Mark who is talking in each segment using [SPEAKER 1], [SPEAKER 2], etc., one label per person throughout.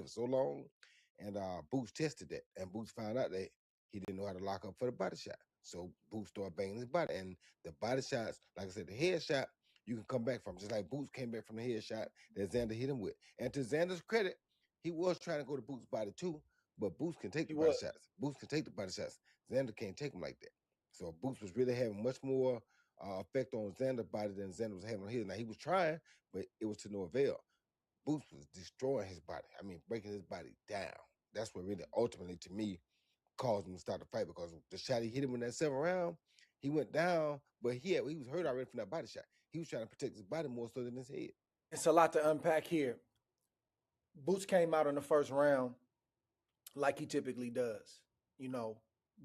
[SPEAKER 1] for so long. And Boots tested that, and Boots found out that he didn't know how to lock up for the body shot. So Boots started banging his body, and the body shots, like I said, the head shot you can come back from, just like Boots came back from the head shot that Xander hit him with. And to Xander's credit, he was trying to go to Boots' body too, but Boots can take
[SPEAKER 2] He
[SPEAKER 1] the body
[SPEAKER 2] was.
[SPEAKER 1] shots. Boots can take the body shots. Xander can't take them like that. So Boots was really having much more effect on Xander's body than Xander was having on his. Now he was trying, but it was to no avail. Boots was destroying his body. I mean, breaking his body down. That's what really ultimately, to me, caused him to start the fight, because the shot he hit him in that 7th round, he went down, but he was hurt already from that body shot. He was trying to protect his body more so than his head.
[SPEAKER 2] It's a lot to unpack here. Boots came out in the first round like he typically does. You know,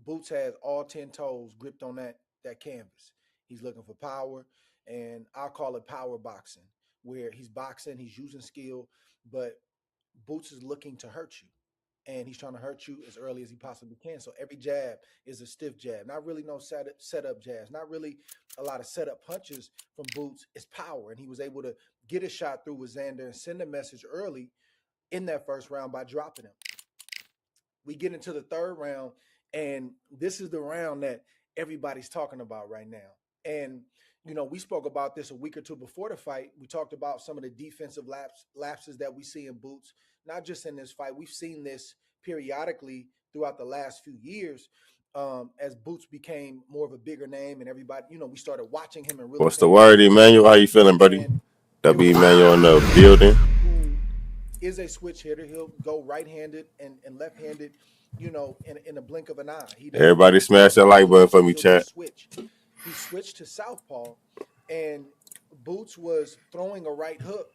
[SPEAKER 2] Boots has all 10 toes gripped on that canvas. He's looking for power, and I'll call it power boxing, where he's boxing, he's using skill, but Boots is looking to hurt you. And he's trying to hurt you as early as he possibly can. So every jab is a stiff jab. Not really no setup jabs. Not really a lot of setup punches from Boots. It's power. And he was able to get a shot through with Xander and send a message early in that first round by dropping him. We get into the third round, and this is the round that everybody's talking about right now. And, you know, we spoke about this a week or two before the fight. We talked about some of the defensive lapses that we see in Boots, not just in this fight. We've seen this periodically throughout the last few years, as Boots became more of a bigger name, and everybody, you know, we started watching him and really.
[SPEAKER 3] What's the word, Emmanuel? How you feeling, buddy? W Emmanuel in the building.
[SPEAKER 2] Who is a switch hitter. He'll go right-handed and left-handed, you know, in a blink of an eye.
[SPEAKER 3] Everybody smash that like button for me, chat.
[SPEAKER 2] He switched to southpaw, and Boots was throwing a right hook,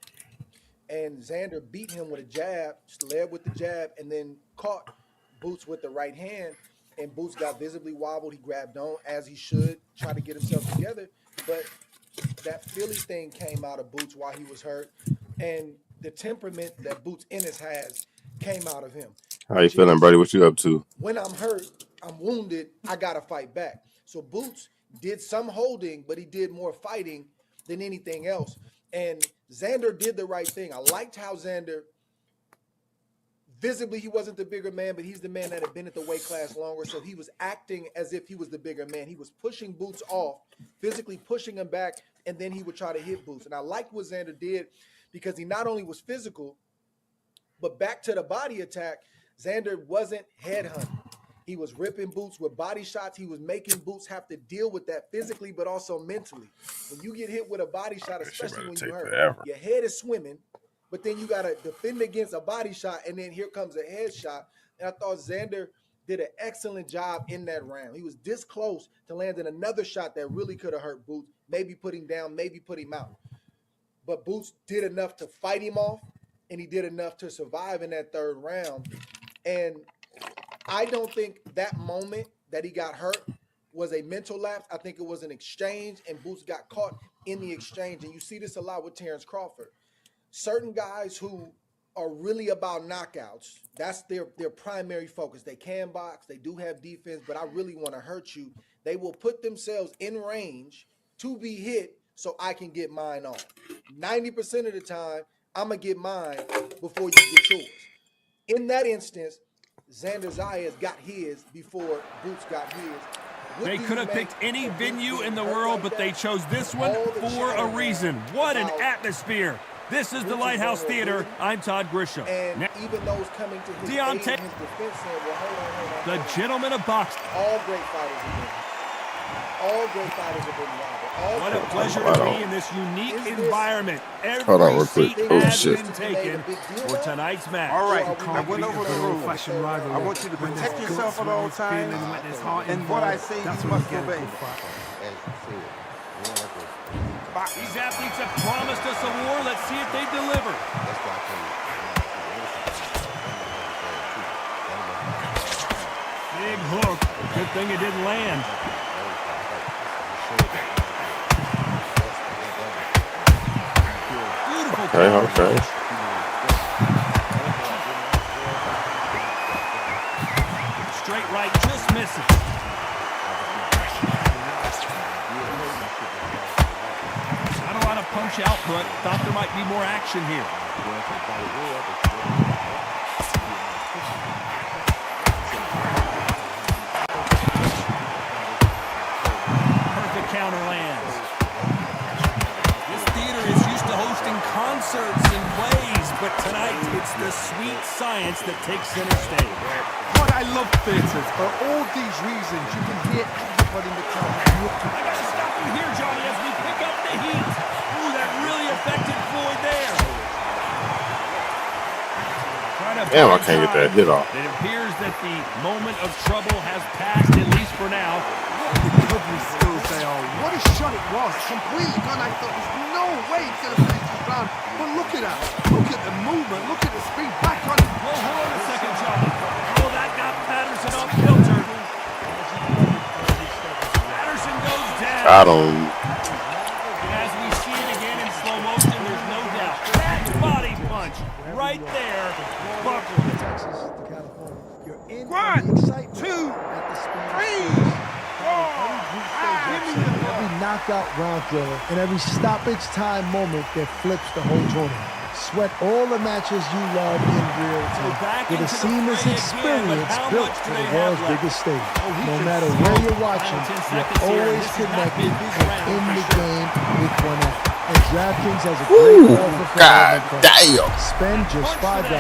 [SPEAKER 2] and Xander beat him with a jab, led with the jab, and then caught Boots with the right hand, and Boots got visibly wobbled. He grabbed on, as he should, try to get himself together, but that Philly thing came out of Boots while he was hurt, and the temperament that Boots Ennis has came out of him.
[SPEAKER 3] How you feeling, buddy? What you up to?
[SPEAKER 2] When I'm hurt, I'm wounded, I got to fight back. So Boots did some holding, but he did more fighting than anything else. And Xander did the right thing. I liked how Xander, visibly he wasn't the bigger man, but he's the man that had been at the weight class longer, so he was acting as if he was the bigger man. He was pushing Boots off, physically pushing him back, and then he would try to hit Boots. And I liked what Xander did, because he not only was physical, but back to the body attack, Xander wasn't headhunting. He was ripping Boots with body shots. He was making Boots have to deal with that physically, but also mentally. When you get hit with a body shot, especially when you hurt, your head is swimming, but then you got to defend against a body shot, and then here comes a head shot. And I thought Xander did an excellent job in that round. He was this close to landing another shot that really could have hurt Boots, maybe put him down, maybe put him out. But Boots did enough to fight him off, and he did enough to survive in that third round. And I don't think that moment that he got hurt was a mental lapse. I think it was an exchange, and Boots got caught in the exchange. And you see this a lot with Terrence Crawford. Certain guys who are really about knockouts, that's their primary focus. They can box, they do have defense, but I really want to hurt you. They will put themselves in range to be hit so I can get mine off. 90% of the time, I'm going to get mine before you get yours. In that instance, Xander Zayas got his before Boots got his.
[SPEAKER 4] They could have picked any venue in the world, but they chose this one for a reason. What an atmosphere. This is the Lighthouse Theater. I'm Todd Grisham.
[SPEAKER 2] And even those coming to his
[SPEAKER 4] Deontay,
[SPEAKER 2] defense saying, well, hold on.
[SPEAKER 4] The gentleman of boxing.
[SPEAKER 2] All great fighters have been. All great fighters have been rival.
[SPEAKER 4] What a pleasure to be in this unique environment.
[SPEAKER 3] Hold on, real
[SPEAKER 4] Every
[SPEAKER 3] quick.
[SPEAKER 4] seat
[SPEAKER 3] Oh,
[SPEAKER 4] has
[SPEAKER 3] shit.
[SPEAKER 4] been taken for tonight's match.
[SPEAKER 5] All right, I went over the rules. I want you to protect yourself at all times, and what I say you must obey.
[SPEAKER 4] These athletes have promised us a war. Let's see if they deliver. Big hook. Good thing it didn't land. Beautiful.
[SPEAKER 3] Okay.
[SPEAKER 4] Straight right, just misses. Not a lot of punch output. Thought there might be more action here. the sweet science that takes center stage.
[SPEAKER 5] God, I love theatres. For all these reasons, you can hear everybody in the crowd looking.
[SPEAKER 4] I gotta stop you here, Johnny, as we pick up the heat. Ooh, that really affected Floyd there.
[SPEAKER 3] Damn, I can't get that hit off.
[SPEAKER 4] It appears that the moment of trouble has passed, at least for now.
[SPEAKER 5] Lovely skills they are. What a shot it was. Completely gone. I thought there's no way he's going to finish this round. But look at that. Look at the movement. Look at the speed. Back on it.
[SPEAKER 4] Well, hold on a second, Johnny. Oh, that got Patterson off kilter. Patterson goes down.
[SPEAKER 3] I don't.
[SPEAKER 4] As we see it again in slow motion, there's no doubt. That body punch right there.
[SPEAKER 2] Texas to California. You're in
[SPEAKER 5] 1, 2, 3, 4.
[SPEAKER 6] Every knockout round thriller and every stoppage time moment that flips the whole tournament. Sweat all the matches you love in real time with a seamless experience built for the world's biggest stage. No matter where you're watching, you're always connected and in the game with one app. And DraftKings has a great offer for
[SPEAKER 3] God
[SPEAKER 6] everyone.
[SPEAKER 3] damn.
[SPEAKER 6] Spend just $5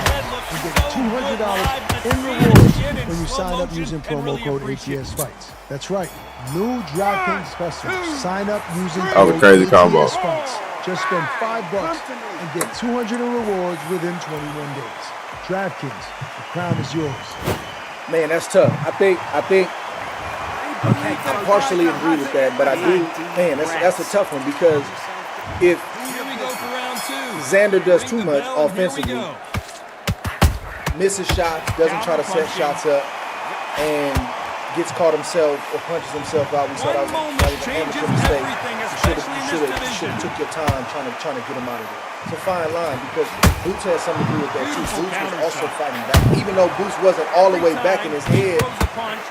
[SPEAKER 6] and get $200 in rewards when you sign up using promo code ATS Fights. That's right, new DraftKings customers sign up using
[SPEAKER 3] That was a
[SPEAKER 6] code
[SPEAKER 3] crazy combo.
[SPEAKER 6] ATS Fights. Just spend $5 and get $200 in rewards within 21 days. DraftKings, the crown is yours.
[SPEAKER 2] Man, that's tough. I think I partially agree with that, but I do. Man, that's a tough one because if
[SPEAKER 4] Here we go for round two.
[SPEAKER 2] Xander does too
[SPEAKER 4] Ring the
[SPEAKER 2] much
[SPEAKER 4] bell, and here we
[SPEAKER 2] offensively,
[SPEAKER 4] go.
[SPEAKER 2] misses shots, doesn't try to set shots up, and gets caught himself or punches himself out. We saw that was like an
[SPEAKER 4] changes
[SPEAKER 2] amateur mistake.
[SPEAKER 4] everything,
[SPEAKER 2] You
[SPEAKER 4] especially in this
[SPEAKER 2] should have
[SPEAKER 4] division.
[SPEAKER 2] took your time trying to get him out of there. It's a fine line because Boots has something to do with that too.
[SPEAKER 4] Beautiful
[SPEAKER 2] Boots was
[SPEAKER 4] counter
[SPEAKER 2] also
[SPEAKER 4] shot.
[SPEAKER 2] fighting back. Even though Boots wasn't all the way back in his head,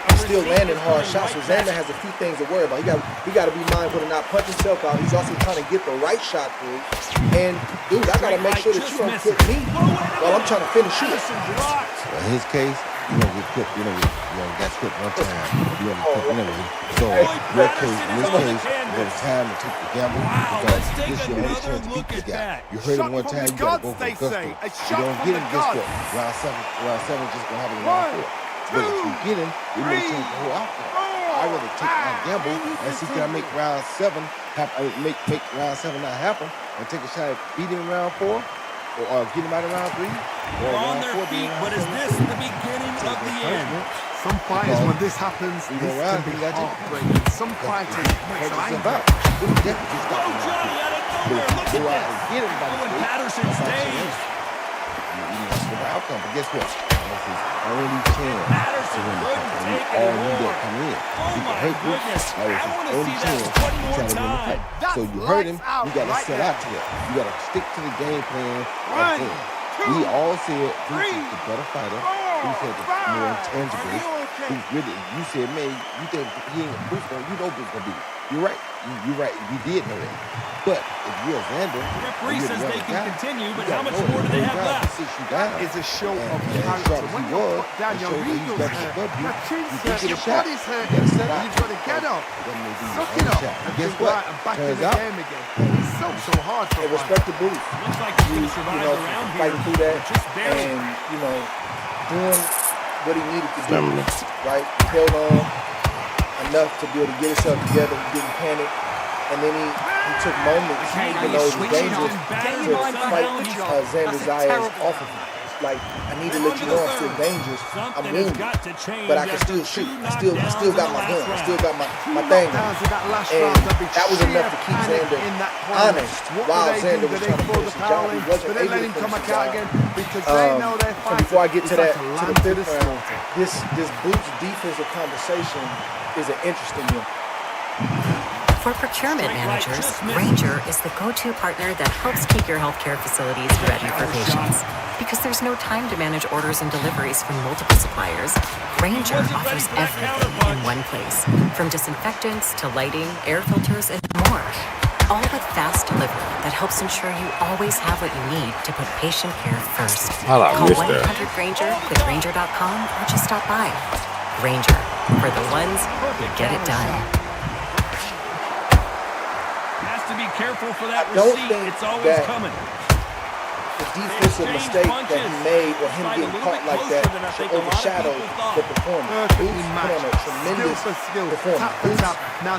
[SPEAKER 2] he's still landing hard shots. So Xander has a few things to worry about. He got to be mindful to not punch himself out. He's also trying to get the right shot through. And dude, I got to make sure that you don't put me while I'm trying to finish you.
[SPEAKER 1] In his case, you don't get clipped. You got clipped one time. You don't get clipped anyway. So in this case, there was time to take the gamble because this is your only chance to beat this guy. You heard him one time, you got to go for the gusto. You don't get him this way. Round seven just gonna happen in round 4. But if you get him, it may change the whole outcome. I'd rather take my gamble and see can I make round 7 happen, make round 7 not happen, and take a shot at beating him in round 4. Or get him out of round 3. Or
[SPEAKER 4] On
[SPEAKER 1] round
[SPEAKER 4] their
[SPEAKER 1] 4
[SPEAKER 4] feet, but is this the beginning of the end?
[SPEAKER 5] Some fighters, when this happens,
[SPEAKER 1] You
[SPEAKER 5] this
[SPEAKER 1] go
[SPEAKER 5] can
[SPEAKER 1] around,
[SPEAKER 5] be
[SPEAKER 1] you got to-
[SPEAKER 5] heartbreaking. Some fighters make some anger.
[SPEAKER 1] Them definitely just got
[SPEAKER 4] Oh,
[SPEAKER 1] him.
[SPEAKER 4] Johnny, out of
[SPEAKER 1] But
[SPEAKER 4] nowhere,
[SPEAKER 1] if you
[SPEAKER 4] look
[SPEAKER 1] go out
[SPEAKER 4] at
[SPEAKER 1] and
[SPEAKER 4] this.
[SPEAKER 1] get him by
[SPEAKER 4] Oh, and
[SPEAKER 1] mistake,
[SPEAKER 4] Patterson
[SPEAKER 1] that's not
[SPEAKER 4] stays.
[SPEAKER 1] chance. That's the outcome. But guess what? That's his only chance to win the fight. And we all knew that coming in.
[SPEAKER 4] Oh,
[SPEAKER 1] He
[SPEAKER 4] my
[SPEAKER 1] could hurt Boots.
[SPEAKER 4] goodness.
[SPEAKER 1] That was
[SPEAKER 4] I
[SPEAKER 1] his
[SPEAKER 4] wanna
[SPEAKER 1] only
[SPEAKER 4] see that
[SPEAKER 1] chance
[SPEAKER 4] one
[SPEAKER 1] to
[SPEAKER 4] more
[SPEAKER 1] try to win the
[SPEAKER 4] time.
[SPEAKER 1] fight. So you hurt him, you got to set out to that. You got to stick to the game plan. of him. We all said Boots is the better fighter. Who said the more intangible. Boots really, you said, man, you think he ain't Boots gonna, you know Boots gonna beat him. You're right. You're right. We did know that. But if you're Xander,
[SPEAKER 4] The referee says they can continue, but
[SPEAKER 1] you
[SPEAKER 4] how
[SPEAKER 1] gotta
[SPEAKER 4] much
[SPEAKER 1] know
[SPEAKER 4] more do
[SPEAKER 1] that
[SPEAKER 4] they
[SPEAKER 1] he
[SPEAKER 4] have
[SPEAKER 1] got
[SPEAKER 4] left?
[SPEAKER 1] to 6 you down.
[SPEAKER 5] It's a show of
[SPEAKER 1] And as
[SPEAKER 5] character.
[SPEAKER 1] sharp as
[SPEAKER 5] When
[SPEAKER 1] he
[SPEAKER 5] you
[SPEAKER 1] was,
[SPEAKER 5] put down
[SPEAKER 1] it
[SPEAKER 5] your
[SPEAKER 1] showed that he's
[SPEAKER 5] eagles
[SPEAKER 1] better
[SPEAKER 5] there,
[SPEAKER 1] above you.
[SPEAKER 5] your chin's
[SPEAKER 1] You
[SPEAKER 5] hurt,
[SPEAKER 1] get a
[SPEAKER 5] your
[SPEAKER 1] shot.
[SPEAKER 5] body's hurt,
[SPEAKER 1] You gotta set out.
[SPEAKER 5] you've got to get up.
[SPEAKER 1] That may be
[SPEAKER 5] Suck
[SPEAKER 1] your
[SPEAKER 5] it
[SPEAKER 1] only
[SPEAKER 5] up.
[SPEAKER 1] shot.
[SPEAKER 5] And
[SPEAKER 1] And guess
[SPEAKER 5] think,
[SPEAKER 1] what?
[SPEAKER 5] right, I'm back in
[SPEAKER 1] Turns
[SPEAKER 5] the
[SPEAKER 1] out,
[SPEAKER 5] game again. It's so hard for
[SPEAKER 2] And
[SPEAKER 5] a
[SPEAKER 2] respect the Boots.
[SPEAKER 4] Looks like he's going to survive the round here.
[SPEAKER 2] Fighting through that
[SPEAKER 4] Just barely.
[SPEAKER 2] and doing what he needed to do.
[SPEAKER 3] Stamina.
[SPEAKER 2] Right, he held on enough to be able to get himself together. He didn't panic, and then he took moments, even though it was dangerous, to fight Xander's eyes off of him. Like, I need to let you know I'm still dangerous. I'm
[SPEAKER 4] Something has
[SPEAKER 2] wounded,
[SPEAKER 4] got to change
[SPEAKER 2] but I can
[SPEAKER 4] after
[SPEAKER 2] still shoot.
[SPEAKER 4] two
[SPEAKER 2] I still
[SPEAKER 4] knockdowns
[SPEAKER 2] got
[SPEAKER 4] in the
[SPEAKER 2] my gun.
[SPEAKER 4] last
[SPEAKER 2] I still got my
[SPEAKER 5] Two
[SPEAKER 2] thing.
[SPEAKER 5] knockdowns in that last
[SPEAKER 2] And
[SPEAKER 5] round, there'd be
[SPEAKER 2] that was enough to keep
[SPEAKER 5] sheer
[SPEAKER 2] Xander
[SPEAKER 5] panic in that corner.
[SPEAKER 2] honest
[SPEAKER 5] What
[SPEAKER 2] while
[SPEAKER 5] do they
[SPEAKER 2] Xander
[SPEAKER 5] do?
[SPEAKER 2] was
[SPEAKER 5] Do
[SPEAKER 2] trying
[SPEAKER 5] they
[SPEAKER 2] to
[SPEAKER 5] throw
[SPEAKER 2] finish
[SPEAKER 5] the
[SPEAKER 2] the
[SPEAKER 5] power
[SPEAKER 2] job. He
[SPEAKER 5] in?
[SPEAKER 2] wasn't
[SPEAKER 5] But they
[SPEAKER 2] able
[SPEAKER 5] let
[SPEAKER 2] to
[SPEAKER 5] him
[SPEAKER 2] finish
[SPEAKER 5] come
[SPEAKER 2] the
[SPEAKER 5] back out
[SPEAKER 2] job.
[SPEAKER 5] again because they know they're
[SPEAKER 2] So
[SPEAKER 5] fighting.
[SPEAKER 2] before I get to
[SPEAKER 5] It's like
[SPEAKER 2] that,
[SPEAKER 5] a
[SPEAKER 2] to
[SPEAKER 5] lamb
[SPEAKER 2] the
[SPEAKER 5] to
[SPEAKER 2] fifth
[SPEAKER 5] the
[SPEAKER 2] round,
[SPEAKER 5] slaughter.
[SPEAKER 2] this Boots defensive conversation is an interesting one.
[SPEAKER 7] For procurement managers, Granger is the go-to partner that helps keep your healthcare facilities ready for patients. Because there's no time to manage orders and deliveries from multiple suppliers, Granger offers everything in one place, from disinfectants to lighting, air filters, and more. All with fast delivery that helps ensure you always have what you need to put patient care first.
[SPEAKER 3] I
[SPEAKER 7] Call
[SPEAKER 3] missed that.
[SPEAKER 7] 1-800-GRANGER with Granger.com or just stop by. Granger, for the ones who get it done.
[SPEAKER 4] Has to be careful for that
[SPEAKER 2] I don't
[SPEAKER 4] receipt.
[SPEAKER 2] think
[SPEAKER 4] It's always
[SPEAKER 2] that
[SPEAKER 4] coming.
[SPEAKER 2] the the defensive mistake that he made or him getting caught like that should overshadow the performance. Boots put on a tremendous performance. Boots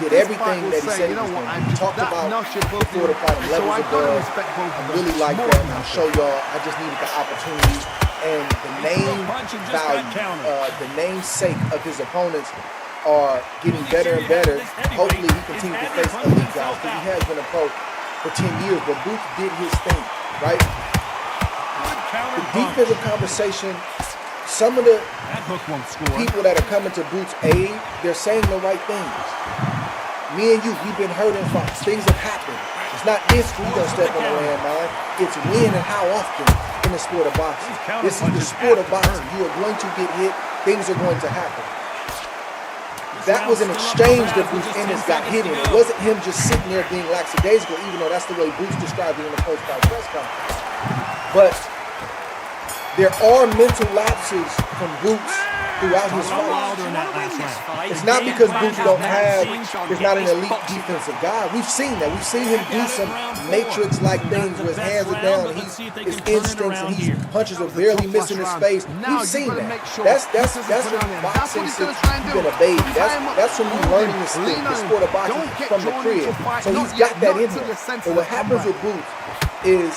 [SPEAKER 2] did everything that he said he was going to do. He talked about before the fight levels above. I really like that. And I'll show y'all. I just needed the opportunity. And the name value, the namesake of his opponents are getting better and better. Hopefully he continues to face elite guys because he has been a pro for 10 years. But Boots did his thing, right? The defensive conversation, some of the people that are coming to Boots' aid, they're saying the right things. Me and you, we've been hurt in fights. Things have happened. It's not if we're going to step on the landmine. It's when and how often in the sport of boxing. This is the sport of boxing. You are going to get hit. Things are going to happen. That was an exchange that Boots Ennis got hit in. It wasn't him just sitting there being lackadaisical, even though that's the way Boots described it in the post-fight press conference. But there are mental lapses from Boots throughout his fight. It's not because Boots is not an elite defensive guy. We've seen that. We've seen him do some Matrix-like things where his hands are down and his instincts and his punches are barely missing his face. We've seen that. That's from boxing since you've been a baby. That's from you learning the sport of boxing from the crib. So he's got that in him. But what happens with Boots is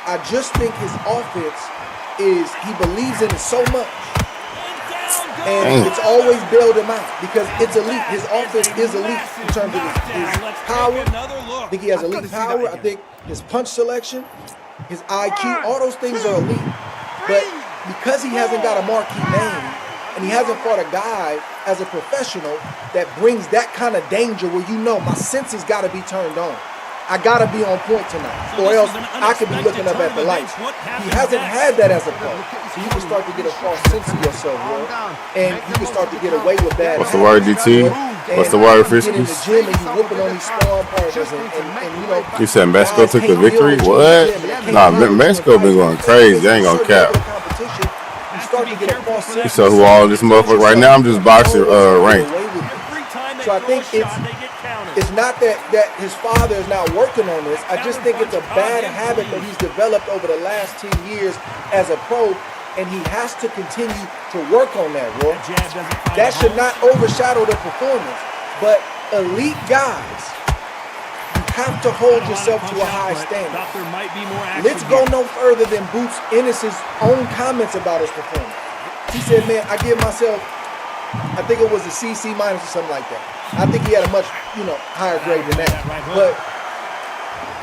[SPEAKER 2] I just think his offense is he believes in it so much. And it's always bailed him out because it's elite. His offense is elite in terms of his power. I think he has elite power. I think his punch selection, his IQ, all those things are elite. But because he hasn't got a marquee name and he hasn't fought a guy as a professional that brings that kind of danger where you know my senses got to be turned on. I got to be on point tonight, or else I could be looking up at the lights. He hasn't had that as a pro. So you can start to get a false sense of yourself, bro. And you can start to get away with that.
[SPEAKER 3] What's the word, DT? What's the word, Frisky?
[SPEAKER 2] In the gym and you whooping on these sparring partners and you know.
[SPEAKER 3] You said Mexico took the victory? What? Nah, Mexico been going crazy. They ain't gonna cap.
[SPEAKER 2] You start to get a false sense.
[SPEAKER 3] You saw who all this motherfucker right now? I'm just boxing rank.
[SPEAKER 2] So I think it's not that his father is not working on this. I just think it's a bad habit that he's developed over the last 10 years as a pro, and he has to continue to work on that, Roy. That should not overshadow the performance. But elite guys, you have to hold yourself to a high standard. Let's go no further than Boots Ennis' own comments about his performance. He said, man, I give myself, I think it was a C minus or something like that. I think he had a much, higher grade than that. But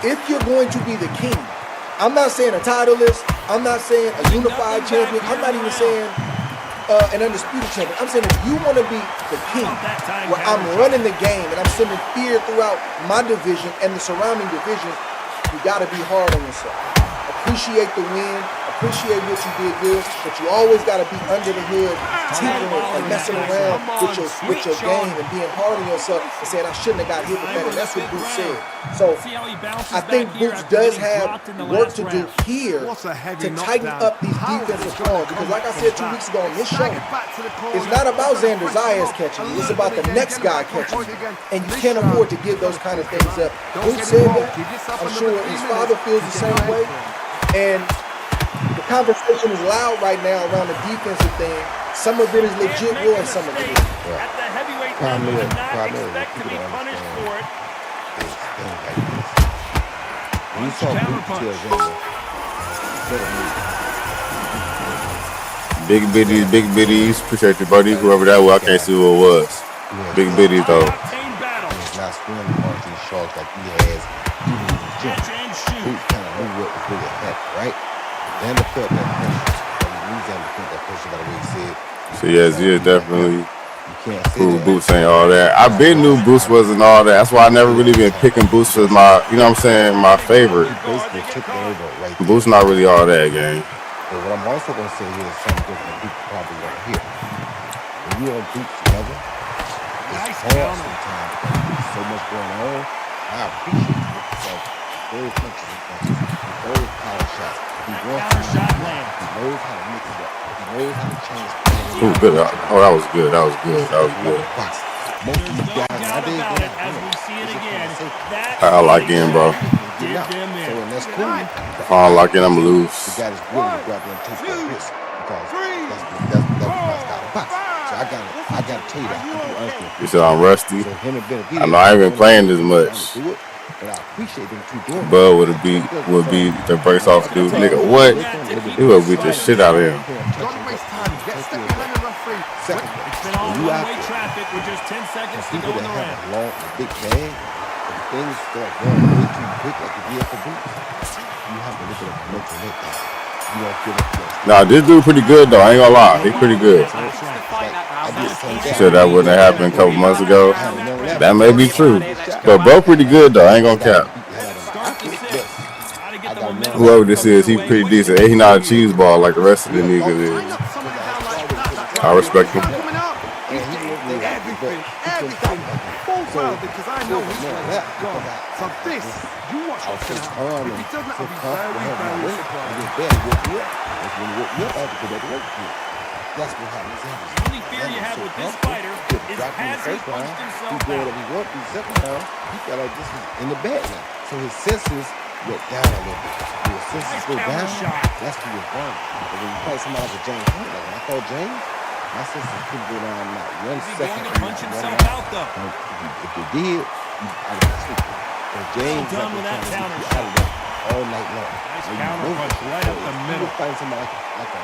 [SPEAKER 2] if you're going to be the king, I'm not saying a titleist, I'm not saying a unified champion, I'm not even saying an undisputed champion. I'm saying if you want to be the king, where I'm running the game and I'm sending fear throughout my division and the surrounding divisions, you got to be hard on yourself. Appreciate the win, appreciate what you did good, but you always got to be under the hood, tinkering and messing around with your game and being hard on yourself and saying, I shouldn't have got hit with that. And that's what Boots said. So I think Boots does have work to do here to tighten up these defensive calls. Because like I said 2 weeks ago on this show, it's not about Xander Zayas catching you. It's about the next guy catching you. And you can't afford to give those kind of things up. Boots said that. I'm sure his father feels the same way. And the conversation is loud right now around the defensive thing. Some of it is legit, and some of it is.
[SPEAKER 4] At the heavyweight level, do not expect to be punished for it.
[SPEAKER 1] When you saw Boots tell Xander,
[SPEAKER 3] Big biddies. Appreciate you, buddy. Whoever that was, I can't see who it was. Big biddies, though.
[SPEAKER 1] He's not swimming on these sharks like he has. Boots kind of knew what was really happening, right? Xander felt that pressure. He knew Xander felt that pressure by the way he said.
[SPEAKER 3] So yes, definitely. Prove Boots ain't all that. I been knew Boots wasn't all that. That's why I never really been picking Boots as my, my favorite.
[SPEAKER 1] Basically took it over right there.
[SPEAKER 3] Boots not really all that, gang.
[SPEAKER 1] But what I'm also going to say here is something different that people probably don't hear. When you're on Boots together, it's hard sometimes. There's so much going on. I appreciate it because those punches and punches, those power shots, he wants to shot land. He knows how to mix it up. He knows how to change.
[SPEAKER 3] Ooh, good. Oh, that was good. That was good.
[SPEAKER 1] most of these guys nowadays,
[SPEAKER 4] about it as we see it again.
[SPEAKER 3] I lock in, bro.
[SPEAKER 1] get out. So and that's cool.
[SPEAKER 3] If I don't lock in, I'm
[SPEAKER 1] The
[SPEAKER 3] loose.
[SPEAKER 1] guy that's willing to go out there and take that risk because that was my style of boxing. So I gotta tell you that. I'm too honest.
[SPEAKER 3] You said I'm rusty.
[SPEAKER 1] So him and
[SPEAKER 3] I know I ain't been playing this much.
[SPEAKER 1] But I appreciate them two doing it.
[SPEAKER 3] Bud would be the brace off dude. Nigga, what? He would beat the shit out of him.
[SPEAKER 5] Don't waste time. Get step behind the referee.
[SPEAKER 4] It's been all one-way traffic with just 10 seconds to go in the round.
[SPEAKER 1] Long, big bag, if things start going way too quick like it did for Boots, you have to look at the mental letdown. You don't feel it.
[SPEAKER 3] Nah, this dude pretty good though. I ain't gonna lie, he pretty good. You said that wouldn't have happened a couple months ago. That may be true, but bro, pretty good though. I ain't gonna cap. Whoever this is, he pretty decent. He not a cheese ball like the rest of the niggas is. I respect him.
[SPEAKER 5] Because I know he's going to go. So this, you watch what's going to happen. If he doesn't, I'll be very surprised.
[SPEAKER 1] That's what happens.
[SPEAKER 4] The only fear you have with this fighter is has he punched himself out.
[SPEAKER 1] He won the second round. He felt like this was in the bag now. So his senses went down a little bit. When his senses go down, that's when you're wrong. But when you fight somebody like James Hunt, like when I fought James, my senses couldn't go down not 1 second.
[SPEAKER 4] Is he going to punch himself out though?
[SPEAKER 1] If they did, I would have sleep. So James
[SPEAKER 4] done with that counter
[SPEAKER 1] shot all night long.
[SPEAKER 4] Nice counter punch right up the middle.
[SPEAKER 1] You find somebody like a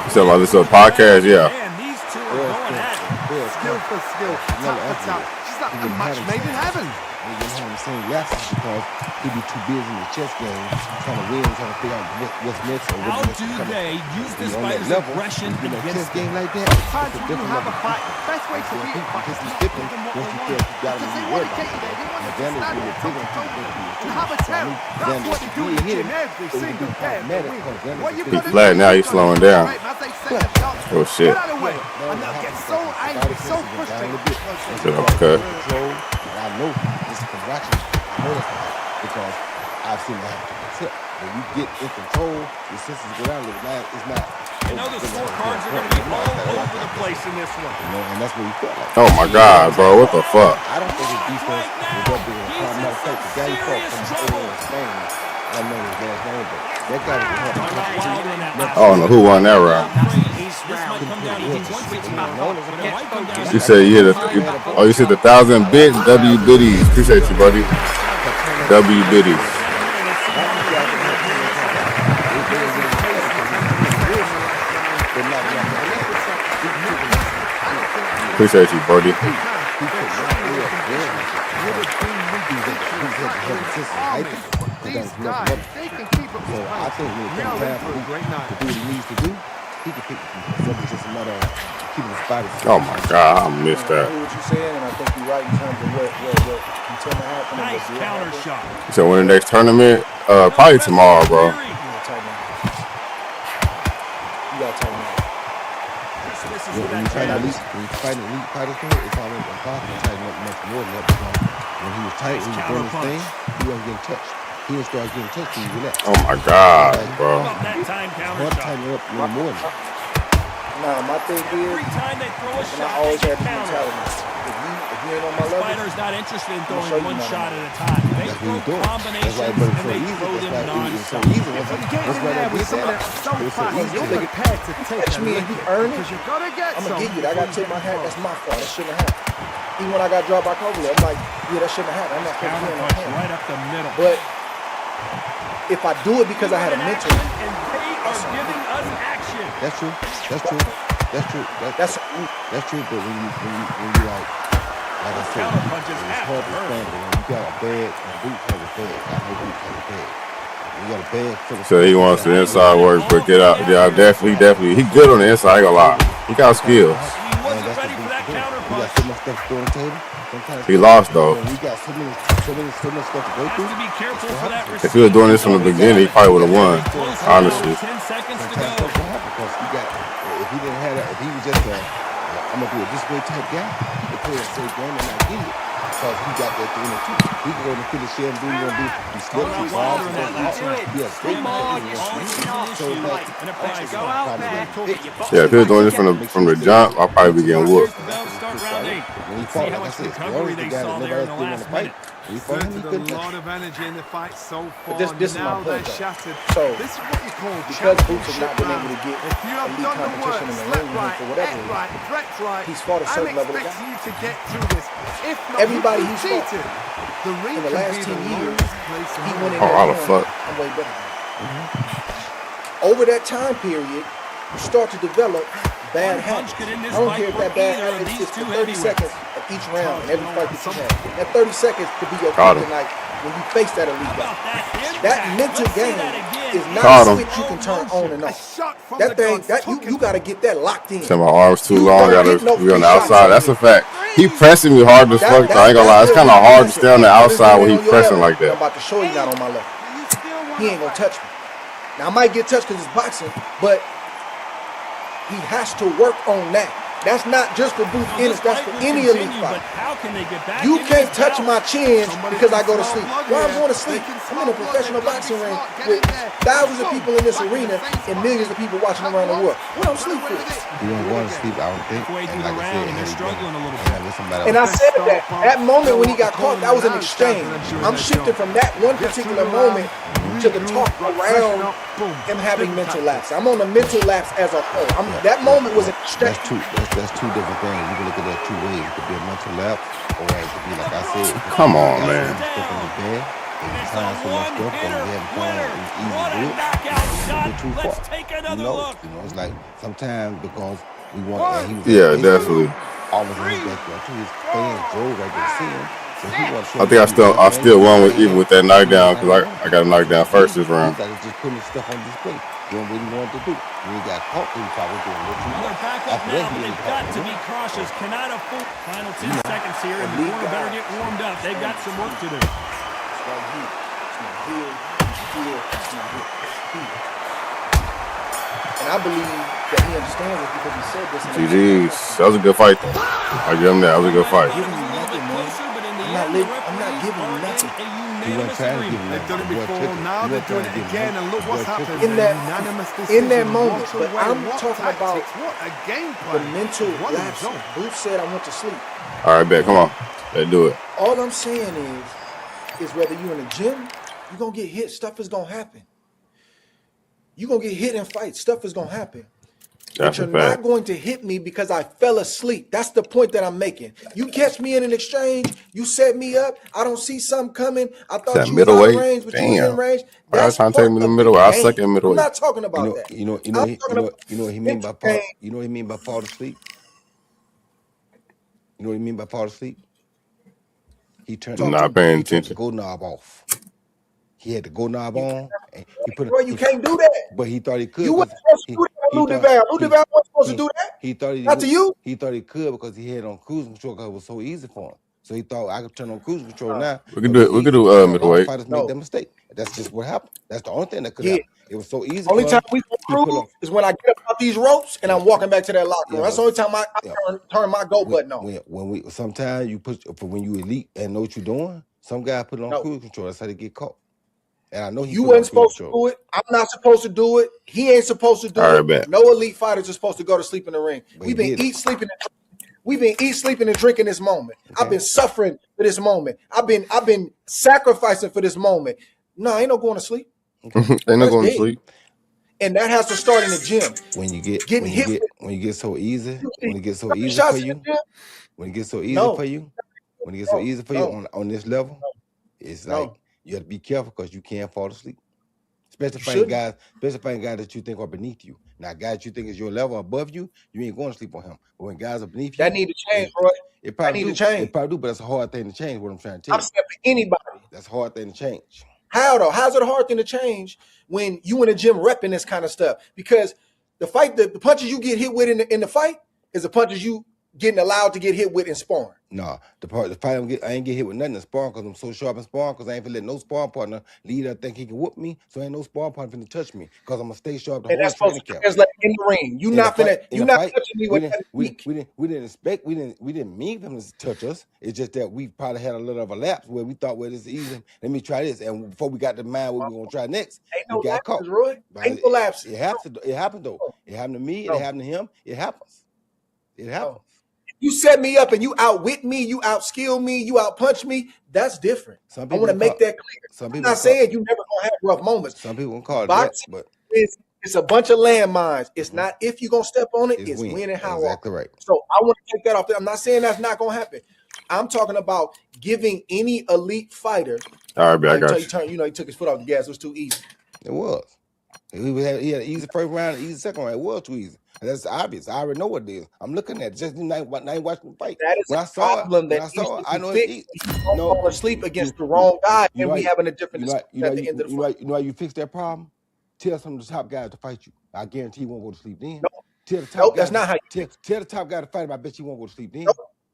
[SPEAKER 3] So about this podcast, yeah.
[SPEAKER 4] Man, these two are going at it.
[SPEAKER 5] Skill for skill, tap for tap. She's like a match made in heaven.
[SPEAKER 1] He didn't have the same reactions because he'd be too busy in the chess game, trying to win, trying to figure out what's next. Or
[SPEAKER 4] How
[SPEAKER 1] what's
[SPEAKER 4] do
[SPEAKER 1] next
[SPEAKER 4] they use this
[SPEAKER 1] on that
[SPEAKER 4] fighter's
[SPEAKER 1] level,
[SPEAKER 4] aggression
[SPEAKER 1] in a chess
[SPEAKER 4] against
[SPEAKER 1] game like that?
[SPEAKER 5] Times when you have a fight, the best way to beat a fight is not
[SPEAKER 1] Skipping
[SPEAKER 5] giving what
[SPEAKER 1] once
[SPEAKER 5] they
[SPEAKER 1] you
[SPEAKER 5] want.
[SPEAKER 1] feel you got
[SPEAKER 5] Because
[SPEAKER 1] to
[SPEAKER 5] they
[SPEAKER 1] be
[SPEAKER 5] want
[SPEAKER 1] worried
[SPEAKER 5] to
[SPEAKER 1] about
[SPEAKER 5] get you there. They want you to
[SPEAKER 1] Xander's
[SPEAKER 5] stand
[SPEAKER 1] really
[SPEAKER 5] there,
[SPEAKER 1] big
[SPEAKER 5] toe
[SPEAKER 1] on
[SPEAKER 5] to toe
[SPEAKER 1] people
[SPEAKER 5] with you.
[SPEAKER 1] too.
[SPEAKER 5] And have a tell. That's what they do in the gym every single day. What you
[SPEAKER 3] He
[SPEAKER 5] gotta do
[SPEAKER 3] flat
[SPEAKER 5] is
[SPEAKER 3] now,
[SPEAKER 5] you
[SPEAKER 3] he's
[SPEAKER 5] gotta
[SPEAKER 3] slowing
[SPEAKER 5] do
[SPEAKER 3] down.
[SPEAKER 5] right, as they say, shots.
[SPEAKER 3] Oh shit.
[SPEAKER 5] Get out of the way. And they'll get so angry, so frustrated.
[SPEAKER 3] Okay.
[SPEAKER 1] Control, and I know this is from watching. I know that's because I've seen that tip. When you get in control, your senses go down a little. Now it's not.
[SPEAKER 4] You know the scorecards are going to be all over the place in this one.
[SPEAKER 1] You know, and that's what he felt like.
[SPEAKER 3] Oh my God, bro, what the fuck?
[SPEAKER 1] I don't think his defense was that big of a problem. Matter of fact, the guy he fought from over in Spain, I don't know his last name, but that guy was hard.
[SPEAKER 3] I don't know who won that round. You said you hit you said 1,000 bits, W biddies. Appreciate you, buddy. W biddies. Appreciate you, buddy.
[SPEAKER 5] These guys, they can keep up
[SPEAKER 1] So I think when it comes down to do what he needs to do, he can pick himself. It's just a matter of keeping his body.
[SPEAKER 3] Oh my God, I missed
[SPEAKER 2] I
[SPEAKER 3] that.
[SPEAKER 2] hear what you're saying, and I think you're right in terms of what can tend to happen.
[SPEAKER 4] Nice counter shot.
[SPEAKER 3] So when the next tournament? Probably tomorrow, bro.
[SPEAKER 2] You gotta tighten up.
[SPEAKER 1] When you fight elite fighters, it's always impossible to tighten up much more than that because when he was tight, when he was doing his thing, he wasn't getting touched. He didn't start getting touched when he relaxed.
[SPEAKER 3] Oh my God, bro.
[SPEAKER 4] That time counter
[SPEAKER 1] Hard to
[SPEAKER 4] shot.
[SPEAKER 1] tighten up a little more than that.
[SPEAKER 2] Nah, my thing
[SPEAKER 4] Every
[SPEAKER 2] is,
[SPEAKER 4] time they throw a
[SPEAKER 2] and I
[SPEAKER 4] shot,
[SPEAKER 2] always
[SPEAKER 4] they
[SPEAKER 2] had the
[SPEAKER 4] counter.
[SPEAKER 2] mentality. If you ain't on my
[SPEAKER 4] This
[SPEAKER 2] level,
[SPEAKER 4] fighter's not interested in
[SPEAKER 2] show
[SPEAKER 4] throwing
[SPEAKER 2] you
[SPEAKER 4] one
[SPEAKER 2] nothing.
[SPEAKER 4] shot at a time. They
[SPEAKER 1] That's what
[SPEAKER 4] throw
[SPEAKER 1] he's doing. That's
[SPEAKER 4] combinations
[SPEAKER 1] why
[SPEAKER 4] and
[SPEAKER 1] it's so
[SPEAKER 4] they
[SPEAKER 1] easy.
[SPEAKER 4] throw
[SPEAKER 1] That's
[SPEAKER 4] them
[SPEAKER 1] why it's so
[SPEAKER 4] non-stop.
[SPEAKER 1] easy.
[SPEAKER 5] But you get
[SPEAKER 1] That's
[SPEAKER 5] in
[SPEAKER 1] why
[SPEAKER 5] there
[SPEAKER 1] they
[SPEAKER 5] with
[SPEAKER 1] did
[SPEAKER 5] some of
[SPEAKER 1] that.
[SPEAKER 5] that so
[SPEAKER 1] It was so
[SPEAKER 5] fast,
[SPEAKER 1] easy.
[SPEAKER 5] you're prepared to take
[SPEAKER 2] catch me and you earn it.
[SPEAKER 5] because you gotta get
[SPEAKER 2] I'm
[SPEAKER 5] some.
[SPEAKER 2] gonna give you it. I gotta take my hat. That's my fault. That shouldn't have happened. Even when I got dropped by Kovalev, I'm like, yeah, that shouldn't have happened. I'm not supposed to
[SPEAKER 4] Counter
[SPEAKER 2] be on
[SPEAKER 4] punch
[SPEAKER 2] him.
[SPEAKER 4] right up the middle.
[SPEAKER 2] But if I do it because I had a mentor,
[SPEAKER 4] And they are giving us action.
[SPEAKER 1] That's true. That's true. That's true. That's true. But when you like I said,
[SPEAKER 4] Counter punches
[SPEAKER 1] it's
[SPEAKER 4] have
[SPEAKER 1] hard
[SPEAKER 4] to
[SPEAKER 1] to
[SPEAKER 4] hurt.
[SPEAKER 1] stand. When you got a bag, a boot has a bag. I know boot has a bag. You got a bag full of.
[SPEAKER 3] So he wants the inside work, but get out. Yeah, definitely. He good on the inside. I ain't gonna lie. He got skills.
[SPEAKER 4] He wasn't ready for that counter
[SPEAKER 1] We got
[SPEAKER 4] punch.
[SPEAKER 1] so much stuff to throw on the table. Sometimes
[SPEAKER 3] He lost though.
[SPEAKER 1] we got so much stuff to go
[SPEAKER 4] Has
[SPEAKER 1] through.
[SPEAKER 4] to be careful for that
[SPEAKER 3] If he was doing this from the beginning, he probably would have won. Honestly.
[SPEAKER 4] 10 seconds to
[SPEAKER 1] Sometimes
[SPEAKER 4] go.
[SPEAKER 1] stuff will happen because he got. If he didn't have that, if he was just a, I'm gonna do it this way type guy, the player say, "Damn, and I get it." because he got that thing too. He can go in the finish him, do what he do. He slips, he falls, he goes out. Yes,
[SPEAKER 8] Come on, you're switching off.
[SPEAKER 1] So like,
[SPEAKER 8] Go out there.
[SPEAKER 3] Yeah, if he was doing it from the jump, I'll probably be getting whooped.
[SPEAKER 1] when he fought, like I said, Leon is the guy that nobody else didn't want to fight. When he fought him, he couldn't
[SPEAKER 5] a
[SPEAKER 1] touch
[SPEAKER 5] lot
[SPEAKER 1] him.
[SPEAKER 5] of energy in the fight so far.
[SPEAKER 2] But this is my
[SPEAKER 5] now
[SPEAKER 2] point,
[SPEAKER 5] they're
[SPEAKER 2] though.
[SPEAKER 5] shattered.
[SPEAKER 2] So,
[SPEAKER 5] This is what you call
[SPEAKER 2] because Boots has
[SPEAKER 5] championship
[SPEAKER 2] not been able
[SPEAKER 5] rounds.
[SPEAKER 2] to get
[SPEAKER 5] If you have
[SPEAKER 2] elite
[SPEAKER 5] done the work,
[SPEAKER 2] competition in the
[SPEAKER 5] slept
[SPEAKER 2] ring
[SPEAKER 5] right,
[SPEAKER 2] for whatever
[SPEAKER 5] ate
[SPEAKER 2] reason,
[SPEAKER 5] right, dreamt right,
[SPEAKER 2] he's fought a
[SPEAKER 5] I'm
[SPEAKER 2] certain level of
[SPEAKER 5] expecting
[SPEAKER 2] guy.
[SPEAKER 5] you to get through this. If not,
[SPEAKER 2] Everybody
[SPEAKER 5] you
[SPEAKER 2] he's fought
[SPEAKER 5] cheated. The ring
[SPEAKER 2] in the
[SPEAKER 5] can
[SPEAKER 2] last
[SPEAKER 5] be
[SPEAKER 2] 10
[SPEAKER 5] the
[SPEAKER 2] years,
[SPEAKER 5] lowest place
[SPEAKER 2] he
[SPEAKER 5] on
[SPEAKER 2] went in
[SPEAKER 5] earth.
[SPEAKER 3] Oh,
[SPEAKER 2] there
[SPEAKER 3] how the
[SPEAKER 2] and
[SPEAKER 3] fuck?
[SPEAKER 2] I'm way better than him. Over that time period, you start to develop bad habits. I don't care if that bad habit is for 30 seconds of each round and every fight that you have. That 30 seconds could be your kryptonite when you face that elite guy. That mental game is not a switch you can turn on and off. That thing, you gotta get that locked in.
[SPEAKER 3] Say my arms too
[SPEAKER 2] You
[SPEAKER 3] long,
[SPEAKER 2] don't
[SPEAKER 3] gotta
[SPEAKER 2] get no
[SPEAKER 3] be on
[SPEAKER 2] free
[SPEAKER 3] the
[SPEAKER 2] shots
[SPEAKER 3] outside.
[SPEAKER 2] in
[SPEAKER 3] That's
[SPEAKER 2] here.
[SPEAKER 3] a fact. He pressing me hard as fuck, though. I ain't gonna lie. It's kind of hard to stay on the outside when he pressing like
[SPEAKER 2] I'm
[SPEAKER 3] that.
[SPEAKER 2] about to show you not on my level. He ain't gonna touch me. Now I might get touched because it's boxing, but he has to work on that. That's not just for Boots Ennis, that's for any elite fight. You can't touch my chin because I go to sleep. Why I'm going to sleep? I'm in a professional boxing ring with thousands of people in this arena and millions of people watching around the world. What I'm sleep for?
[SPEAKER 1] He wasn't going to sleep, I don't think. And like I said, had he been somebody
[SPEAKER 2] And I
[SPEAKER 1] else.
[SPEAKER 2] said that moment when he got caught, that was an exchange. I'm shifting from that one particular moment to the talk around him having mental lapse. I'm on the mental lapse as a whole. That moment was an exchange.
[SPEAKER 1] That's two different things. You can look at that two ways. It could be a mental lapse, or it could be like I said.
[SPEAKER 3] Come on, man.
[SPEAKER 1] Stuff in his bed. And he's trying so much stuff, and he haven't found it easy to do it. It's too far. It's like sometimes because we want. And he was
[SPEAKER 3] Yeah, definitely.
[SPEAKER 1] All of his back there too. His fans drove right there to see him. So he
[SPEAKER 3] I think I still won even with that knockdown because I got a knockdown first this round.
[SPEAKER 1] He started just putting stuff on display. Doing what he wanted to do. When he got caught, he probably doing what he wanted.
[SPEAKER 4] Back up now, but they've got to be cautious. Cannot afford. Final 10 seconds here, and the corner better get warmed up. They've got some work to do.
[SPEAKER 2] It's right here. It's not here. It's not here. And I believe that he understands it because he said this.
[SPEAKER 3] GG's. That was a good fight, though. I give him that. That was a good fight.
[SPEAKER 2] I'm not giving you nothing.
[SPEAKER 1] He wasn't trying to give him
[SPEAKER 5] They've done it
[SPEAKER 1] nothing.
[SPEAKER 5] before, now they're doing it again, and look what's happened.
[SPEAKER 2] In that moment, but I'm talking about
[SPEAKER 5] what a game
[SPEAKER 2] the
[SPEAKER 5] plan.
[SPEAKER 2] mental lapse. Boots said I went to sleep.
[SPEAKER 3] All right, bet. Come on. Let's do it.
[SPEAKER 2] All I'm saying is whether you're in the gym, you're going to get hit, stuff is going to happen. You're going to get hit in fights, stuff is going to happen. But you're not going to hit me because I fell asleep. That's the point that I'm making. You catch me in an exchange, you set me up, I don't see something coming. I thought you was out of range, but you was in range.
[SPEAKER 3] That's trying to take me to the middleweight. I'll second middleweight.
[SPEAKER 2] I'm not talking about that.
[SPEAKER 1] You know what he mean by fall? You know what he mean by fall asleep? You know what he mean by fall asleep? He turned
[SPEAKER 3] not paying attention.
[SPEAKER 1] the go knob off. He had the go knob on, and he put it.
[SPEAKER 2] Bro, you can't do that.
[SPEAKER 1] But he thought he could.
[SPEAKER 2] You weren't supposed to do that with Lou DeVal. Lou DeVal wasn't supposed to do that.
[SPEAKER 1] He thought
[SPEAKER 2] Not to you.
[SPEAKER 1] He thought he could because he had on cruise control because it was so easy for him. So he thought I could turn on cruise control now.
[SPEAKER 3] We could do middleweight.
[SPEAKER 1] Fighters make that mistake. That's just what happened. That's the only thing that could happen. It was so easy.
[SPEAKER 2] Only time we go cruise is when I get up out these ropes and I'm walking back to that locker room. That's the only time I turn my go button on.
[SPEAKER 1] When sometimes you push for when you elite and know what you're doing. Some guy put it on cruise control. That's how they get caught. And I know
[SPEAKER 2] you wasn't supposed to do it. I'm not supposed to do it. He ain't supposed to do it.
[SPEAKER 3] Bet.
[SPEAKER 2] No elite fighters are supposed to go to sleep in the ring. We've been eating, sleeping, and drinking this moment. Okay. I've been suffering for this moment. I've been sacrificing for this moment. No, ain't no going to sleep.
[SPEAKER 3] Okay. Ain't no going to sleep.
[SPEAKER 2] And that has to start in the gym.
[SPEAKER 1] When you get so easy, when it gets so easy for you, when it gets so easy for you, when it gets so easy for you on this level, it's like you have to be careful because you can't fall asleep. Especially fighting guys that you think are beneath you. Now, guys you think is your level above you, you ain't going to sleep on him. But when guys are beneath you,
[SPEAKER 2] that need to change, bro.
[SPEAKER 1] It probably need to change. It probably do, but that's a hard thing to change. What I'm trying to tell you.
[SPEAKER 2] I'm saying for anybody.
[SPEAKER 1] That's a hard thing to change.
[SPEAKER 2] How though? How's it a hard thing to change when you in the gym repping this kind of stuff? Because the punches you get hit with in the fight is the punches you getting allowed to get hit with in sparring?
[SPEAKER 1] No, the fight I ain't get hit with nothing in sparring because I'm so sharp in sparring because I ain't finna let no sparring partner lead up think he can whoop me. So ain't no sparring partner finna touch me because I'm gonna stay sharp the
[SPEAKER 2] And
[SPEAKER 1] whole
[SPEAKER 2] that's supposed
[SPEAKER 1] training
[SPEAKER 2] to
[SPEAKER 1] camp.
[SPEAKER 2] translate in the ring. You not touching me with that weak.
[SPEAKER 1] We didn't mean them to touch us. It's just that we probably had a little of a lapse where we thought, well, this is easy. Let me try this. And before we got to mind what we gonna try next,
[SPEAKER 2] Ain't
[SPEAKER 1] we
[SPEAKER 2] no
[SPEAKER 1] got caught.
[SPEAKER 2] lapses, Roy. Ain't no lapses.
[SPEAKER 1] It happened. It happened though. It happened to me. It happened to him. It happens. It happens.
[SPEAKER 2] You set me up and you outwit me, you outskill me, you outpunch me. That's different. I want to make that clear. I'm not saying you never gonna have rough moments.
[SPEAKER 1] Some people gonna call it
[SPEAKER 2] boxing,
[SPEAKER 1] that, but
[SPEAKER 2] it's a bunch of landmines. It's not if you're gonna step on it, it's when and how.
[SPEAKER 1] Exactly right.
[SPEAKER 2] So I want to take that off there. I'm not saying that's not gonna happen. I'm talking about giving any elite fighter.
[SPEAKER 3] All right, I got you.
[SPEAKER 2] He took his foot off the gas. It was too easy.
[SPEAKER 1] It was. He had an easy first round, an easy second round. It was too easy. That's obvious. I already know what it is. I'm looking at it. Just not watching the fight.
[SPEAKER 2] That is a problem that I know it's easy. You don't fall asleep against the wrong guy, and we having a different discussion at the end of the fight.
[SPEAKER 1] You know how you fix that problem? Tell some of the top guys to fight you. I guarantee you won't go to sleep then. Tell the top guy,
[SPEAKER 2] that's not how you
[SPEAKER 1] tell the top guy to fight him. I bet you won't go to sleep then.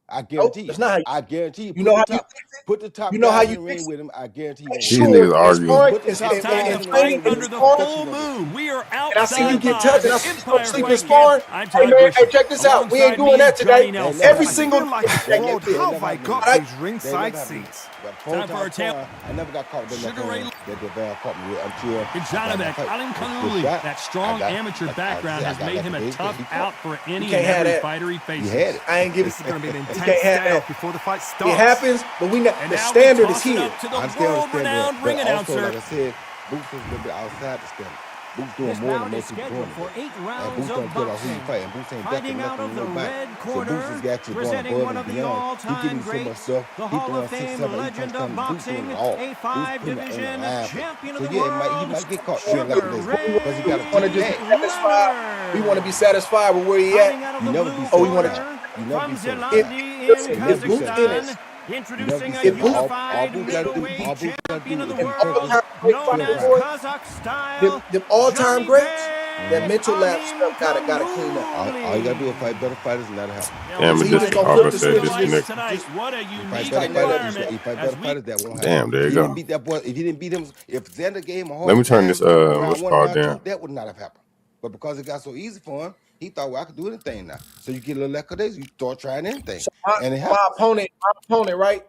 [SPEAKER 1] I guarantee you.
[SPEAKER 2] That's not how
[SPEAKER 1] I guarantee you.
[SPEAKER 2] You know how you
[SPEAKER 1] put the top
[SPEAKER 2] you know
[SPEAKER 1] guy
[SPEAKER 2] how
[SPEAKER 1] in
[SPEAKER 2] you
[SPEAKER 1] the ring with him. I guarantee you.
[SPEAKER 3] These niggas arguing.
[SPEAKER 4] It's time to fight under the full moon. We are outside.
[SPEAKER 2] And I see you get touched, and I see you go sleep in sparring.
[SPEAKER 4] Hey
[SPEAKER 2] man, hey, check this out. We ain't doing that today. Every single
[SPEAKER 5] How have I got these ringside seats?
[SPEAKER 4] Time for our tail.
[SPEAKER 1] I never got caught with
[SPEAKER 4] Sugar Ray.
[SPEAKER 1] that the van caught me with until
[SPEAKER 4] Gonzalez, Alim Khalili. That strong amateur background has made him a tough out for any and every fighter he faces.
[SPEAKER 1] He had it.
[SPEAKER 2] I ain't giving.
[SPEAKER 5] This is going to be an intense standoff before the fight starts.
[SPEAKER 2] It happens, but the standard is here.
[SPEAKER 4] To the world-renowned ring announcer.
[SPEAKER 1] Like I said, Boots is a little bit outside the standard. Boots doing more than most people doing.
[SPEAKER 8] For 8 rounds
[SPEAKER 1] Boots don't care about who you fight. And Boots ain't
[SPEAKER 8] Fighting out of the red corner,
[SPEAKER 1] so Boots is actually going
[SPEAKER 8] presenting
[SPEAKER 1] above
[SPEAKER 8] one
[SPEAKER 1] and
[SPEAKER 8] of the
[SPEAKER 1] beyond. He
[SPEAKER 8] all-time
[SPEAKER 1] giving you so much
[SPEAKER 8] greats,
[SPEAKER 1] stuff.
[SPEAKER 8] the
[SPEAKER 1] He
[SPEAKER 8] Hall
[SPEAKER 1] throwing
[SPEAKER 8] of
[SPEAKER 1] 6,
[SPEAKER 8] Fame
[SPEAKER 1] 7, 8
[SPEAKER 8] legend
[SPEAKER 1] punches
[SPEAKER 8] of
[SPEAKER 1] coming. Boots doing
[SPEAKER 8] boxing,
[SPEAKER 1] it all.
[SPEAKER 8] a
[SPEAKER 1] Boots
[SPEAKER 8] 5
[SPEAKER 1] putting it on
[SPEAKER 8] division
[SPEAKER 1] the line.
[SPEAKER 8] champion of
[SPEAKER 1] So
[SPEAKER 8] the
[SPEAKER 1] yeah,
[SPEAKER 8] world.
[SPEAKER 1] he might get caught
[SPEAKER 8] Sugar
[SPEAKER 1] like this because he got a
[SPEAKER 2] want to just be satisfied. We want to be satisfied with where he at.
[SPEAKER 1] You never be
[SPEAKER 2] we want to.
[SPEAKER 8] From
[SPEAKER 1] satisfied.
[SPEAKER 8] Zelandi in
[SPEAKER 2] Boots in
[SPEAKER 8] Kazakhstan,
[SPEAKER 2] it.
[SPEAKER 8] introducing a
[SPEAKER 1] If Boots-
[SPEAKER 8] unified
[SPEAKER 1] all Boots gotta do-
[SPEAKER 8] middleweight
[SPEAKER 1] all Boots gotta
[SPEAKER 8] champion of
[SPEAKER 1] do
[SPEAKER 8] the
[SPEAKER 1] is
[SPEAKER 8] world,
[SPEAKER 1] focus.
[SPEAKER 8] known as Kazakh style.
[SPEAKER 2] Them all-time
[SPEAKER 8] Johnny
[SPEAKER 2] greats,
[SPEAKER 8] Bang,
[SPEAKER 2] that mental lapse
[SPEAKER 8] Alim
[SPEAKER 2] stuff gotta clean up.
[SPEAKER 1] All you gotta do is fight better fighters and that'll happen.
[SPEAKER 3] Damn,
[SPEAKER 2] So
[SPEAKER 3] it
[SPEAKER 2] he
[SPEAKER 3] just
[SPEAKER 2] just gonna
[SPEAKER 3] I
[SPEAKER 2] flip
[SPEAKER 3] was
[SPEAKER 2] the
[SPEAKER 3] say
[SPEAKER 2] switch
[SPEAKER 3] disconnect.
[SPEAKER 4] Tonight, what a
[SPEAKER 1] Fight
[SPEAKER 4] unique
[SPEAKER 1] better fighters,
[SPEAKER 4] environment.
[SPEAKER 1] he fight better fighters, that won't happen.
[SPEAKER 3] Damn, there you
[SPEAKER 1] If he
[SPEAKER 3] go.
[SPEAKER 1] didn't beat that boy, if he didn't beat him, if Xander gave him a hard
[SPEAKER 3] Let me turn this
[SPEAKER 1] round
[SPEAKER 3] what's
[SPEAKER 1] one,
[SPEAKER 3] called
[SPEAKER 1] round two,
[SPEAKER 3] down.
[SPEAKER 1] that would not have happened. But because it got so easy for him, he thought, well, I could do anything now. So you get a little lackadaisical, you start trying anything.
[SPEAKER 2] So
[SPEAKER 1] and it
[SPEAKER 2] my opponent, right?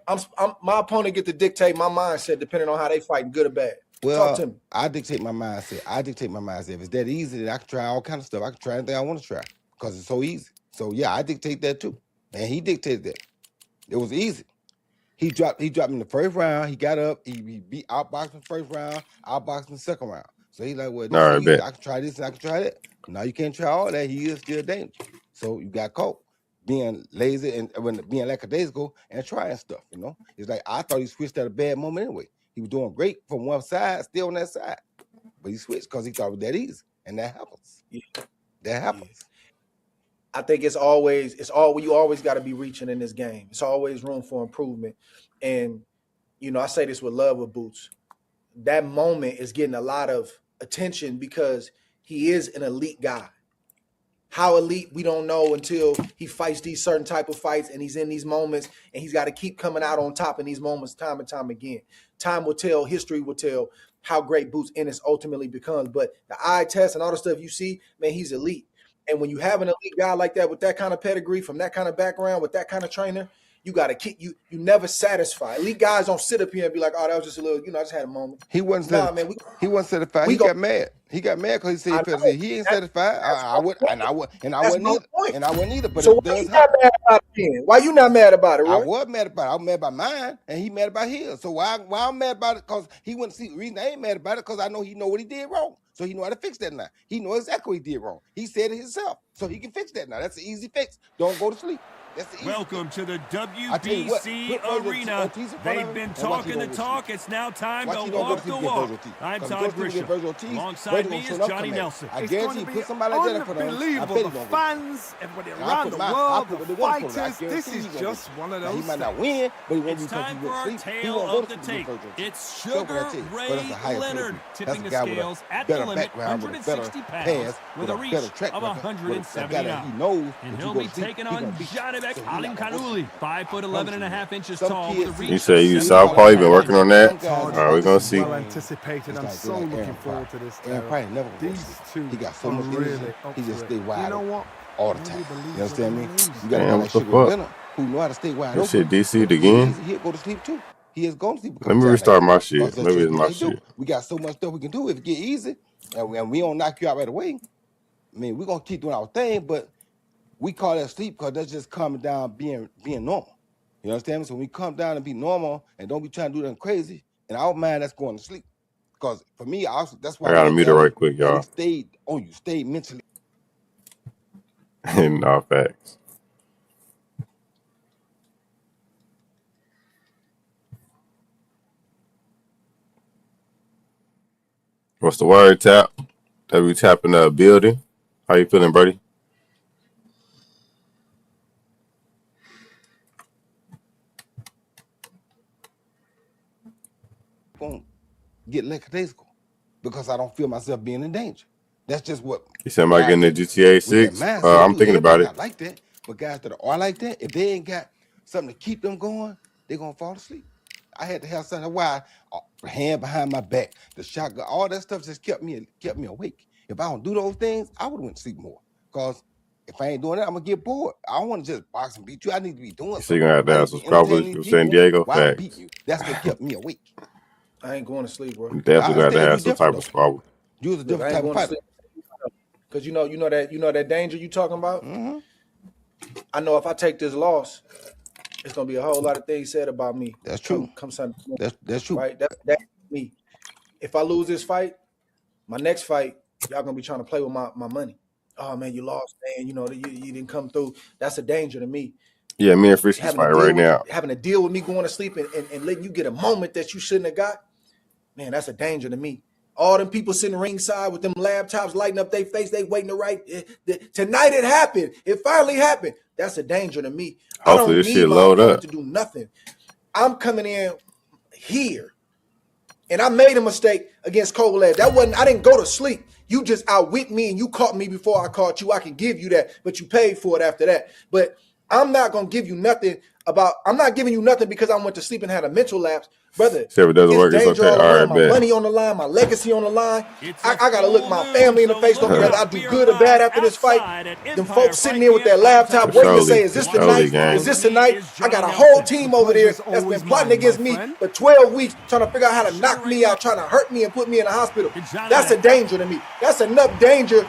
[SPEAKER 2] My opponent get to dictate my mindset depending on how they fight, good or bad.
[SPEAKER 1] Well,
[SPEAKER 2] Talk to me.
[SPEAKER 1] I dictate my mindset. If it's that easy, then I can try all kind of stuff. I can try anything I want to try because it's so easy. So yeah, I dictate that too. And he dictated that. It was easy. He dropped me in the first round. He got up. He beat outboxed in the first round, outboxed in the second round. So he's like, well, this
[SPEAKER 3] All
[SPEAKER 1] is
[SPEAKER 3] right,
[SPEAKER 1] easy.
[SPEAKER 3] bet.
[SPEAKER 1] I can try this and I can try that. Now you can't try all that. He is still dangerous. So you got caught being lazy and being lackadaisical and trying stuff, you know? It's like I thought he switched at a bad moment anyway. He was doing great from one side, still on that side. But he switched because he thought it was that easy. And that happens.
[SPEAKER 2] Yeah.
[SPEAKER 1] That happens.
[SPEAKER 2] I think you always got to be reaching in this game. It's always room for improvement. And, I say this with love with Boots. That moment is getting a lot of attention because he is an elite guy. How elite, we don't know until he fights these certain type of fights and he's in these moments and he's got to keep coming out on top in these moments time and time again. Time will tell, history will tell how great Boots Ennis ultimately becomes. But the eye test and all the stuff you see, man, he's elite. And when you have an elite guy like that with that kind of pedigree, from that kind of background, with that kind of trainer, you got to keep you never satisfy. Elite guys don't sit up here and be like, oh, that was just a little, I just had a moment.
[SPEAKER 1] He wasn't satisfied. He wasn't satisfied. He got mad. He got mad because he said he ain't satisfied. I wasn't either. But
[SPEAKER 2] so why you not mad about it then? Why you not mad about it, Roy?
[SPEAKER 1] I was mad about it. I was mad about mine, and he mad about his. So why I'm mad about it? Because he wouldn't see the reason I ain't mad about it because I know he know what he did wrong. So he know how to fix that now. He know exactly what he did wrong. He said it himself. So he can fix that now. That's an easy fix. Don't go to sleep. That's the easy
[SPEAKER 4] Welcome to the
[SPEAKER 1] I tell you what,
[SPEAKER 4] WBC
[SPEAKER 1] put Virgil
[SPEAKER 4] Arena.
[SPEAKER 1] Ortiz in front
[SPEAKER 4] They've
[SPEAKER 1] of him
[SPEAKER 4] been
[SPEAKER 1] and watch
[SPEAKER 4] talking
[SPEAKER 1] him
[SPEAKER 4] the
[SPEAKER 1] go to
[SPEAKER 4] talk.
[SPEAKER 1] sleep.
[SPEAKER 4] It's now time
[SPEAKER 1] Watch
[SPEAKER 4] to
[SPEAKER 1] him don't go
[SPEAKER 4] walk
[SPEAKER 1] to sleep
[SPEAKER 4] the
[SPEAKER 1] against
[SPEAKER 4] walk.
[SPEAKER 1] Virgil Ortiz.
[SPEAKER 4] I'm
[SPEAKER 1] Because
[SPEAKER 4] Todd
[SPEAKER 1] go to sleep against Virgil
[SPEAKER 4] Grisham.
[SPEAKER 1] Ortiz,
[SPEAKER 4] Alongside
[SPEAKER 1] Virgil
[SPEAKER 4] me
[SPEAKER 1] gonna
[SPEAKER 4] is
[SPEAKER 1] turn up
[SPEAKER 4] Johnny
[SPEAKER 1] command.
[SPEAKER 4] Nelson.
[SPEAKER 1] I
[SPEAKER 5] It's
[SPEAKER 1] guarantee
[SPEAKER 5] going
[SPEAKER 1] you
[SPEAKER 5] to
[SPEAKER 1] put
[SPEAKER 5] be
[SPEAKER 1] somebody like that in front of him, I
[SPEAKER 5] unbelievable.
[SPEAKER 1] bet
[SPEAKER 5] The
[SPEAKER 1] he gonna win.
[SPEAKER 5] fans, everybody
[SPEAKER 1] And
[SPEAKER 5] around the world, the
[SPEAKER 1] what they want for him. I
[SPEAKER 5] fighters.
[SPEAKER 1] guarantee
[SPEAKER 5] This
[SPEAKER 1] he
[SPEAKER 5] is
[SPEAKER 1] gonna
[SPEAKER 5] just
[SPEAKER 1] win.
[SPEAKER 5] one of
[SPEAKER 1] Now,
[SPEAKER 5] those
[SPEAKER 1] he might not
[SPEAKER 5] things.
[SPEAKER 1] win, but he won't
[SPEAKER 4] It's
[SPEAKER 1] be because
[SPEAKER 4] time
[SPEAKER 1] he
[SPEAKER 4] for
[SPEAKER 1] went to
[SPEAKER 4] our
[SPEAKER 1] sleep. He
[SPEAKER 4] tale
[SPEAKER 1] won't go
[SPEAKER 4] of
[SPEAKER 1] to
[SPEAKER 4] the
[SPEAKER 1] sleep
[SPEAKER 4] tape.
[SPEAKER 1] against Virgil Ortiz.
[SPEAKER 4] It's
[SPEAKER 1] So what I
[SPEAKER 4] Sugar
[SPEAKER 1] tell you. But
[SPEAKER 4] Ray
[SPEAKER 1] that's a higher
[SPEAKER 4] Leonard
[SPEAKER 1] pedigree. That's
[SPEAKER 4] tipping
[SPEAKER 1] a
[SPEAKER 4] the
[SPEAKER 1] guy with
[SPEAKER 4] scales
[SPEAKER 1] a
[SPEAKER 4] at the
[SPEAKER 1] better
[SPEAKER 4] limit,
[SPEAKER 1] background, with a better
[SPEAKER 4] 160 pounds,
[SPEAKER 1] pass,
[SPEAKER 4] with
[SPEAKER 1] with
[SPEAKER 4] a
[SPEAKER 1] a
[SPEAKER 4] reach
[SPEAKER 1] better track
[SPEAKER 4] of
[SPEAKER 1] record, with a guy that he
[SPEAKER 4] 179.
[SPEAKER 1] knows
[SPEAKER 4] And
[SPEAKER 1] that
[SPEAKER 4] he'll
[SPEAKER 1] you go
[SPEAKER 4] be
[SPEAKER 1] to sleep,
[SPEAKER 4] taking
[SPEAKER 1] he
[SPEAKER 4] on
[SPEAKER 1] gonna beat you.
[SPEAKER 4] Janibek
[SPEAKER 1] So he not gonna go to
[SPEAKER 4] Alimkhanuly,
[SPEAKER 1] sleep.
[SPEAKER 4] 5'11" and a half inches
[SPEAKER 1] Some
[SPEAKER 4] tall, with a
[SPEAKER 1] kids
[SPEAKER 4] reach
[SPEAKER 3] You
[SPEAKER 4] of
[SPEAKER 3] say you Southpaw, you been working on that?
[SPEAKER 5] Todd,
[SPEAKER 3] All right, we're gonna see.
[SPEAKER 5] well anticipated.
[SPEAKER 1] It's
[SPEAKER 5] I'm
[SPEAKER 1] like
[SPEAKER 5] so
[SPEAKER 1] they're like
[SPEAKER 5] looking
[SPEAKER 1] Aaron
[SPEAKER 5] forward
[SPEAKER 1] Pryor.
[SPEAKER 5] to this.
[SPEAKER 1] Aaron Pryor never go to
[SPEAKER 5] These
[SPEAKER 1] sleep.
[SPEAKER 5] two
[SPEAKER 1] He got so
[SPEAKER 5] are
[SPEAKER 1] much
[SPEAKER 5] really
[SPEAKER 1] energy.
[SPEAKER 5] up
[SPEAKER 1] He
[SPEAKER 5] for
[SPEAKER 1] just
[SPEAKER 5] it.
[SPEAKER 1] stay wide
[SPEAKER 5] You know
[SPEAKER 1] open
[SPEAKER 5] what?
[SPEAKER 1] all the
[SPEAKER 5] Nobody
[SPEAKER 1] time.
[SPEAKER 5] believes
[SPEAKER 1] You understand me?
[SPEAKER 5] what he
[SPEAKER 1] You got a guy
[SPEAKER 3] Damn,
[SPEAKER 1] like
[SPEAKER 3] what the
[SPEAKER 1] Sugar
[SPEAKER 3] fuck?
[SPEAKER 1] Leonard who know how to stay wide
[SPEAKER 3] This shit
[SPEAKER 1] open.
[SPEAKER 3] DC'd
[SPEAKER 1] But if he
[SPEAKER 3] again?
[SPEAKER 1] easy, he'll go to sleep too. He has gone to sleep a
[SPEAKER 3] Let
[SPEAKER 1] couple
[SPEAKER 3] me
[SPEAKER 1] times like
[SPEAKER 3] restart
[SPEAKER 1] that.
[SPEAKER 3] my
[SPEAKER 1] Because
[SPEAKER 3] shit.
[SPEAKER 1] that's
[SPEAKER 3] Maybe
[SPEAKER 1] just
[SPEAKER 3] it's
[SPEAKER 1] what
[SPEAKER 3] my
[SPEAKER 1] they do.
[SPEAKER 3] shit.
[SPEAKER 1] We got so much stuff we can do if it get easy, and we don't knock you out right away. I mean, we're gonna keep doing our thing, but we call that sleep because that's just calming down, being normal. You understand me? So when we come down and be normal and don't be trying to do nothing crazy, in our mind that's going to sleep. Because for me, that's why
[SPEAKER 3] I
[SPEAKER 1] I
[SPEAKER 3] gotta
[SPEAKER 1] love
[SPEAKER 3] mute it
[SPEAKER 1] Allen.
[SPEAKER 3] right quick,
[SPEAKER 1] Allen
[SPEAKER 3] y'all.
[SPEAKER 1] stayed on you, stayed mentally.
[SPEAKER 3] No facts. What's the word, Tap? W Tap in the building. How you feeling, buddy?
[SPEAKER 1] Gonna get lackadaisical because I don't feel myself being in danger. That's just what
[SPEAKER 3] You said about getting the
[SPEAKER 1] guys
[SPEAKER 3] GTA
[SPEAKER 1] with that
[SPEAKER 3] 6?
[SPEAKER 1] mindset
[SPEAKER 3] I'm
[SPEAKER 1] do.
[SPEAKER 3] thinking
[SPEAKER 1] Everybody
[SPEAKER 3] about it.
[SPEAKER 1] not like that, but guys that are like that, if they ain't got something to keep them going, they're gonna fall asleep. I had to have something. Why? Hand behind my back, the shotgun, all that stuff just kept me awake. If I don't do those things, I would have went to sleep more. Cause if I ain't doing that, I'm gonna get bored. I don't want to just box and beat you. I need to be doing
[SPEAKER 3] You
[SPEAKER 1] something.
[SPEAKER 3] gonna have to
[SPEAKER 1] I
[SPEAKER 3] have
[SPEAKER 1] need to
[SPEAKER 3] some
[SPEAKER 1] be entertaining
[SPEAKER 3] scrubbers
[SPEAKER 1] these
[SPEAKER 3] from San
[SPEAKER 1] people
[SPEAKER 3] Diego?
[SPEAKER 1] while I'm beating
[SPEAKER 3] Facts.
[SPEAKER 1] you. That's what kept me awake.
[SPEAKER 2] I ain't going to sleep, bro.
[SPEAKER 3] You
[SPEAKER 1] I
[SPEAKER 3] definitely gotta
[SPEAKER 1] understand you
[SPEAKER 3] have some
[SPEAKER 1] different
[SPEAKER 3] type of
[SPEAKER 1] though.
[SPEAKER 3] squabble.
[SPEAKER 1] You was a
[SPEAKER 2] Look,
[SPEAKER 1] different
[SPEAKER 2] I ain't
[SPEAKER 1] type of
[SPEAKER 2] going to
[SPEAKER 1] fighter.
[SPEAKER 2] sleep because you know that danger you talking about.
[SPEAKER 1] Mm-hmm.
[SPEAKER 2] I know if I take this loss, it's gonna be a whole lot of things said about me.
[SPEAKER 1] That's true.
[SPEAKER 2] Come Sunday morning,
[SPEAKER 1] That's true.
[SPEAKER 2] right? That's me. If I lose this fight, my next fight, y'all gonna be trying to play with my money. Oh man, you lost, man. You know you didn't come through. That's a danger to me.
[SPEAKER 3] Yeah, me and Frisky's fighting right now.
[SPEAKER 2] Having to deal with me going to sleep and letting you get a moment that you shouldn't have got, man, that's a danger to me. All them people sitting ringside with them laptops lighting up their face, they waiting to write. Tonight it happened. It finally happened. That's a danger to me.
[SPEAKER 3] Hopefully
[SPEAKER 2] I don't
[SPEAKER 3] this
[SPEAKER 2] need
[SPEAKER 3] shit
[SPEAKER 2] my
[SPEAKER 3] load
[SPEAKER 2] opponent
[SPEAKER 3] up.
[SPEAKER 2] to do nothing. I'm coming in here. And I made a mistake against Kovalev. I didn't go to sleep. You just outwit me and you caught me before I caught you. I can give you that, but you paid for it after that. But I'm not going to give you nothing I'm not giving you nothing because I went to sleep and had a mental lapse. Brother,
[SPEAKER 3] See if it doesn't work, it's
[SPEAKER 2] danger
[SPEAKER 3] okay.
[SPEAKER 2] all
[SPEAKER 3] All
[SPEAKER 2] around.
[SPEAKER 3] right,
[SPEAKER 2] My
[SPEAKER 3] bet.
[SPEAKER 2] money on the line, my legacy on the line.
[SPEAKER 4] It's
[SPEAKER 2] I
[SPEAKER 4] a
[SPEAKER 2] got to look
[SPEAKER 4] full
[SPEAKER 2] my
[SPEAKER 4] moon,
[SPEAKER 2] family in the
[SPEAKER 4] so
[SPEAKER 2] face.
[SPEAKER 4] look
[SPEAKER 2] Don't care
[SPEAKER 4] out.
[SPEAKER 2] whether I do
[SPEAKER 4] We are
[SPEAKER 2] good or bad after this fight.
[SPEAKER 4] outside at
[SPEAKER 2] Them
[SPEAKER 4] Empire
[SPEAKER 2] folks sitting
[SPEAKER 4] Fight
[SPEAKER 2] there with their
[SPEAKER 4] Camp. I'm
[SPEAKER 2] laptop
[SPEAKER 4] Todd
[SPEAKER 2] waiting to
[SPEAKER 3] Surely.
[SPEAKER 2] say, is this the
[SPEAKER 3] Surely,
[SPEAKER 2] night?
[SPEAKER 3] gang.
[SPEAKER 2] Is this the night?
[SPEAKER 4] Is
[SPEAKER 2] I got a
[SPEAKER 4] Johnny
[SPEAKER 2] whole
[SPEAKER 4] Nelson.
[SPEAKER 2] team
[SPEAKER 5] The
[SPEAKER 2] over there
[SPEAKER 5] pleasure's
[SPEAKER 2] that's been
[SPEAKER 5] always
[SPEAKER 2] plotting
[SPEAKER 5] mine,
[SPEAKER 2] against
[SPEAKER 5] my
[SPEAKER 2] me
[SPEAKER 5] friend.
[SPEAKER 2] for 12 weeks, trying to figure out how to knock
[SPEAKER 4] Sugar
[SPEAKER 2] me
[SPEAKER 4] Ray
[SPEAKER 2] out, trying to hurt me and put me in the hospital.
[SPEAKER 4] Johnny
[SPEAKER 2] That's a
[SPEAKER 4] Nelson.
[SPEAKER 2] danger to me. That's enough danger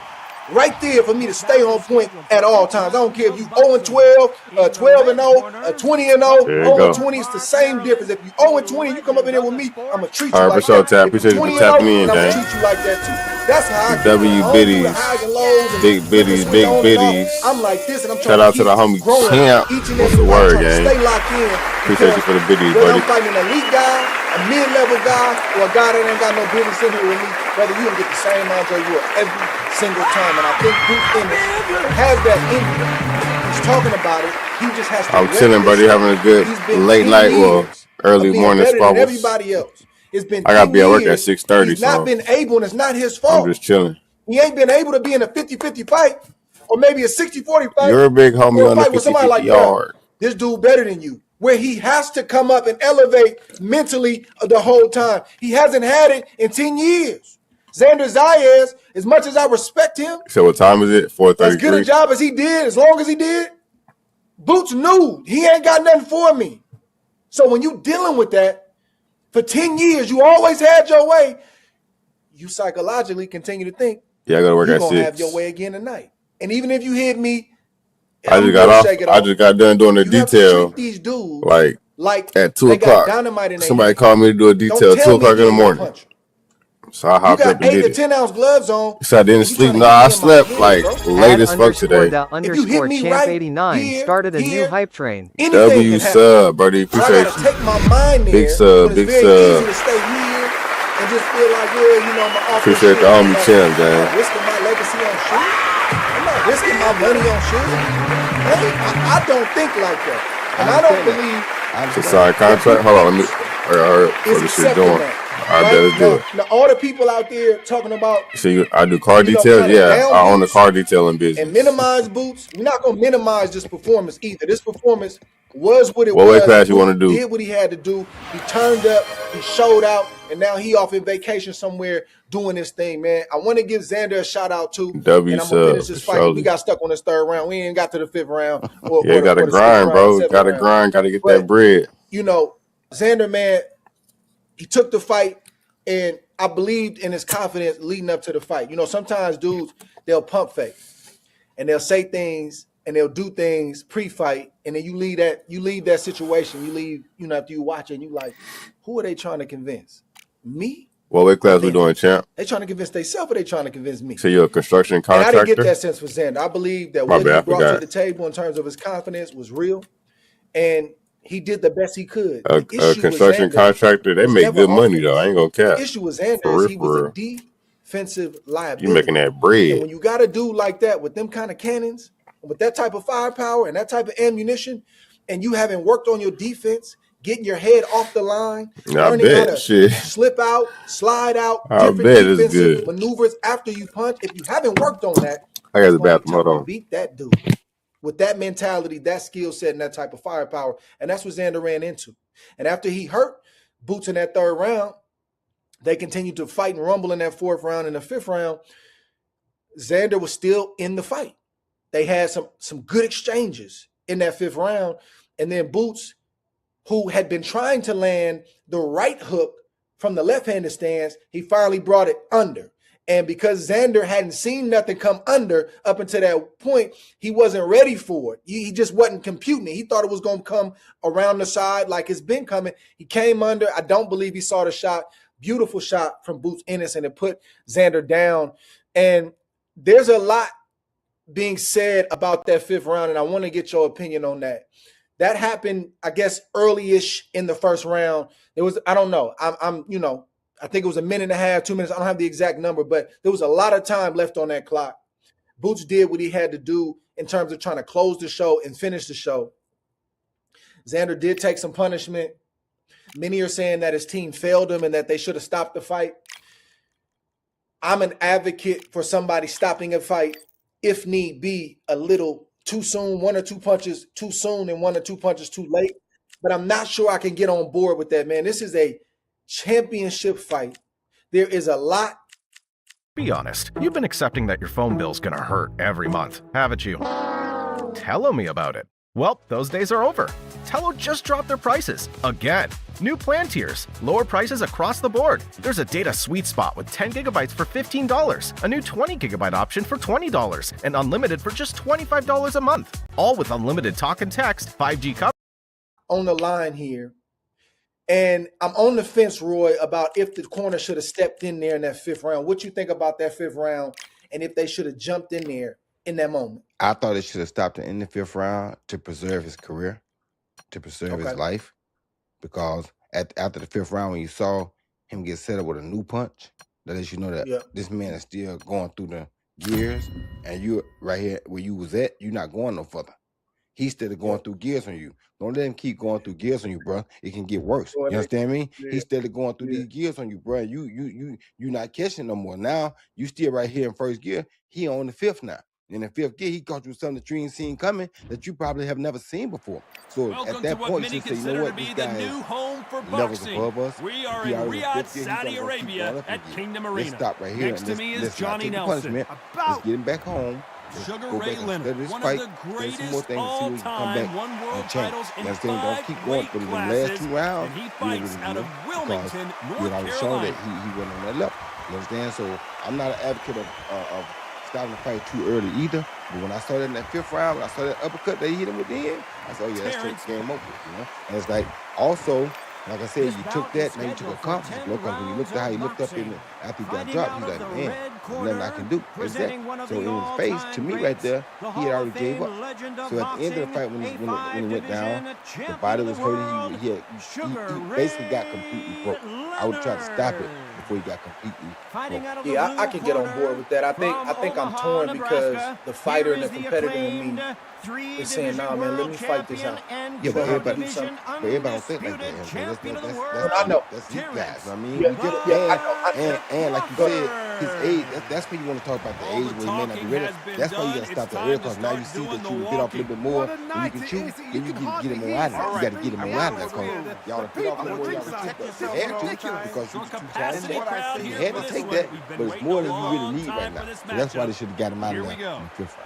[SPEAKER 2] right there for me to stay on point at all times. I don't care if you 0-12, 12-0, 20-0,
[SPEAKER 3] There you go.
[SPEAKER 2] 0-20. It's the same difference. If you 0-20, you come up in there with me, I'm gonna treat you
[SPEAKER 3] All right, for
[SPEAKER 2] like
[SPEAKER 3] sure,
[SPEAKER 2] that.
[SPEAKER 3] Tap.
[SPEAKER 2] If you
[SPEAKER 3] Appreciate you for
[SPEAKER 2] 20-0,
[SPEAKER 3] tapping in,
[SPEAKER 2] then I'm gonna
[SPEAKER 3] gang.
[SPEAKER 2] treat you like that too. That's how I get down.
[SPEAKER 3] W
[SPEAKER 2] I don't do the
[SPEAKER 3] Biddies.
[SPEAKER 2] highs and lows and
[SPEAKER 3] Big
[SPEAKER 2] flip and
[SPEAKER 3] Biddies,
[SPEAKER 2] switch
[SPEAKER 3] big
[SPEAKER 2] on and off.
[SPEAKER 3] Biddies.
[SPEAKER 2] I'm like this, and I'm
[SPEAKER 3] Shout
[SPEAKER 2] trying to
[SPEAKER 3] out to
[SPEAKER 2] keep
[SPEAKER 3] the homie
[SPEAKER 2] growing
[SPEAKER 3] Champ.
[SPEAKER 2] each and
[SPEAKER 3] What's
[SPEAKER 2] every
[SPEAKER 3] the
[SPEAKER 2] fight,
[SPEAKER 3] word,
[SPEAKER 2] trying to
[SPEAKER 3] gang?
[SPEAKER 2] stay locked in.
[SPEAKER 3] Appreciate you for the biddies,
[SPEAKER 2] Whether
[SPEAKER 3] buddy.
[SPEAKER 2] I'm fighting an elite guy, a mid-level guy, or a guy that ain't got no business in here with me, brother, you gonna get the same Andre Wood every single time. And I think Bruce Ennis has that in him. He's talking about it. He just has to
[SPEAKER 3] I'm
[SPEAKER 2] let
[SPEAKER 3] chilling,
[SPEAKER 2] this
[SPEAKER 3] buddy.
[SPEAKER 2] stuff.
[SPEAKER 3] Having a good
[SPEAKER 2] He's been
[SPEAKER 3] late
[SPEAKER 2] 10
[SPEAKER 3] night,
[SPEAKER 2] years
[SPEAKER 3] early
[SPEAKER 2] of being
[SPEAKER 3] morning
[SPEAKER 2] better than
[SPEAKER 3] squabbles.
[SPEAKER 2] everybody else. It's been
[SPEAKER 3] I gotta
[SPEAKER 2] 10
[SPEAKER 3] be at work at
[SPEAKER 2] years.
[SPEAKER 3] 6:30,
[SPEAKER 2] He's not
[SPEAKER 3] so
[SPEAKER 2] been able, and it's not his
[SPEAKER 3] I'm
[SPEAKER 2] fault.
[SPEAKER 3] just chilling.
[SPEAKER 2] He ain't been able to be in a 50-50 fight, or maybe a 60-40 fight,
[SPEAKER 3] You're a big homie
[SPEAKER 2] or a
[SPEAKER 3] on the
[SPEAKER 2] fight with somebody
[SPEAKER 3] 50-50
[SPEAKER 2] like, bruh,
[SPEAKER 3] yard.
[SPEAKER 2] this dude better than you, where he has to come up and elevate mentally the whole time. He hasn't had it in 10 years. Xander Zayas, as much as I respect him,
[SPEAKER 3] So what time is it?
[SPEAKER 2] as good a
[SPEAKER 3] 4:33.
[SPEAKER 2] job as he did, as long as he did, Boots knew he ain't got nothing for me. So when you dealing with that, for 10 years, you always had your way, you psychologically continue to think,
[SPEAKER 3] Yeah, I gotta work
[SPEAKER 2] you're
[SPEAKER 3] at
[SPEAKER 2] going to have
[SPEAKER 3] 6.
[SPEAKER 2] your way again tonight. And even if you hit me,
[SPEAKER 3] I just got off. I just got done doing the
[SPEAKER 2] you have to
[SPEAKER 3] detail
[SPEAKER 2] treat these dudes
[SPEAKER 3] like
[SPEAKER 2] like
[SPEAKER 3] at 2
[SPEAKER 2] they got
[SPEAKER 3] o'clock.
[SPEAKER 2] dynamite in their
[SPEAKER 3] Somebody
[SPEAKER 2] hand.
[SPEAKER 3] called me to do a
[SPEAKER 2] Don't
[SPEAKER 3] detail at 2
[SPEAKER 2] tell me
[SPEAKER 3] o'clock in
[SPEAKER 2] he
[SPEAKER 3] the
[SPEAKER 2] ain't gonna
[SPEAKER 3] morning.
[SPEAKER 2] punch you.
[SPEAKER 3] So I
[SPEAKER 2] You
[SPEAKER 3] hopped up
[SPEAKER 2] got
[SPEAKER 3] and
[SPEAKER 2] 8
[SPEAKER 3] did
[SPEAKER 2] to
[SPEAKER 3] it.
[SPEAKER 2] 10 ounce gloves on.
[SPEAKER 3] So I didn't
[SPEAKER 2] And you
[SPEAKER 3] sleep.
[SPEAKER 2] trying
[SPEAKER 3] No,
[SPEAKER 2] to hit
[SPEAKER 3] I
[SPEAKER 2] me in my
[SPEAKER 3] slept
[SPEAKER 2] head,
[SPEAKER 3] like
[SPEAKER 2] bro.
[SPEAKER 3] late as fuck today.
[SPEAKER 2] If you hit me right
[SPEAKER 9] _champ89
[SPEAKER 2] here,
[SPEAKER 9] started a new
[SPEAKER 2] here,
[SPEAKER 9] hype train.
[SPEAKER 2] anything
[SPEAKER 3] W
[SPEAKER 2] can happen.
[SPEAKER 3] sub, buddy.
[SPEAKER 2] So I
[SPEAKER 3] Appreciate
[SPEAKER 2] gotta
[SPEAKER 3] you.
[SPEAKER 2] take my mind
[SPEAKER 3] Big
[SPEAKER 2] there
[SPEAKER 3] sub,
[SPEAKER 2] when it's
[SPEAKER 3] big
[SPEAKER 2] very easy
[SPEAKER 3] sub.
[SPEAKER 2] to stay here and just feel like, yeah, you know, I'm off this
[SPEAKER 3] Appreciate
[SPEAKER 2] shit.
[SPEAKER 3] the homie
[SPEAKER 2] But
[SPEAKER 3] Champ,
[SPEAKER 2] I'm
[SPEAKER 3] gang.
[SPEAKER 2] not risking my legacy on shoes. I'm not risking my money on shoes. Hey, I don't think like that. And I don't believe
[SPEAKER 3] It's a signed contract. Hold on, let me. I heard
[SPEAKER 2] is
[SPEAKER 3] what this shit
[SPEAKER 2] accepting
[SPEAKER 3] doing.
[SPEAKER 2] that.
[SPEAKER 3] All right, let's do it.
[SPEAKER 2] Now, all the people out there talking about,
[SPEAKER 3] So I do car
[SPEAKER 2] you know,
[SPEAKER 3] details.
[SPEAKER 2] kind of
[SPEAKER 3] Yeah,
[SPEAKER 2] down
[SPEAKER 3] I own the
[SPEAKER 2] boots
[SPEAKER 3] car detailing
[SPEAKER 2] and
[SPEAKER 3] business.
[SPEAKER 2] minimize boots. We're not gonna minimize this performance either. This performance was what it
[SPEAKER 3] What weight
[SPEAKER 2] was.
[SPEAKER 3] class you want to do?
[SPEAKER 2] Did what he had to do. He turned up. He showed out, and now he off in vacation somewhere doing his thing, man. I want to give Xander a shout out too.
[SPEAKER 3] W
[SPEAKER 2] And I'm gonna finish
[SPEAKER 3] sub,
[SPEAKER 2] this fight. We got stuck on this 3rd round. We ain't got to the 5th round or,
[SPEAKER 3] Yeah, gotta
[SPEAKER 2] the 6th
[SPEAKER 3] grind,
[SPEAKER 2] round,
[SPEAKER 3] bro.
[SPEAKER 2] 7th
[SPEAKER 3] Gotta
[SPEAKER 2] round.
[SPEAKER 3] grind. Gotta get
[SPEAKER 2] But
[SPEAKER 3] that bread.
[SPEAKER 2] you know, Xander, man, he took the fight, and I believed in his confidence leading up to the fight. You know, sometimes dudes, they'll pump fake and they'll say things and they'll do things pre-fight, and then you leave that situation. You leave, you know, after you watch it, and you like, who are they trying to convince? Me?
[SPEAKER 3] What weight class we doing, champ?
[SPEAKER 2] They trying to convince themselves, or they trying to convince me?
[SPEAKER 3] So you're a construction
[SPEAKER 2] And I
[SPEAKER 3] contractor?
[SPEAKER 2] didn't get that sense for Xander. I believe that
[SPEAKER 3] My
[SPEAKER 2] what
[SPEAKER 3] bad,
[SPEAKER 2] he
[SPEAKER 3] I
[SPEAKER 2] brought
[SPEAKER 3] forgot.
[SPEAKER 2] to the table in terms of his confidence was real, and he did the best he could.
[SPEAKER 3] A
[SPEAKER 2] The issue with
[SPEAKER 3] construction
[SPEAKER 2] Xander
[SPEAKER 3] contractor, they
[SPEAKER 2] was
[SPEAKER 3] make
[SPEAKER 2] never
[SPEAKER 3] good money though.
[SPEAKER 2] offense.
[SPEAKER 3] I ain't gonna
[SPEAKER 2] The
[SPEAKER 3] cap.
[SPEAKER 2] issue with Xander
[SPEAKER 3] For
[SPEAKER 2] is
[SPEAKER 3] real,
[SPEAKER 2] he
[SPEAKER 3] for
[SPEAKER 2] was a
[SPEAKER 3] real.
[SPEAKER 2] defensive
[SPEAKER 3] You
[SPEAKER 2] liability.
[SPEAKER 3] making that
[SPEAKER 2] And
[SPEAKER 3] bread.
[SPEAKER 2] when you got a dude like that with them kind of cannons, with that type of firepower and that type of ammunition, and you haven't worked on your defense, getting your head off the line,
[SPEAKER 3] I
[SPEAKER 2] learning how
[SPEAKER 3] bet.
[SPEAKER 2] to
[SPEAKER 3] Shit.
[SPEAKER 2] slip out, slide out,
[SPEAKER 3] I
[SPEAKER 2] different
[SPEAKER 3] bet it's
[SPEAKER 2] defensive
[SPEAKER 3] good.
[SPEAKER 2] maneuvers after you punch. If you haven't worked on that,
[SPEAKER 3] I got
[SPEAKER 2] it's
[SPEAKER 3] the
[SPEAKER 2] going to be
[SPEAKER 3] bathroom. Hold
[SPEAKER 2] tough to
[SPEAKER 3] on.
[SPEAKER 2] beat that dude with that mentality, that skill set, and that type of firepower. And that's what Xander ran into. And after he hurt Boots in that 3rd round, they continued to fight and rumble in that 4th round. In the 5th round, Xander was still in the fight. They had some good exchanges in that 5th round. And then Boots, who had been trying to land the right hook from the left-handed stance, he finally brought it under. And because Xander hadn't seen nothing come under up until that point, he wasn't ready for it. He just wasn't computing it. He thought it was going to come around the side like it's been coming. He came under. I don't believe he saw the shot. Beautiful shot from Boots Ennis, and it put Xander down. And there's a lot being said about that 5th round, and I want to get your opinion on that. That happened, I guess, early-ish in the 1st round. There was, I don't know. I think it was a minute and a half, 2 minutes. I don't have the exact number, but there was a lot of time left on that clock. Boots did what he had to do in terms of trying to close the show and finish the show. Xander did take some punishment. Many are saying that his team failed him and that they should have stopped the fight. I'm an advocate for somebody stopping a fight if need be a little too soon, 1 or 2 punches too soon and 1 or 2 punches too late. But I'm not sure I can get on board with that, man. This is a championship fight. There is a lot.
[SPEAKER 10] Be honest, you've been accepting that your phone bill's gonna hurt every month, haven't you? Tell me about it. Well, those days are over. Tello just dropped their prices again. New plan tiers, lower prices across the board. There's a data sweet spot with 10 gigabytes for $15, a new 20 gigabyte option for $20, and unlimited for just $25 a month. All with unlimited talk and text, 5G coverage.
[SPEAKER 2] On the line here. And I'm on the fence, Roy, about if the corner should have stepped in there in that 5th round. What you think about that 5th round and if they should have jumped in there in that moment?
[SPEAKER 1] I thought they should have stopped him in the 5th round to preserve his career, to preserve his life. Because after the 5th round, when you saw him get set up with a new punch, that lets you know that this man is still going through the gears. And you right here where you was at, you're not going no further. He's still going through gears on you. Don't let him keep going through gears on you, bro. It can get worse. You understand me? He's still going through these gears on you, bro. You not catching no more. Now you still right here in 1st gear. He on the 5th now. In the 5th gear, he caught you something that you ain't seen coming that you probably have never seen before. So at that point, you say, you know what, this guy is levels above us.
[SPEAKER 4] We are in Riyadh, Saudi Arabia at Kingdom Arena.
[SPEAKER 1] Let's stop right here.
[SPEAKER 4] Next to me is
[SPEAKER 1] let's
[SPEAKER 4] Johnny
[SPEAKER 1] not take
[SPEAKER 4] Nelson.
[SPEAKER 1] the punishment. Let's get him back home.
[SPEAKER 4] Sugar Ray Leonard, one of the greatest all-time, won world titles in 5 weight classes, and he fights out of Wilmington, North Carolina.
[SPEAKER 1] That he went on that level. You understand? So I'm not an advocate of stopping the fight too early either. But when I saw that in that 5th round, when I saw that uppercut that he hit him with then, I said, oh yeah, that's straight game over. You know? And it's like also Like I said, you took that, now you took a confidence blow, because when you looked at how he looked up in the, after he got dropped, he's like, man, there's nothing I can do. That's that. So in his face, to me right there, he had already gave up. So at the end of the fight, when it went down, the body was hurting. He basically got completely broke. I would try to stop it before he got completely broke.
[SPEAKER 2] Yeah, I can get on board with that. I think I'm torn because the fighter and the competitor in me is saying, nah, man, let me fight this out.
[SPEAKER 1] Yeah, but everybody don't think like that.
[SPEAKER 2] I know.
[SPEAKER 1] That's these guys. I mean,
[SPEAKER 2] Yeah,
[SPEAKER 1] and like you said, his age. That's when you want to talk about the age where he may not be ready. That's why you got to stop that early, because now you see that you can get off a little bit more and you can chew. Then you get him more out of there. You got to get him more out of there, because y'all done put off a little more. Y'all had to, because you was too tired. You had to take that, but it's more than you really need right now. So that's why they should have got him out of there in the fifth fight.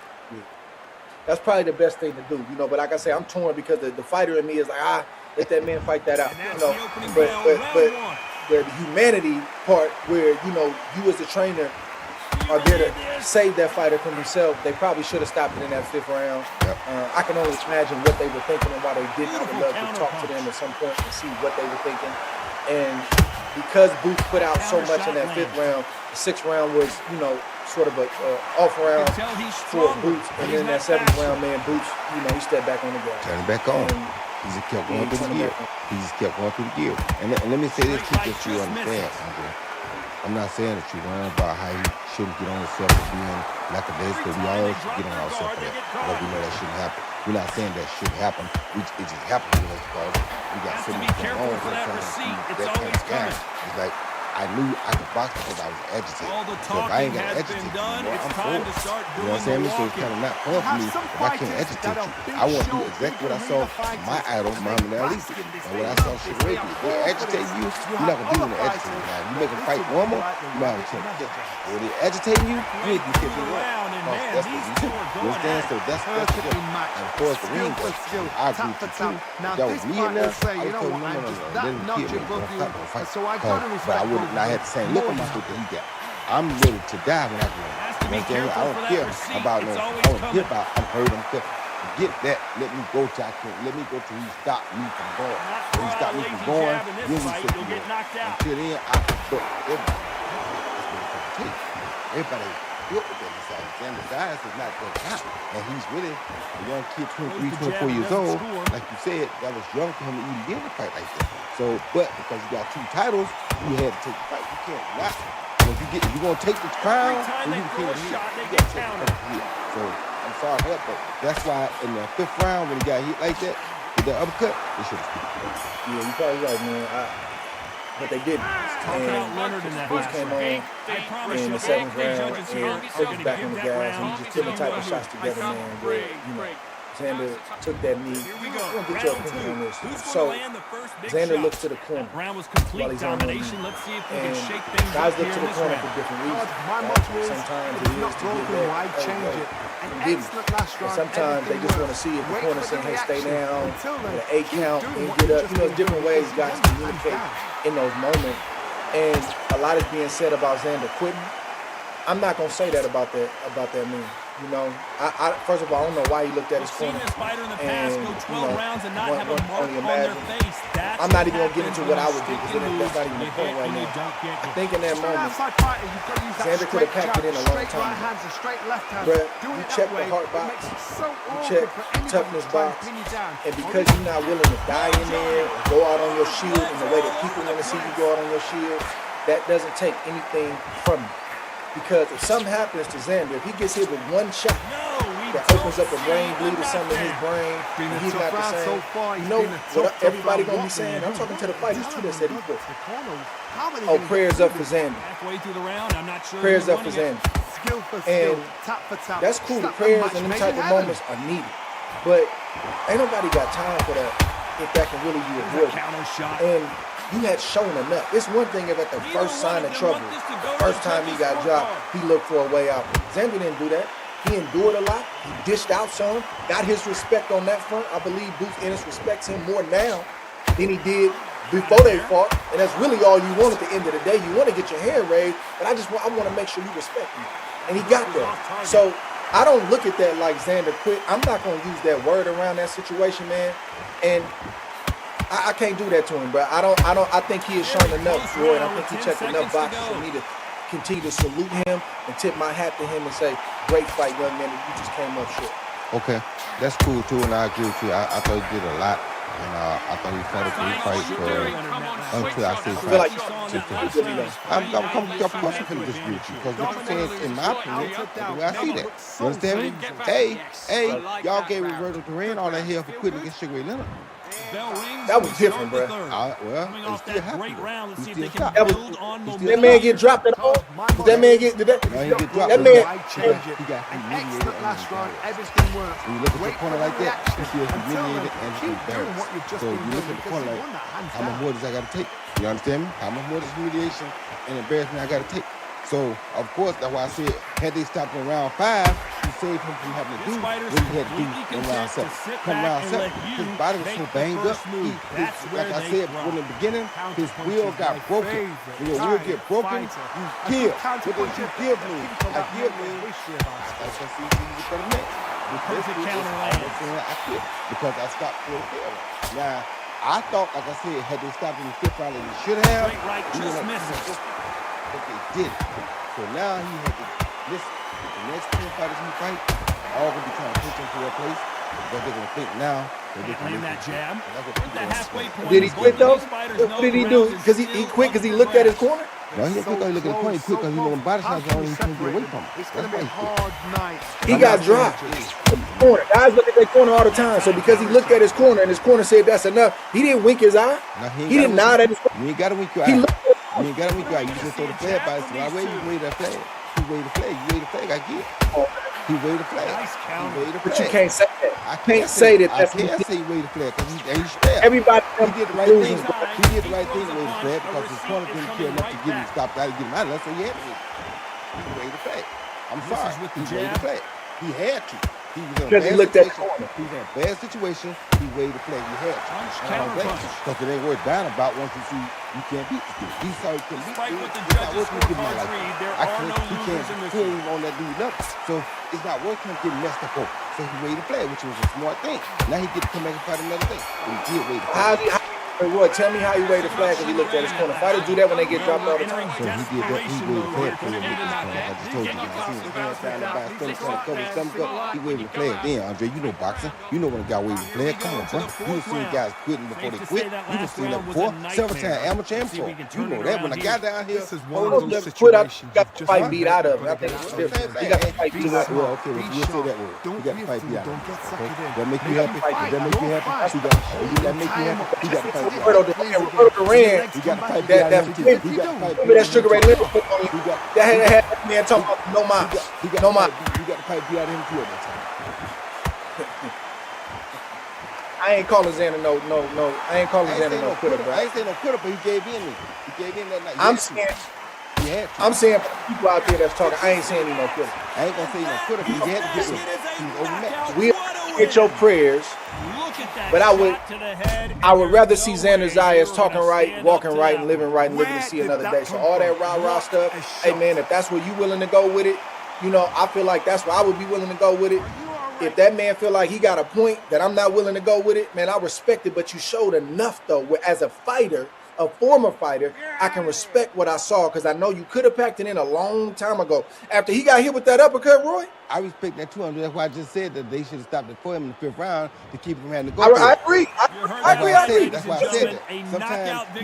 [SPEAKER 2] That's probably the best thing to do, But like I say, I'm torn because the fighter in me is like, let that man fight that out, But the humanity part, where you as a trainer are there to save that fighter from himself, they probably should have stopped it in that fifth round.
[SPEAKER 1] Yep.
[SPEAKER 2] I can only imagine what they were thinking and why they didn't. I would love to talk to them at some point and see what they were thinking. And because Boots put out so much in that fifth round, the sixth round was, sort of a off round for Boots, and then that seventh round, man, Boots, he stepped back on the gas.
[SPEAKER 1] Turn it back on. He just kept going through the gear. And let me say this too, just so you understand, Andre. I'm not saying that you're worrying about how he shouldn't get on himself for being lackadaisical. We all should get on ourselves for that, because we know that shouldn't happen. We're not saying that should happen. It just happens to us because we got so much going on. That kind of guy. It's like, I knew I could box because I was agitated. So if I ain't got to agitate you, I'm for it. You know what I'm saying? So it's kind of not fun for me if I can't agitate you. I want to do exactly what I saw my idol, Muhammad Ali, and what I saw Sugar Ray do. If they agitate you, you're not going to do when they agitate you. Now, you make them fight normal, you're not going to kill. When they agitating you, you ain't going to kill them. That's what we do. You understand? So that's the deal. And of course, the ring goes, I agree with you too. If that was me in there, I would tell him, no, let him kill me. Don't stop the fight. But I wouldn't. I had the same look on my face that he got. I'm ready to die when I go in. You know what I'm saying? I don't care about no. I don't care about I'm hurt. I'm good. Forget that. Let me go till I can. Let me go till he stop me from going. When he stop me from going, then we sit there. Until then, I can put everybody. Everybody built with that design. And the guys is not that hot. And he's really a young kid, 23, 24 years old. Like you said, that was young for him to even get in a fight like that. So, but because you got 2 titles, you had to take the fight. You can't not. If you're gonna take the crown, then you can't hit. You gotta take the hit. So I'm sorry for that, but that's why in the 5th round when he got hit like that with the uppercut, they should have stopped.
[SPEAKER 2] Yeah, you're probably right, man. But they didn't. And Boots came on in the 7th round and took us back on the gas, and he just put the type of shots together, man, where Xander took that knee. I'm going to get your opinion on this. So, Xander looks to the corner while he's on the knee. And guys look to the corner for different reasons. Sometimes it is to get that. And sometimes they just want to see if the corner saying, hey, stay down, an 8 count, and get up. There's different ways guys communicate in those moments. And a lot is being said about Xander quitting. I'm not going to say that about that man. I first of all, I don't know why he looked at his corner. And, only imagine. I'm not even going to get into what I would do, because that's not even the point right now. I think in that moment, Xander could have packed it in a long time. But you check the heart box, you check the toughness box, and because you're not willing to die in there and go out on your shield in the way that people want to see you go out on your shield, that doesn't take anything from you. Because if something happens to Xander, if he gets hit with one shot that opens up a brain bleed or something in his brain, and he's not the same, what everybody going to be saying? I'm talking to the fighters too that said he quit. Oh, prayers up for Xander. Prayers up for Xander. And that's cool. The prayers and them type of moments are needed. But ain't nobody got time for that if that can really be avoided. And you had shown enough. It's one thing if at the first sign of trouble, the first time he got dropped, he looked for a way out. Xander didn't do that. He endured a lot. He dished out some, got his respect on that front. I believe Boots Ennis respects him more now than he did before they fought. And that's really all you want at the end of the day. You want to get your hand raised, but I want to make sure you respect me. And he got that. So I don't look at that like Xander quit. I'm not going to use that word around that situation, man. And I can't do that to him, bro. I think he has shown enough, Roy, and I think he checked enough boxes for me to continue to salute him and tip my hat to him and say, great fight, young man, you just came up short.
[SPEAKER 1] Okay, that's cool too, and I agree with you. I thought he did a lot, and I thought he fought a great fight until I say
[SPEAKER 2] feel like
[SPEAKER 1] of course I'm going to disagree with you, because what you're saying, in my opinion, is the way I see that. You understand me? Hey, y'all gave Roberto Duran all that hell for quitting against Sugar Ray Leonard.
[SPEAKER 2] That was different, bro.
[SPEAKER 1] Well, it still happened. He still stopped.
[SPEAKER 2] That man get dropped at all? Did that man get? Did that?
[SPEAKER 1] No, he get dropped.
[SPEAKER 2] That man.
[SPEAKER 1] He got humiliated. When you look at the corner like that, he feels humiliated and embarrassed. So you look at the corner like, how much more does I got to take? You understand me? How much more does humiliation and embarrassment I got to take? So, of course, that's why I said, had they stopped in round 5, he saved him from having to do what he had to do in round 7. Come round 7, his body was so banged up. Like I said in the beginning, his will got broken. When your will get broken, you give. What does you give me? I give me. That's what you for the next. I quit because I stopped for the field. Now, I thought, like I said, had they stopped in the 5th round, they should have. But they did. So now he had to listen. The next 10 fighters he fight, all gonna be trying to push him to a place, but they're gonna think now that they can make that jab.
[SPEAKER 2] Did he quit though? What did he do? Because he quit because he looked at his corner.
[SPEAKER 1] No, he didn't quit because he looked at the corner. He quit because he know when body shots are on, he can't get away from him. That's why he quit.
[SPEAKER 2] He got dropped. Corner. Guys look at their corner all the time. So because he looked at his corner and his corner said that's enough, he didn't wink his eye.
[SPEAKER 1] No,
[SPEAKER 2] he didn't nod at his corner.
[SPEAKER 1] You ain't gotta wink your eye. You ain't gotta wink your eye. You just throw the flag by. So why you wave that flag? He waved the flag. You waved the flag. I get it. He waved the flag.
[SPEAKER 2] But you can't say that. I can't say that.
[SPEAKER 1] I can't say he waved the flag because he's fair.
[SPEAKER 2] Everybody,
[SPEAKER 1] he did the right thing. He did the right thing to wave the flag because his corner didn't care enough to get him stopped out and get him out of there. So he had to wave the flag. I'm sorry. He waved the flag. He had to. He was in a bad situation. He was in a bad situation. He waved the flag. He had to. I don't blame him because it ain't worth dying about once you see you can't beat this dude. He saw he couldn't beat this dude. It's not worth him getting my life. He ain't on that dude nothing. So it's not worth him getting messed up over. So he waved the flag, which was a smart thing. Now he get to come back and fight another thing. And he did wave the flag.
[SPEAKER 2] Roy, tell me how he waved the flag because he looked at his corner. Fighters do that when they get dropped all the time.
[SPEAKER 1] So he did that. He waved the flag for him. Like I just told you. I seen his hands down by his stomach, trying to cover his stomach up. He waved the flag. Then, Andre, you know boxing. You know when a guy waved the flag. Come on, bro. You done seen guys quitting before they quit. You done seen that before. Several times, amateur and pro. You know that. When a guy down here,
[SPEAKER 2] hold up, quit up, got the fight beat out of him. I think it's different. He got the fight beat out of him.
[SPEAKER 1] Well, okay, we'll say that word. He got the fight beat out of him. That make you happy? That make you happy? That make you happy? He got the fight beat out of him.
[SPEAKER 2] Roberto Duran, that Sugar Ray Leonard put on you. That had that man talking about no mind. No mind.
[SPEAKER 1] You got the fight beat out of him too at that time.
[SPEAKER 2] I ain't calling Xander no. I ain't calling Xander no quitter, bro.
[SPEAKER 1] I ain't saying no quitter, but he gave in. He gave in that night.
[SPEAKER 2] I'm saying for people out there that's talking, I ain't saying he no quitter.
[SPEAKER 1] I ain't gonna say he no quitter, but he had to get in. He was overmatched.
[SPEAKER 2] We get your prayers. But I would rather see Xander Zayas talking right, walking right, and living to see another day. So all that rah-rah stuff, hey man, if that's where you willing to go with it, you know, I feel like that's where I would be willing to go with it. If that man feel like he got a point that I'm not willing to go with it, man, I respect it. But you showed enough though, where as a fighter, a former fighter, I can respect what I saw because I know you could have packed it in a long time ago. After he got hit with that uppercut, Roy.
[SPEAKER 1] I respect that too. That's why I just said that they should have stopped it for him in the 5th round to keep him having to go.
[SPEAKER 2] I agree. I agree.
[SPEAKER 1] That's why I said that. Sometimes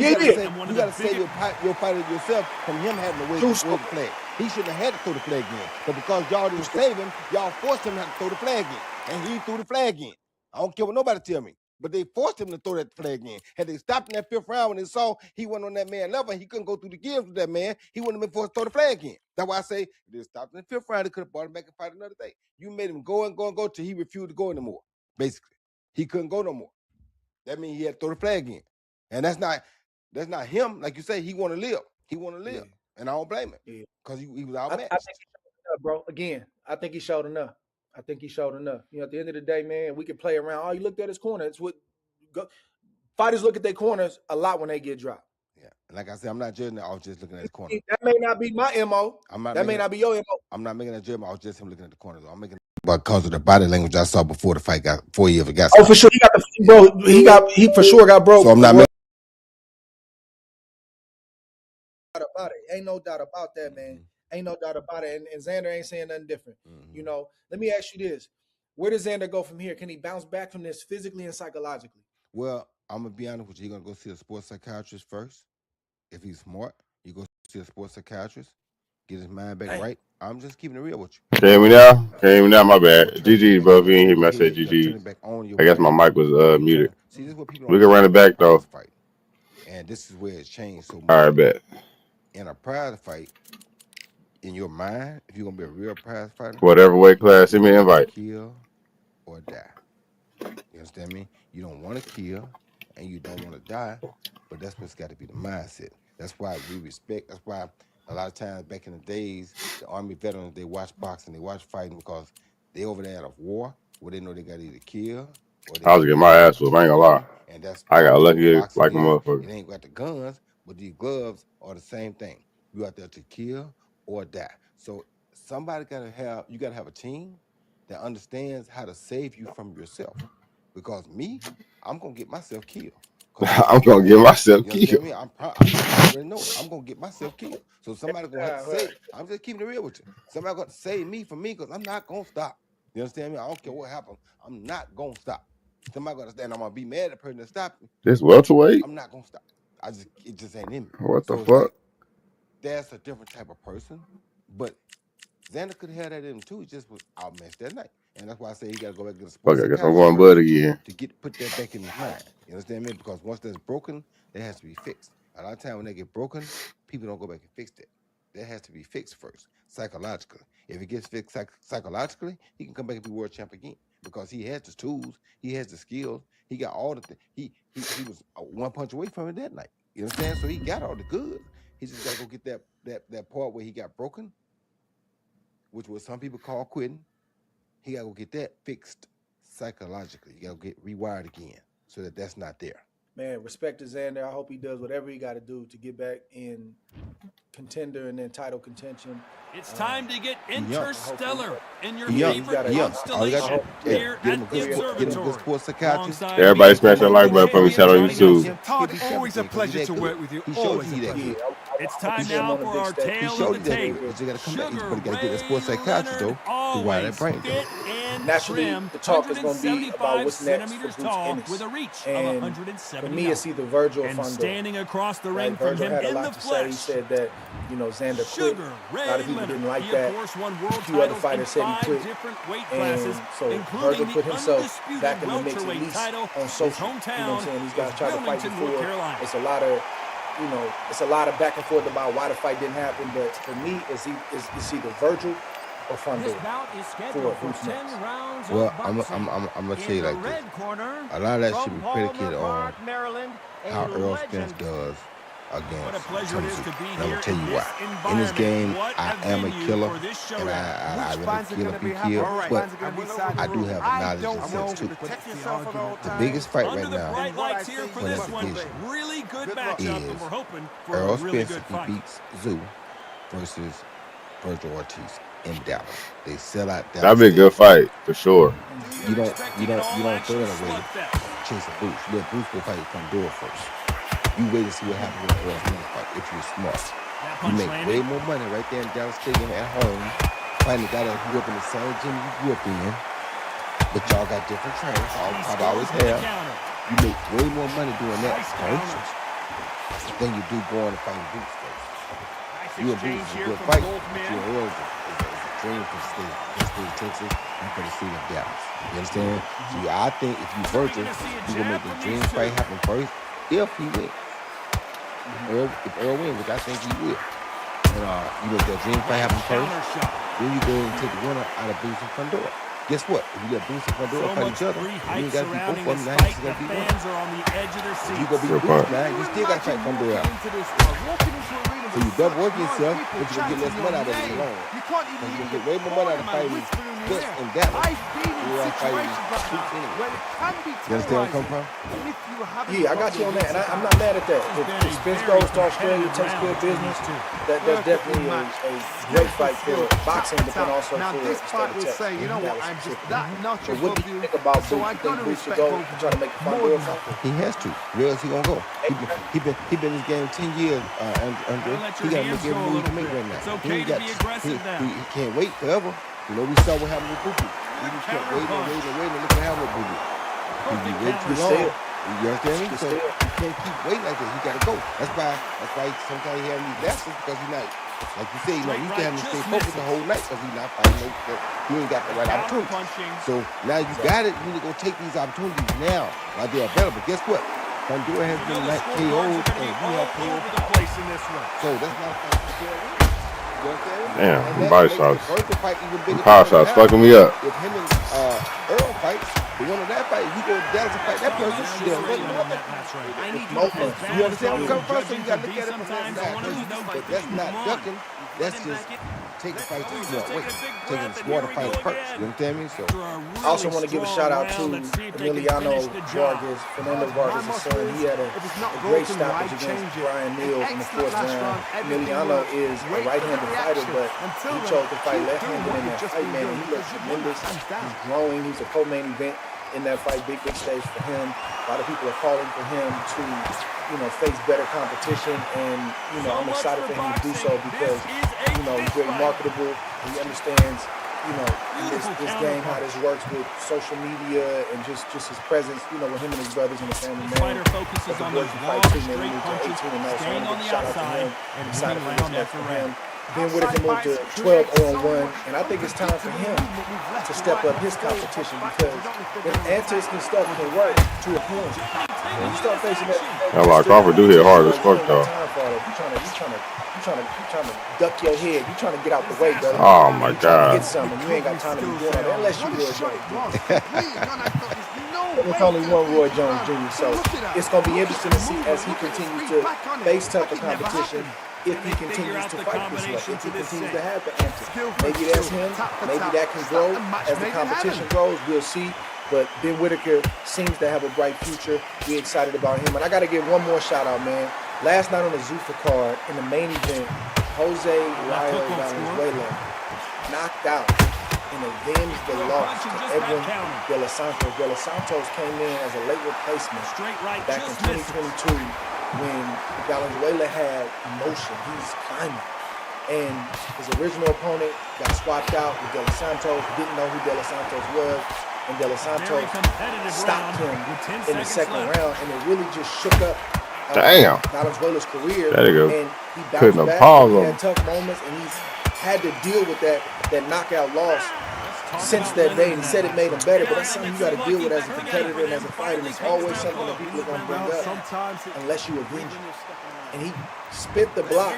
[SPEAKER 1] you got to save your fighter yourself from him having to wave the flag. He shouldn't have had to throw the flag in. But because y'all didn't save him, y'all forced him to have to throw the flag in. And he threw the flag in. I don't care what nobody tell me. But they forced him to throw that flag in. Had they stopped in that 5th round when they saw he wasn't on that man level, he couldn't go through the gears with that man, he wouldn't have been forced to throw the flag in. That's why I say, if they stopped in the 5th round, they could have brought him back and fight another day. You made him go till he refused to go anymore, basically. He couldn't go no more. That means he had to throw the flag in. And that's not him. Like you say, he want to live. He want to live. Yeah. And I don't blame him. Because he was outmatched.
[SPEAKER 2] I think he showed enough, bro. Again, I think he showed enough. You know, at the end of the day, man, we can play around. Oh, you looked at his corner. It's what fighters look at their corners a lot when they get dropped.
[SPEAKER 1] Yeah, like I said, I'm not judging. I was just looking at his corner.
[SPEAKER 2] That may not be my MO. That may not be your MO.
[SPEAKER 1] I'm not making a judgment. I was just him looking at the corner. Though. I'm making because of the body language I saw before the fight got 4 years. Got
[SPEAKER 2] for sure. He got the he for sure got broke.
[SPEAKER 1] So I'm not
[SPEAKER 2] about it. Ain't no doubt about that, man. Ain't no doubt about it. And Xander ain't saying nothing different. You know, let me ask you this. Where does Xander go from here? Can he bounce back from this physically and psychologically?
[SPEAKER 1] Well, I'm going to be honest with you. You're going to go see a sports psychiatrist first. If he's smart, you go see a sports psychiatrist, get his mind back right. I'm just keeping it real with you.
[SPEAKER 3] Can you hear me now? My bad. GG, bro. If you ain't hear me, I said GG. I guess my mic was muted.
[SPEAKER 1] See, this is what people
[SPEAKER 3] we can run it back, though.
[SPEAKER 1] Fight. And this is where it's changed so much.
[SPEAKER 3] All right, bet.
[SPEAKER 1] In a prize fight, in your mind, if you're going to be a real prize fighter,
[SPEAKER 3] whatever weight class, send me an invite.
[SPEAKER 1] Kill or die. You understand me? You don't want to kill and you don't want to die, but that's what's got to be the mindset. That's why we respect. That's why a lot of times back in the days, the Army veterans, they watch boxing, they watch fighting because they over there out of war where they know they got to either kill or they
[SPEAKER 3] I was getting my ass whooped. I ain't gonna lie.
[SPEAKER 1] And that's
[SPEAKER 3] I got lucky like a motherfucker.
[SPEAKER 1] It ain't got the guns, but these gloves are the same thing. You out there to kill or die. So somebody you gotta have a team that understands how to save you from yourself. Because me, I'm gonna get myself killed.
[SPEAKER 3] I'm gonna get myself killed.
[SPEAKER 1] I already know it. I'm gonna get myself killed. So somebody gonna have to say, I'm just keeping it real with you. Somebody got to save me from me because I'm not gonna stop. You understand me? I don't care what happens. I'm not gonna stop. Somebody gotta stand. I'm gonna be mad at the person that stopped me.
[SPEAKER 3] This welterweight?
[SPEAKER 1] I'm not gonna stop. It just ain't in me.
[SPEAKER 3] What the fuck? Like,
[SPEAKER 1] that's a different type of person. But Xander could have had that in him too. He just was outmatched that night. And that's why I say he got to go back and get a sports.
[SPEAKER 3] Okay, I guess I'm going Bud again.
[SPEAKER 1] To put that back in his mind. You understand me? Because once that's broken, that has to be fixed. A lot of times when they get broken, people don't go back and fix that. That has to be fixed first, psychologically. If it gets fixed psychologically, he can come back and be world champ again. Because he has the tools, he has the skills, he got all the things. He was one punch away from it that night. You understand? So he got all the goods. He just got to go get that part where he got broken, which was some people call quitting. He got to go get that fixed psychologically. You got to get rewired again so that that's not there.
[SPEAKER 2] Man, respect to Xander. I hope he does whatever he got to do to get back in contender and then title contention.
[SPEAKER 4] It's time to get interstellar in your favorite constellation here at the Observatory.
[SPEAKER 3] Everybody smash that like button for me, chat on YouTube.
[SPEAKER 5] Todd, always a pleasure to work with you. Always a pleasure.
[SPEAKER 4] It's time now for our tale of the tape.
[SPEAKER 1] Sugar Ray Leonard always fit and
[SPEAKER 2] naturally,
[SPEAKER 4] trim.
[SPEAKER 2] the talk is going to be about what's next for
[SPEAKER 4] centimeters
[SPEAKER 2] Boots
[SPEAKER 4] tall
[SPEAKER 2] Ennis.
[SPEAKER 4] with a reach
[SPEAKER 2] And
[SPEAKER 4] of 170.
[SPEAKER 2] for me, it's either Virgil or
[SPEAKER 4] and
[SPEAKER 2] Fondo.
[SPEAKER 4] standing across the ring
[SPEAKER 2] Virgil
[SPEAKER 4] from him
[SPEAKER 2] had a
[SPEAKER 4] in
[SPEAKER 2] lot
[SPEAKER 4] the
[SPEAKER 2] to say.
[SPEAKER 4] flesh.
[SPEAKER 2] He said that, Xander quit. A lot of people didn't like
[SPEAKER 4] he,
[SPEAKER 2] that.
[SPEAKER 4] Of course, won world
[SPEAKER 2] A few other
[SPEAKER 4] titles
[SPEAKER 2] fighters
[SPEAKER 4] in
[SPEAKER 2] said he
[SPEAKER 4] 5
[SPEAKER 2] quit.
[SPEAKER 4] different weight
[SPEAKER 2] And
[SPEAKER 4] classes,
[SPEAKER 2] so
[SPEAKER 4] including
[SPEAKER 2] Virgil
[SPEAKER 4] the
[SPEAKER 2] put himself
[SPEAKER 4] undisputed
[SPEAKER 2] back in the mix, at
[SPEAKER 4] welterweight
[SPEAKER 2] least
[SPEAKER 4] title.
[SPEAKER 2] on
[SPEAKER 4] His
[SPEAKER 2] social.
[SPEAKER 4] hometown
[SPEAKER 2] These guys tried to fight
[SPEAKER 4] Wilmington, North
[SPEAKER 2] before.
[SPEAKER 4] Carolina.
[SPEAKER 2] It's a lot of, it's a lot of back and forth about why the fight didn't happen. But for me, it's either Virgil or Fondo.
[SPEAKER 1] Well, I'm gonna tell you like this. A lot of that should be predicated on how Earl Spence does against Tennessee. And I'm gonna tell you why. In this game, I am a killer, and I really kill and be killed, but I do have a knowledge and sense too. The biggest fight right now for that division is Earl Spence if he beats Zoo versus Virgil Ortiz in Dallas. They sell out Dallas.
[SPEAKER 3] That'd be a good fight for sure.
[SPEAKER 1] You don't throw it away chasing Boots. You let Boots go fight Fundora first. You wait to see what happens with Earl Spence fight if you're smart. You make way more money right there in Dallas Stadium at home fighting a guy that grew up in the same gym you grew up in, but y'all got different trainers. I've always have. You make way more money doing that first than you do going to fight Boots first. You and Boots is a good fight, but you and Earl is a dream for the state of Texas and for the city of Dallas. You understand? So I think if you Virgil, you will make the dream fight happen first if he wins. If Earl wins, which I think he will. And you make that dream fight happen first, then you go and take the winner out of Boots and Fundora. Guess what? If you let Boots and Fundora fight each other, you ain't got to be both of them. Now you got to be one. If you go beat Boots, man, you still got to fight Fundora out. So you double work yourself, but you're going to get less money out of it alone. Because you're going to get way more money out of fighting Spence and Dallas. all fighting
[SPEAKER 5] situations like that where it can be
[SPEAKER 1] You understand where I'm coming
[SPEAKER 5] terrorizing.
[SPEAKER 1] from?
[SPEAKER 5] And if you haven't
[SPEAKER 2] Yeah, I got you on that, and I'm not mad at that. If Spence goes to Australia, takes care of business, that's definitely a great fight for boxing, but then also
[SPEAKER 5] now
[SPEAKER 2] for
[SPEAKER 5] this
[SPEAKER 2] the
[SPEAKER 5] fight
[SPEAKER 2] state of
[SPEAKER 5] will
[SPEAKER 2] Texas.
[SPEAKER 5] say, you know what, I'm just that notch
[SPEAKER 2] So what
[SPEAKER 5] above
[SPEAKER 2] do you
[SPEAKER 5] you.
[SPEAKER 2] think about
[SPEAKER 5] So
[SPEAKER 2] Boots?
[SPEAKER 5] I
[SPEAKER 2] You think
[SPEAKER 5] gotta
[SPEAKER 2] Boots should
[SPEAKER 5] respect
[SPEAKER 2] go
[SPEAKER 5] both of
[SPEAKER 2] try to make a Fondor fight?
[SPEAKER 1] He has to. Where else he gonna go? He been in this game 10 years, Andre. He gotta make every move he can make right now.
[SPEAKER 4] It's okay to be aggressive now.
[SPEAKER 1] He can't wait forever. You know, we saw what happened with Buki. He just kept waiting and look what happened with Buki. He waited too long. You understand me? So you can't keep waiting like this. You gotta go. That's why sometimes he has these lapses because he's not, like you say, you know, you can have him stay focused the whole night because he's not fighting he ain't got the right opportunity. So now you got it, you need to go take these opportunities now while they're available. Guess what? Honduras has been like KO'd and we have KO'd. So that's not a fight.
[SPEAKER 3] Damn, body shots. Power shots fucking me up.
[SPEAKER 1] If him and Earl fight, the one of that fight, you go to Dallas and fight that person, they'll win. You understand where I'm coming from? So you got to look at it from that side. But that's not ducking. That's just taking fights the smart way. Taking the smarter fights first. You understand me? So
[SPEAKER 2] I also want to give a shout out to Emiliano Vargas, Fernando Vargas' son. He had a great stoppage against Brian Neal in the fourth round. Emiliano is a right-handed fighter, but he chose to fight left-handed in that fight, man. He looks tremendous. He's growing. He's a co-main event in that fight, big stage for him. A lot of people are calling for him to, face better competition, and, I'm excited for him to do so because, he's very marketable. He understands, this game, how this works with social media and just his presence, with him and his brothers and the family, man.
[SPEAKER 4] Focuses on
[SPEAKER 2] Boys
[SPEAKER 4] those
[SPEAKER 2] can
[SPEAKER 4] long,
[SPEAKER 2] fight too, man.
[SPEAKER 4] straight
[SPEAKER 2] We moved to
[SPEAKER 4] punches,
[SPEAKER 2] 18 and 0, so I
[SPEAKER 4] staying
[SPEAKER 2] want
[SPEAKER 4] on
[SPEAKER 2] to
[SPEAKER 4] the
[SPEAKER 2] give a shout out to
[SPEAKER 4] outside
[SPEAKER 2] him.
[SPEAKER 4] and
[SPEAKER 2] Excited
[SPEAKER 4] moving
[SPEAKER 2] for
[SPEAKER 4] round
[SPEAKER 2] this
[SPEAKER 4] after
[SPEAKER 2] for him.
[SPEAKER 4] round.
[SPEAKER 2] Ben Whitaker moved to 12-0-1, and I think it's time for him to step up his competition because if Antis and stuff can work to a point. When you start facing that,
[SPEAKER 3] Crawford do hit hard as fuck though.
[SPEAKER 2] You trying to duck your head. You trying to get out the way, brother.
[SPEAKER 3] Oh my
[SPEAKER 2] You trying to
[SPEAKER 3] God.
[SPEAKER 2] hit something. You ain't got time to be doing that unless you Roy Jones. There's only one Roy Jones Jr., so it's going to be interesting to see as he continues to face tougher competition. If he continues to fight this way, if he continues to have the answer. Maybe that's him. Maybe that can grow as the competition grows. We'll see. But Ben Whitaker seems to have a bright future. We're excited about him. And I got to give one more shout out, man. Last night on the Zuffa card, in the main event, Jose Rayo Valenzuela knocked out and avenged the loss to Edwin De Los Santos. De Los Santos came in as a late replacement back in 2022 when Valenzuela had motion. He's climbing. And his original opponent got swapped out with De Los Santos, didn't know who De Los Santos was. And De Los Santos stopped him in the second round, and it really just shook up Valenzuela's career.
[SPEAKER 3] There you go.
[SPEAKER 2] And he
[SPEAKER 3] Putting
[SPEAKER 2] bounced
[SPEAKER 3] a
[SPEAKER 2] back.
[SPEAKER 3] pause
[SPEAKER 2] He
[SPEAKER 3] on
[SPEAKER 2] had
[SPEAKER 3] him.
[SPEAKER 2] tough moments, and he's had to deal with that knockout loss since that day. And he said it made him better, but that's something you got to deal with as a competitor and as a fighter. And it's always something that people are going to bring up unless you avenge it. And he spit the block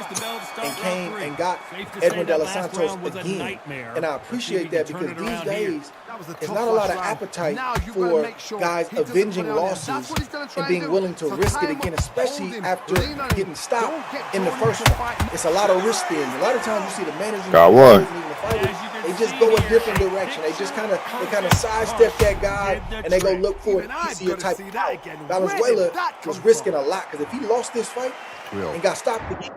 [SPEAKER 2] and came and got Edwin De Los Santos again. And I appreciate that because these days, there's not a lot of appetite for guys avenging losses and being willing to risk it again, especially after getting stopped in the first fight. It's a lot of risk spins. A lot of times you see the managers
[SPEAKER 3] Got one.
[SPEAKER 2] and the fighters, they just go a different direction. They just kind of sidestep that guy and they go look for an easier type of fight. Valenzuela was risking a lot because if he lost this fight and got stopped again,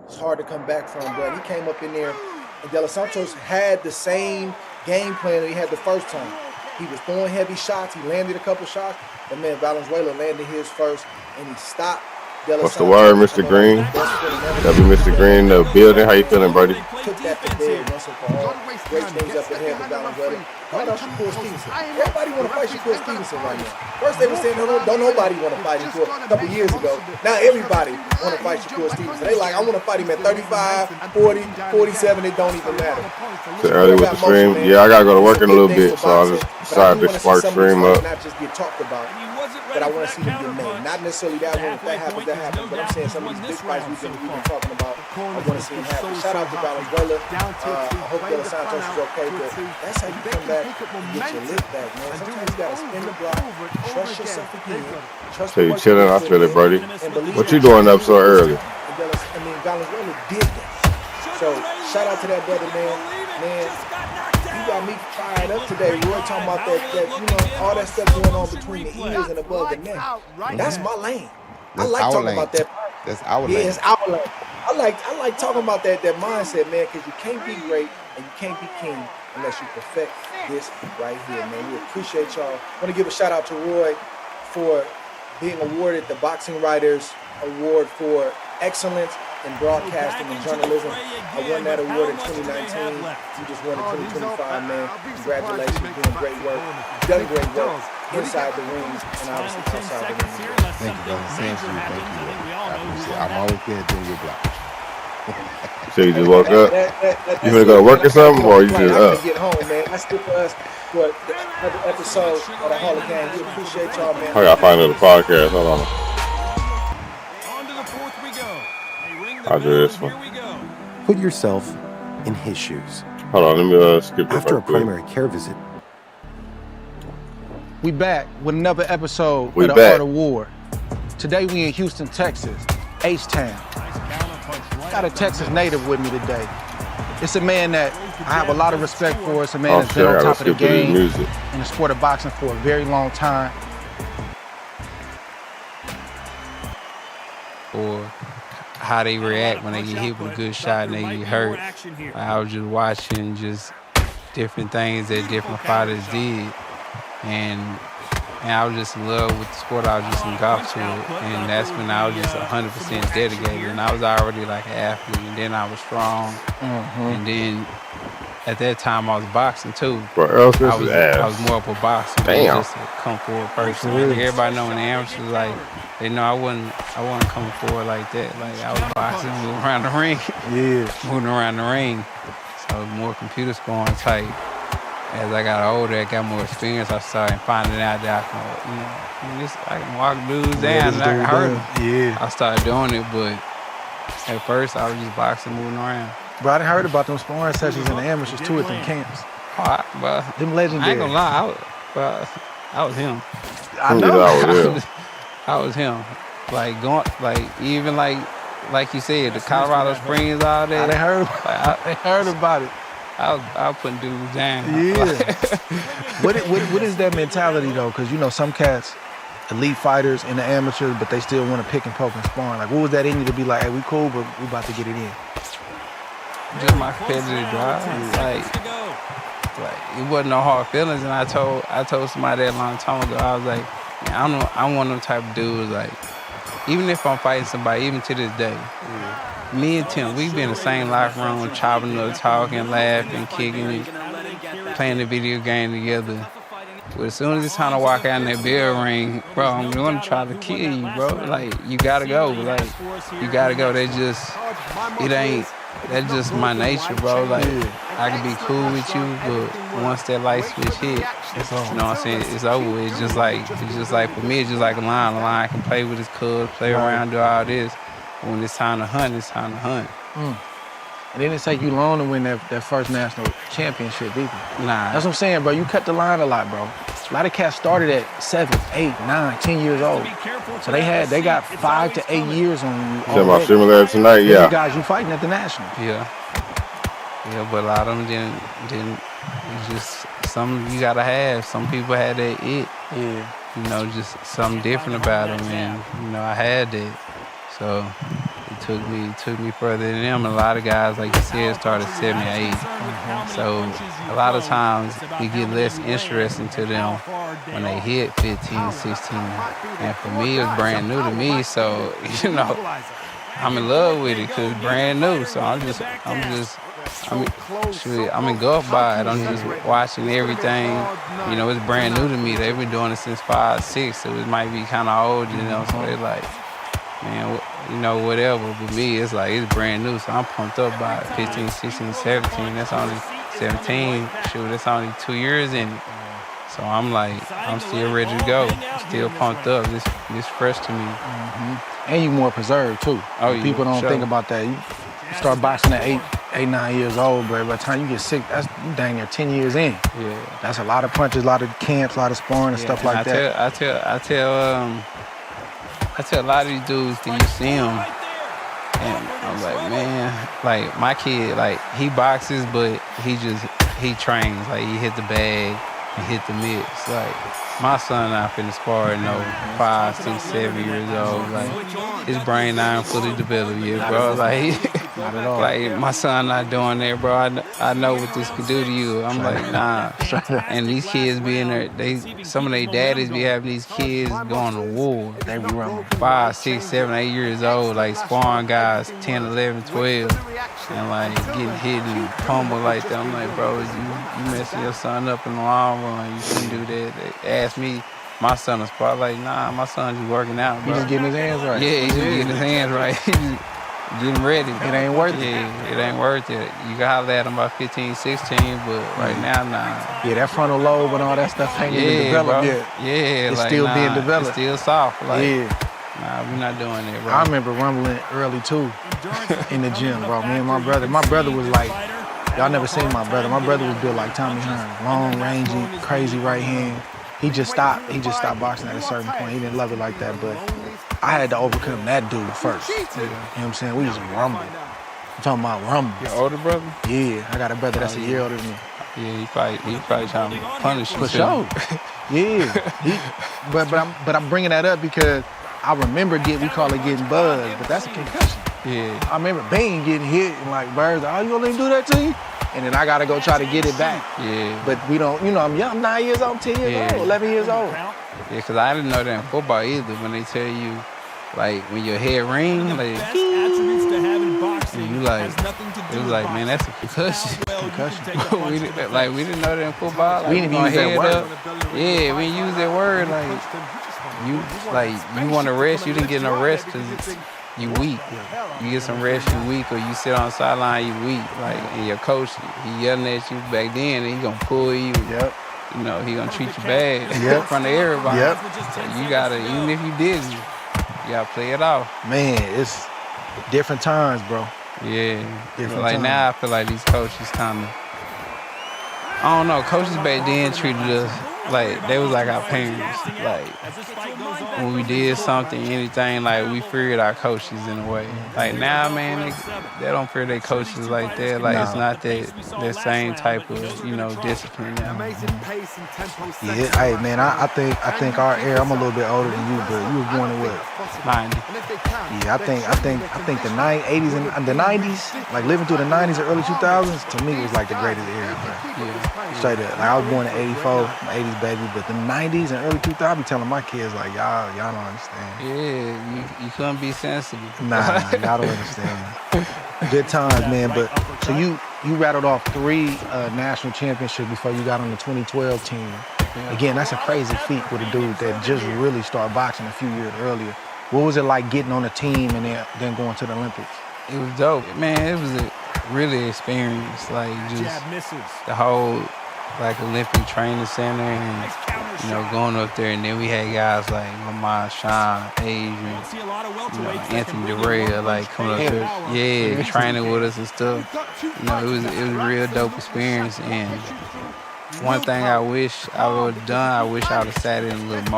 [SPEAKER 2] it's hard to come back from. But he came up in there, and De Los Santos had the same game plan that he had the first time. He was throwing heavy shots. He landed a couple shots, but man, Valenzuela landed his first, and he stopped De Los
[SPEAKER 3] What's the
[SPEAKER 2] Santos.
[SPEAKER 3] word, Mr. Green? W. Mr. Green, the building. How you feeling, buddy?
[SPEAKER 2] Took that to bed once and for all. Great things up ahead with Valenzuela. How about Shakur Stevenson? Everybody want to fight Shakur Stevenson right now. First they were saying, don't nobody want to fight him for a couple years ago. Now everybody want to fight Shakur Stevenson. They like, I want to fight him at 35, 40, 47. It don't even matter.
[SPEAKER 3] Too early with the stream. Yeah, I got to go to work in a little bit, so I just decided to spark stream up.
[SPEAKER 2] Not just get talked about, but I want to see them get made. Not necessarily that one. If that happens, that happens. But I'm saying some of these big fights we've been talking about, I want to see them happen. Shout out to Valenzuela. I hope De Los Santos is okay, but that's how you come back and get your lift back, man. Sometimes you got to spin the block, trust yourself again.
[SPEAKER 3] So you chilling? I feel it, buddy. What you doing up so early?
[SPEAKER 2] Valenzuela did that. So shout out to that brother, man. Man, you got me fired up today. Roy talking about that, all that stuff going on between the ears and above the neck. That's my lane. I like talking about that.
[SPEAKER 1] That's our lane.
[SPEAKER 2] Yeah, it's our lane. I like talking about that mindset, man, because you can't be great and you can't be king unless you perfect this right here, man. We appreciate y'all. I want to give a shout out to Roy for being awarded the Boxing Writers Award for Excellence in Broadcasting and Journalism. I won that award in 2019. You just won it in 2025, man. Congratulations, you're doing great work. You've done great work inside the ring and obviously outside the ring.
[SPEAKER 1] Thank you, brother. Thank you. I appreciate it. I'm always there doing your block.
[SPEAKER 3] So you just woke up? You gonna go to work or something, or you just
[SPEAKER 2] up? I get home, man. That's it for us for another episode of the Hall of Game. We appreciate y'all, man.
[SPEAKER 3] I gotta find another podcast. Hold on. I'll do this one.
[SPEAKER 9] Put yourself in his shoes.
[SPEAKER 3] Hold on, let me skip this.
[SPEAKER 9] After a primary care visit.
[SPEAKER 11] We back with another episode of the Art of War. Today we in Houston, Texas, H-Town. Got a Texas native with me today. It's a man that I have a lot of respect for. It's a man that's been on top of the game in the sport of boxing for a very long time.
[SPEAKER 12] Or how they react when they get hit with a good shot and they get hurt. I was just watching just different things that different fighters did. And I was just in love with the sport. I was just engulfed to it. And that's when I was just 100% dedicated. And I was already like an athlete. And then I was strong. And then at that time I was boxing too. I was more of a boxer than just a come forward person. Like, everybody know in the amateurs, like, they know I wasn't coming forward like that. Like, I was boxing, moving around the ring. Moving around the ring. So more computer scoring type. As I got older, I got more experience. I started finding out that I can walk dudes down and I can hurt them. I started doing it, but at first I was just boxing, moving around.
[SPEAKER 11] Bro, I done heard about them sparring sessions in the amateurs too at them camps. Them legendary.
[SPEAKER 12] I ain't gonna lie, I was him.
[SPEAKER 11] I know.
[SPEAKER 12] I was him. Even like you said, the Colorado Springs, all that.
[SPEAKER 11] I heard about it.
[SPEAKER 12] I was putting dudes down.
[SPEAKER 11] Yeah. What is that mentality though? Because some cats, elite fighters in the amateurs, but they still want to pick and poke and sparring. Like, what was that in you to be like, hey, we cool, but we about to get it in?
[SPEAKER 12] Just my competitive drive. Like it wasn't no hard feelings. And I told somebody that a long time ago. I was like, man, I'm one of them type of dudes. Like, even if I'm fighting somebody, even to this day. Me and Tim, we be in the same locker room, chopping up, talking, laughing, kicking, playing the video game together. But as soon as it's time to walk out in that bell ring, bro, I'm going to try to kill you, bro. Like, you got to go. Like, you got to go. That's just my nature, bro. Like, I can be cool with you, but once that light switch hit, you know what I'm saying, it's over. It's just like for me, it's just like a line. A line can play with his cubs, play around, do all this. When it's time to hunt, it's time to hunt.
[SPEAKER 11] And it didn't take you long to win that first national championship, either.
[SPEAKER 12] Nah.
[SPEAKER 11] That's what I'm saying, bro. You cut the line a lot, bro. A lot of cats started at 7, 8, 9, 10 years old. So they got 5 to 8 years on you.
[SPEAKER 3] Talking about similar tonight, yeah.
[SPEAKER 11] The guys you fighting at the national.
[SPEAKER 12] Yeah, but a lot of them didn't. Just some you gotta have. Some people had that it.
[SPEAKER 11] Yeah.
[SPEAKER 12] Just something different about them, and I had that. So it took me further than them. A lot of guys, like you said, started 7 or 8. So a lot of times it get less interesting to them when they hit 15, 16. And for me, it was brand new to me. So I'm in love with it because it's brand new. So I'm engulfed by it. I'm just watching everything. It's brand new to me. They've been doing it since 5, 6, so it might be kind of old, So they're like, man, whatever. But me, it's like, it's brand new. So I'm pumped up by it. 15, 16, 17. That's only 17. Shoot, that's only 2 years in it. So I'm like, I'm still ready to go. Still pumped up. This fresh to me.
[SPEAKER 11] And you more preserved, too. People don't think about that. You start boxing at 8, 9 years old, bro. By the time you get sick, that's you dang near 10 years in.
[SPEAKER 12] Yeah.
[SPEAKER 11] That's a lot of punches, a lot of camps, a lot of sparring and stuff like that.
[SPEAKER 12] I tell a lot of these dudes that you see them, and I'm like, man, like my kid, like he boxes, but he he trains. Like, he hit the bag, he hit the mitts. Like, my son not finna spar at 5, 6, 7 years old. Like, his brain not fully developed yet, bro. Like,
[SPEAKER 11] not at all.
[SPEAKER 12] Like, my son not doing that, bro. I know what this could do to you. I'm like, nah. And these kids be in there, some of their daddies be having these kids going to war.
[SPEAKER 11] They be running
[SPEAKER 12] 5, 6, 7, 8 years old, like sparring guys 10, 11, 12, and like getting hit and pummeled like that. I'm like, bro, you messing your son up in the long run. You shouldn't do that. They asked me, my son to spar. Like, nah, my son just working out, bro.
[SPEAKER 11] He just getting his hands right.
[SPEAKER 12] Yeah, he just getting his hands right. He just getting ready.
[SPEAKER 11] It ain't worth it.
[SPEAKER 12] Yeah, it ain't worth it. You can holler at him about 15, 16, but right now, nah.
[SPEAKER 11] Yeah, that frontal lobe and all that stuff ain't even developed yet.
[SPEAKER 12] Yeah,
[SPEAKER 11] it's
[SPEAKER 12] like,
[SPEAKER 11] still being developed.
[SPEAKER 12] It's still soft. Like,
[SPEAKER 11] yeah.
[SPEAKER 12] Nah, we're not doing it, bro.
[SPEAKER 11] I remember rumbling early too in the gym, bro. Me and my brother. My brother was like, y'all never seen my brother. My brother was built like Tommy Hearn, long, rangy, crazy right hand. He just stopped boxing at a certain point. He didn't love it like that, but I had to overcome that dude first. You know what I'm saying? We just rumbled. I'm talking about rumble.
[SPEAKER 12] Your older brother?
[SPEAKER 11] Yeah, I got a brother that's a year older than me.
[SPEAKER 12] Yeah, he probably trying to punish you.
[SPEAKER 11] For sure. Yeah. But I'm bringing that up because I remember we call it getting buzzed, but that's a concussion.
[SPEAKER 12] Yeah.
[SPEAKER 11] I remember Bane getting hit and like birds, oh, you gonna let him do that to you? And then I gotta go try to get it back.
[SPEAKER 12] Yeah.
[SPEAKER 11] But we don't, I'm young, I'm 9 years old, I'm 10 years old, 11 years old.
[SPEAKER 12] Yeah, because I didn't know that in football either. When they tell you, like, when your head ring, like,
[SPEAKER 4] attributes to have in boxing,
[SPEAKER 12] you like,
[SPEAKER 4] it
[SPEAKER 12] was like, man, that's a concussion. we didn't know that in football. Like,
[SPEAKER 11] we didn't even use that word.
[SPEAKER 12] Yeah, we didn't use that word. You want to rest, you didn't get no rest because you weak. You get some rest, you weak, or you sit on the sideline, you weak. Like, and your coach, he yelling at you back then, and he gonna pull you.
[SPEAKER 11] Yep.
[SPEAKER 12] You know, he gonna treat you bad in front of everybody.
[SPEAKER 11] Yep.
[SPEAKER 12] So you gotta, even if you did, you gotta play it off.
[SPEAKER 11] Man, it's different times, bro.
[SPEAKER 12] Yeah.
[SPEAKER 11] Different
[SPEAKER 12] like
[SPEAKER 11] times.
[SPEAKER 12] now, I feel like these coaches kind of, I don't know, coaches back then treated us like they was like our parents. Like, when we did something, anything, like, we feared our coaches in a way. Like, now, man, they don't fear their coaches like that. Like, it's not that same type of, discipline now.
[SPEAKER 11] Yeah, hey, man, I think our era, I'm a little bit older than you, but you was born in what?
[SPEAKER 12] 90.
[SPEAKER 11] Yeah, I think the 80s and the 90s, like living through the 90s or early 2000s, to me was like the greatest era, bro.
[SPEAKER 12] Yeah.
[SPEAKER 11] Straight up. Like, I was born in 84, 80s baby, but the 90s and early 2000s, I be telling my kids, like, y'all don't understand.
[SPEAKER 12] Yeah, you couldn't be sensible.
[SPEAKER 11] Nah, y'all don't understand. Good times, man. But so you rattled off 3 national championships before you got on the 2012 team. Yeah. Again, that's a crazy feat with a dude that just really started boxing a few years earlier. What was it like getting on a team and then going to the Olympics?
[SPEAKER 12] It was dope. Man, it was a really experience. Like, just the whole, like, Olympic training center and, going up there. And then we had guys like Lamar, Sean, Adrian, Anthony Durrell, like, coming up there. Yeah, training with us and stuff. It was a real dope experience. And one thing I wish I would have done, I wish I would have sat in a little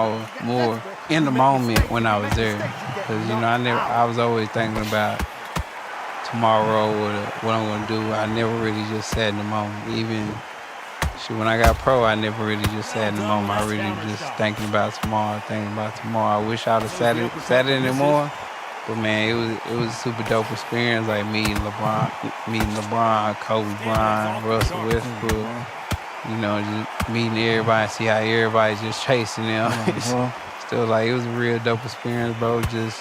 [SPEAKER 12] more in the moment when I was there. Because, I was always thinking about tomorrow or what I'm going to do. I never really just sat in the moment. Even when I got pro, I never really just sat in the moment. I really just thinking about tomorrow. I wish I would have sat in it more. But, man, it was a super dope experience, like meeting LeBron, Kobe Bryant, Russell Westbrook. Just meeting everybody, see how everybody's just chasing them. Still, like, it was a real dope experience, bro. Just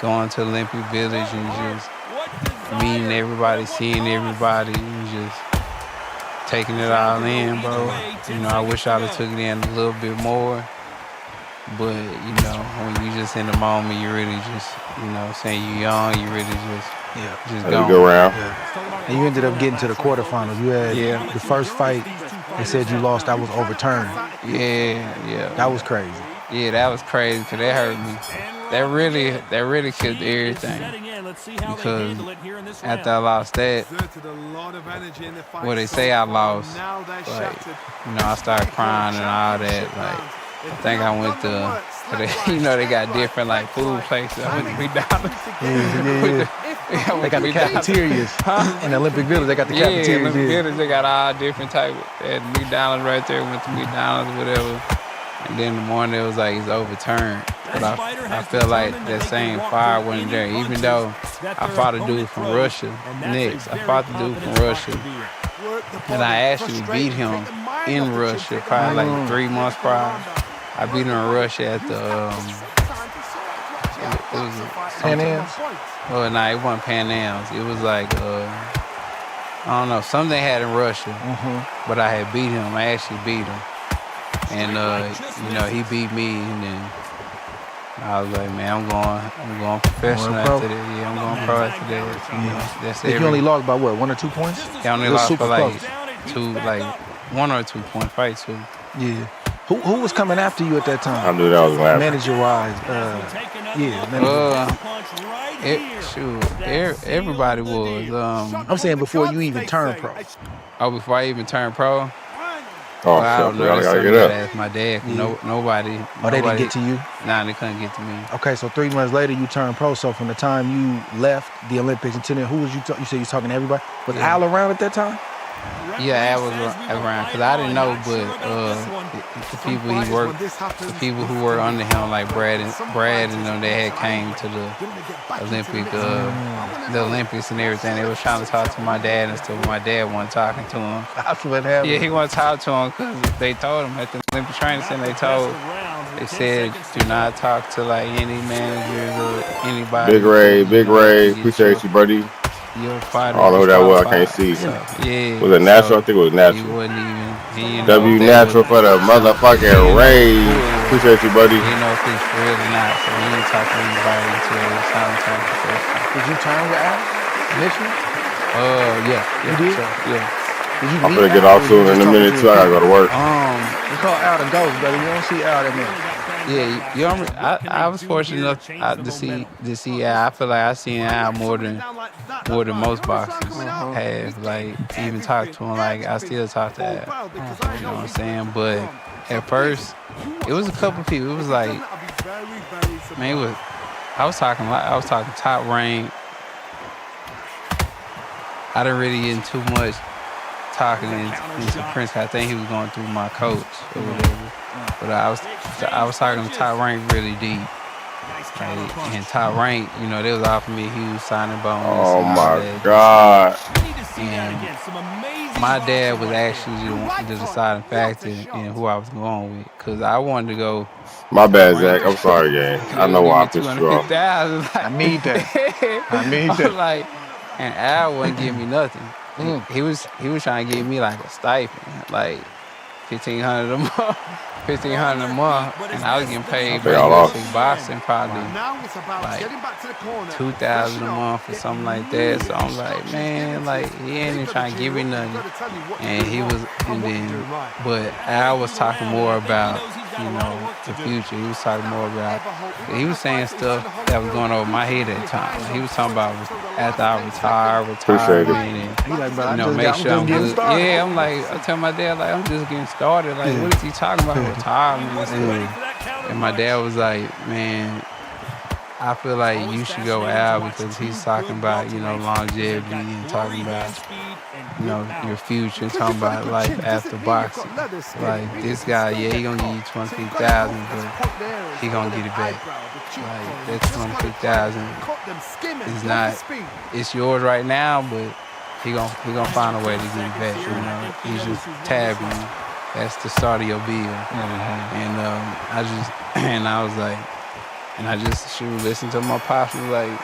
[SPEAKER 12] going to Olympic Village and just meeting everybody, seeing everybody, and just taking it all in, bro. I wish I'd have took it in a little bit more. But, when you just in the moment, you really just, saying you young, you really just
[SPEAKER 3] go around.
[SPEAKER 11] Yeah. And you ended up getting to the quarterfinals. You had the first fight, they said you lost, that was overturned.
[SPEAKER 12] Yeah.
[SPEAKER 11] That was crazy.
[SPEAKER 12] Yeah, that was crazy, because that hurt me. That really killed everything. Because after I lost that, they say I lost, like, I started crying and all that. Like, I think I went to, they got different, like, food places. I went to McDonald's
[SPEAKER 11] They got the cafeterias in Olympic Village. They got the cafeterias.
[SPEAKER 12] Yeah, Olympic Village. They got all different type. They had McDonald's right there. Went to McDonald's, whatever. And then in the morning, it was like it's overturned. But I feel like that same fire wasn't there. Even though I fought a dude from Russia next. I fought the dude from Russia. And I actually beat him in Russia probably like 3 months prior. I beat him in Russia at the it was
[SPEAKER 11] Pan Ams?
[SPEAKER 12] Oh, no, it wasn't Pan Ams. It was like I don't know, something they had in Russia. But I had beat him. I actually beat him. And you know, he beat me, and then I was like, man, I'm going professional after that. Yeah, I'm going pro after that. So, you know, that's it.
[SPEAKER 11] You only lost by what, 1 or 2 points?
[SPEAKER 12] Yeah, I only lost by like 1 or 2 point fight too.
[SPEAKER 11] Yeah. Who was coming after you at that time?
[SPEAKER 3] I knew that was last.
[SPEAKER 11] Manager-wise,
[SPEAKER 12] Everybody was.
[SPEAKER 11] I'm saying before you even turned pro.
[SPEAKER 12] Oh, before I even turned pro?
[SPEAKER 3] Oh,
[SPEAKER 12] I don't know.
[SPEAKER 3] I gotta get up.
[SPEAKER 12] Ask my dad. Yeah. Nobody.
[SPEAKER 11] Oh, they didn't get to you?
[SPEAKER 12] Nah, they couldn't get to me.
[SPEAKER 11] Okay, so 3 months later, you turned pro. So from the time you left the Olympics until then, who was you? You said you was talking to everybody. Was Al around at that time?
[SPEAKER 12] Yeah, Al was around because I didn't know, but the people he worked, the people who were under him, like Brad and them, they had came to the Olympics and everything. They was trying to talk to my dad and stuff. My dad wasn't talking to him.
[SPEAKER 11] That's what happened.
[SPEAKER 12] Yeah, he wasn't talking to him because they told him at the Olympic training center. They said do not talk to like any managers or anybody.
[SPEAKER 3] Big Ray, appreciate you, buddy. I don't know who that was. I can't see.
[SPEAKER 12] Yeah.
[SPEAKER 3] Was it natural? I think it was natural.
[SPEAKER 12] He wasn't even.
[SPEAKER 3] W natural for the motherfucking Ray. Appreciate you, buddy.
[SPEAKER 12] You know if it's real or not. So we didn't talk to anybody until it's time to talk to first.
[SPEAKER 11] Did you turn with Al initially?
[SPEAKER 12] Yeah.
[SPEAKER 11] You did?
[SPEAKER 12] Yeah.
[SPEAKER 11] Did you
[SPEAKER 3] I'm gonna get off soon in a minute too. I gotta go to work.
[SPEAKER 11] We call Al the ghost, brother. You don't see Al that much.
[SPEAKER 12] Yeah, I was fortunate enough to see Al. I feel like I seen Al more than most boxers have. Like even talk to him. Like I still talk to Al. You know what I'm saying? But at first, it was a couple people. It was like, man, I was talking top rank. I didn't really get into too much talking into Prince. I think he was going through my coach or whatever. But I was talking to Top Rank really deep. Like, and Top Rank, you know, they was offering me a huge signing bonus.
[SPEAKER 3] Oh my God.
[SPEAKER 12] And my dad was actually the deciding factor in who I was going with. Because I wanted to go.
[SPEAKER 3] My bad, Zach. I'm sorry, gang. I know why I pissed you off.
[SPEAKER 11] I need that. I need that.
[SPEAKER 12] Like, and Al wouldn't give me nothing. He was trying to give me like a stipend, like $1,500 a month. $1,500 a month, and I was getting paid basic boxing probably like $2,000 a month or something like that. So I'm like, man, like he ain't even trying to give me nothing. But Al was talking more about, you know, the future. He was talking more about. He was saying stuff that was going over my head at the time. He was talking about after I retire, and you know, make sure I'm good. Yeah, I'm like, I tell my dad like I'm just getting started. Like, what is he talking about? Retirement and stuff. And my dad was like, man, I feel like you should go out because he's talking about, you know, longevity and talking about, you know, your future and talking about life after boxing. Like this guy, yeah, he gonna give you $23,000, but he gonna get it back. Like that $23,000 is not, it's yours right now, but he gonna find a way to get it back. You know, he's just tabbing you. That's the start of your bill. And I was like, and I just listened to my pops was like,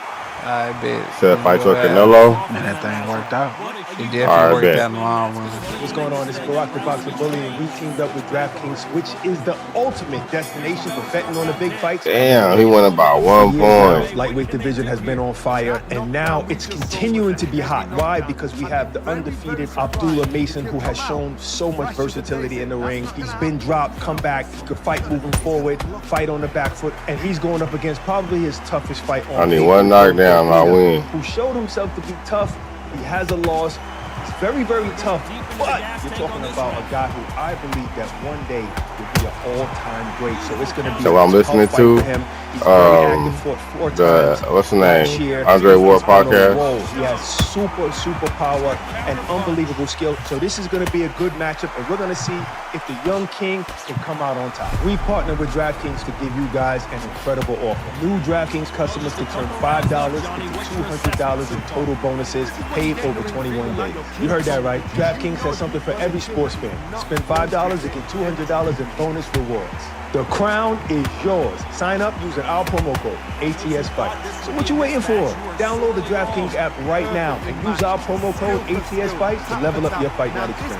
[SPEAKER 12] I bet.
[SPEAKER 3] Said fight to Canelo.
[SPEAKER 11] Man, that thing worked out.
[SPEAKER 12] It definitely worked out in the long run.
[SPEAKER 6] What's going on? This is Barack the Boxer Bully, and we teamed up with DraftKings, which is the ultimate destination for betting on the big fights.
[SPEAKER 3] Damn, he won about 1 point.
[SPEAKER 6] Lightweight division has been on fire, and now it's continuing to be hot. Why? Because we have the undefeated Abdullah Mason, who has shown so much versatility in the ring. He's been dropped, come back, he could fight moving forward, fight on the back foot, and he's going up against probably his toughest fight on
[SPEAKER 3] I need one knockdown. I win.
[SPEAKER 6] Who showed himself to be tough. He has a loss. It's very, very tough. But you're talking about a guy who I believe that one day will be an all-time great. So it's going to be
[SPEAKER 3] so I'm listening to
[SPEAKER 6] him.
[SPEAKER 13] He's very active, fought 4 times
[SPEAKER 3] what's the
[SPEAKER 13] last
[SPEAKER 3] name?
[SPEAKER 13] year.
[SPEAKER 3] Andre Ward
[SPEAKER 13] He's on a
[SPEAKER 3] podcast.
[SPEAKER 13] roll. He has super power and unbelievable skill. So this is going to be a good matchup, and we're going to see if the young king can come out on top. We partner with DraftKings to give you guys an incredible offer. New DraftKings customers can turn $5 into $200 in total bonuses paid over 21 days. You heard that right. DraftKings has something for every sports fan. Spend $5 and get $200 in bonus rewards. The crown is yours. Sign up using our promo code, ATSFight. So what you waiting for? Download the DraftKings app right now and use our promo code, ATSFight, to level up your Fight Night experience.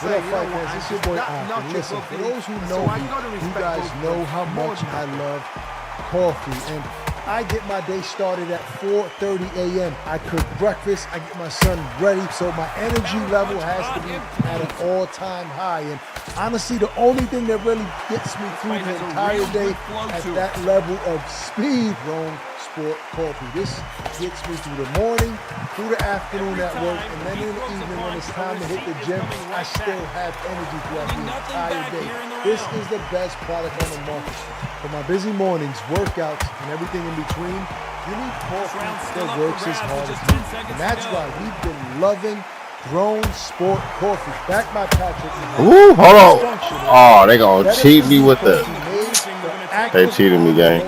[SPEAKER 6] What up, Fight fans? It's your boy Ak. Listen, for those who know me, you guys know how much I love coffee. And I get my day started at 4:30 a.m. I cook breakfast, I get my son ready, so my energy level has to be at an all-time high. And honestly, the only thing that really gets me through the entire day at that level of speed, Grown Sport Coffee. This gets me through the morning, through the afternoon at work, and then in the evening when it's time to hit the gym, I still have energy throughout the entire day. This is the best product on the market. For my busy mornings, workouts, and everything in between, you need coffee that works as hard as me. And that's why we've been loving Grown Sport Coffee. Backed by Patrick.
[SPEAKER 3] Ooh, hold on. Oh, they gonna cheat me with the. They cheated me, gang.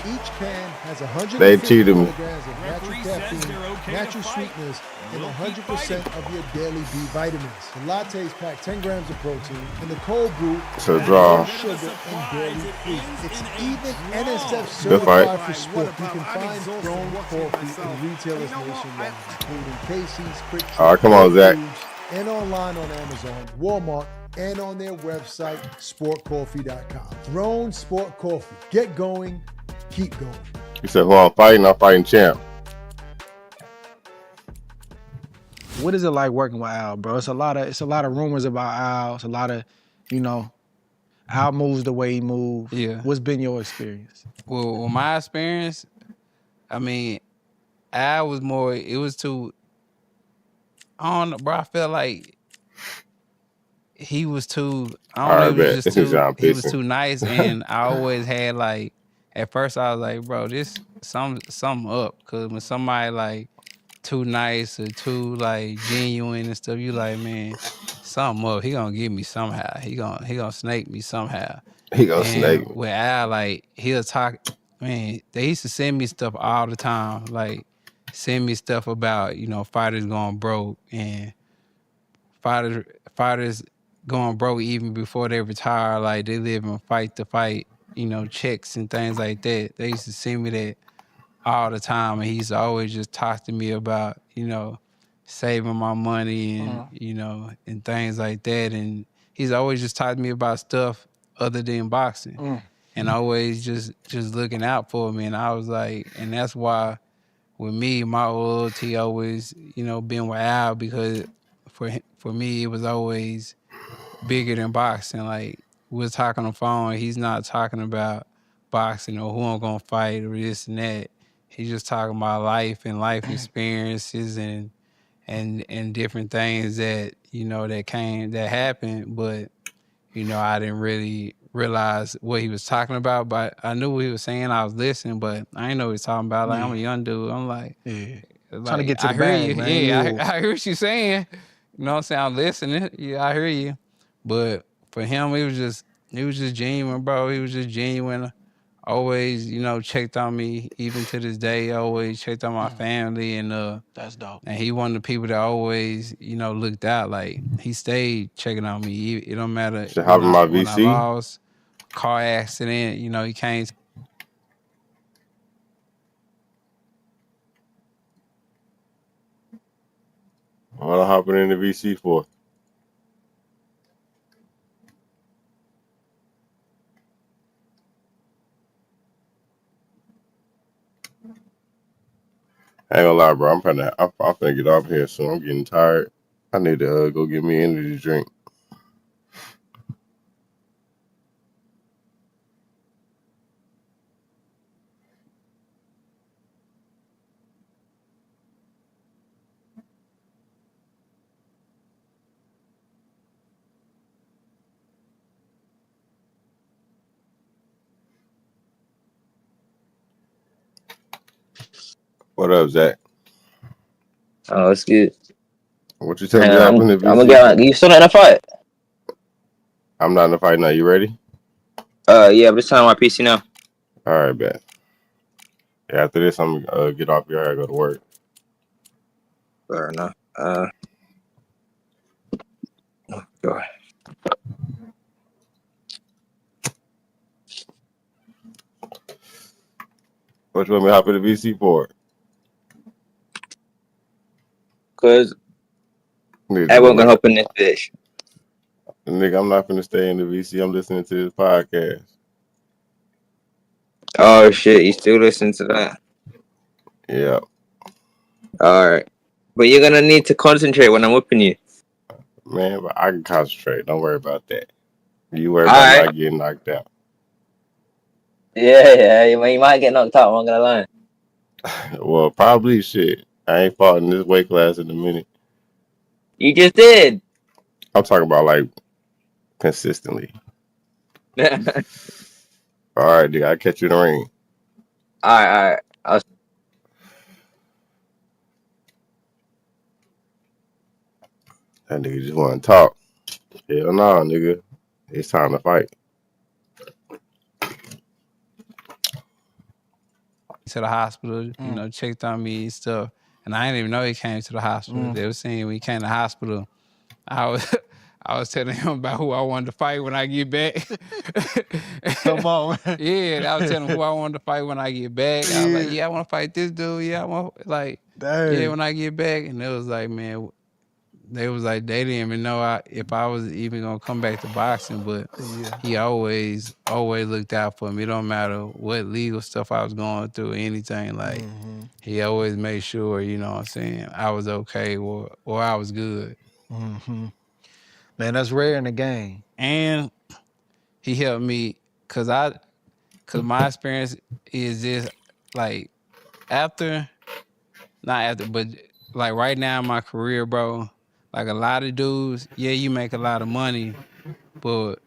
[SPEAKER 6] Each can has 150
[SPEAKER 3] They cheated me.
[SPEAKER 6] milligrams of natural caffeine, natural sweetness, and 100% of your daily B vitamins. The lattes pack 10 grams of protein, and the cold brew
[SPEAKER 3] So draw.
[SPEAKER 6] sugar and dairy free. It's even NSF
[SPEAKER 3] Good fight.
[SPEAKER 6] certified for sport. You can find Grown Coffee in retailers nationwide, including Casey's, Quick Trip,
[SPEAKER 3] All right, come on, Zach.
[SPEAKER 6] and online on Amazon, Walmart, and on their website, sportcoffee.com. Grown Sport Coffee. Get going, keep going.
[SPEAKER 3] You said, who I'm fighting champ.
[SPEAKER 11] What is it like working with Al, bro? It's a lot of rumors about Al. It's a lot of, Al moves the way he moves.
[SPEAKER 12] Yeah.
[SPEAKER 11] What's been your experience?
[SPEAKER 12] Well, my experience, I mean, Al was more. It was too. I don't know, bro. I felt like he was too. I don't know. He was just too. He was too nice, and I always had like. At first, I was like, bro, this something up, because when somebody like too nice or too like genuine and stuff, you like, man, something up. He gonna get me somehow. He gonna snake me somehow.
[SPEAKER 3] He gonna snake me.
[SPEAKER 12] With Al, like, he'll talk. Man, they used to send me stuff all the time. Like, send me stuff about fighters going broke and fighters going broke even before they retire. Like, they live in fight to fight. Checks and things like that. They used to send me that all the time, and he used to always just talk to me about, saving my money and, and things like that. And he's always just talked to me about stuff other than boxing and always just looking out for me. And I was like, and that's why with me, my loyalty always, been with Al, because for me, it was always bigger than boxing. Like, we're talking on the phone, he's not talking about boxing or who I'm gonna fight or this and that. He's just talking about life and life experiences and different things that that happened. But I didn't really realize what he was talking about. But I knew what he was saying. I was listening, but I didn't know what he was talking about. Like, I'm a young dude. I'm like,
[SPEAKER 11] Trying to get to the
[SPEAKER 12] I
[SPEAKER 11] bag,
[SPEAKER 12] hear you.
[SPEAKER 11] man.
[SPEAKER 12] Yeah, I hear what you're saying. You know what I'm saying? I'm listening. Yeah, I hear you. But for him, he was just genuine, bro. He was just genuine. Always, checked on me, even to this day. Always checked on my family, and
[SPEAKER 11] that's dope.
[SPEAKER 12] And he one of the people that always, looked out. Like, he stayed checking on me. It don't matter
[SPEAKER 3] Should have my
[SPEAKER 12] when I
[SPEAKER 3] VC.
[SPEAKER 12] lost, car accident. He came.
[SPEAKER 3] What I'm hopping in the VC for? I ain't gonna lie, bro. I'm finna get off here soon. I'm getting tired. I need to go get me an energy drink. What up, Zach?
[SPEAKER 14] Oh, it's good.
[SPEAKER 3] What you telling me happened in
[SPEAKER 14] I'm gonna
[SPEAKER 3] VC?
[SPEAKER 14] get. You still not in a fight?
[SPEAKER 3] I'm not in the fight now. You ready?
[SPEAKER 14] Yeah, I'm just telling my PC now.
[SPEAKER 3] All right, bet. Yeah, after this, I'm gonna get off here. I go to work.
[SPEAKER 14] Fair enough. Go ahead.
[SPEAKER 3] What you want me to hop in the VC for?
[SPEAKER 14] Cause everyone gonna hop in this bitch.
[SPEAKER 3] Nigga, I'm not finna stay in the VC. I'm listening to this podcast.
[SPEAKER 14] Oh shit, you still listen to that?
[SPEAKER 3] Yeah.
[SPEAKER 14] All right, but you're gonna need to concentrate when I'm whipping you.
[SPEAKER 3] Man, but I can concentrate. Don't worry about that. You worry about not getting knocked out.
[SPEAKER 14] Yeah, you might get knocked out. I'm not gonna lie.
[SPEAKER 3] Well, probably shit. I ain't fought in this weight class in a minute.
[SPEAKER 14] You just did.
[SPEAKER 3] I'm talking about like consistently. All right, dude. I'll catch you in the ring.
[SPEAKER 14] All right.
[SPEAKER 3] That nigga just want to talk. Hell no, nigga. It's time to fight.
[SPEAKER 12] To the hospital, checked on me and stuff. And I didn't even know he came to the hospital. They were saying when he came to the hospital, I was telling him about who I wanted to fight when I get back.
[SPEAKER 11] Come on, man.
[SPEAKER 12] Yeah, I was telling him who I wanted to fight when I get back. I was like, yeah, I want to fight this dude. Yeah, I want yeah, when I get back. And it was like, man, they was like, they didn't even know if I was even gonna come back to boxing, but he always looked out for me. It don't matter what legal stuff I was going through or anything. Like he always made sure, you know what I'm saying, I was okay or I was good.
[SPEAKER 11] Mm-hmm. Man, that's rare in the game.
[SPEAKER 12] And he helped me cause my experience is this, like not after, but like right now in my career, bro, like a lot of dudes, yeah, you make a lot of money, but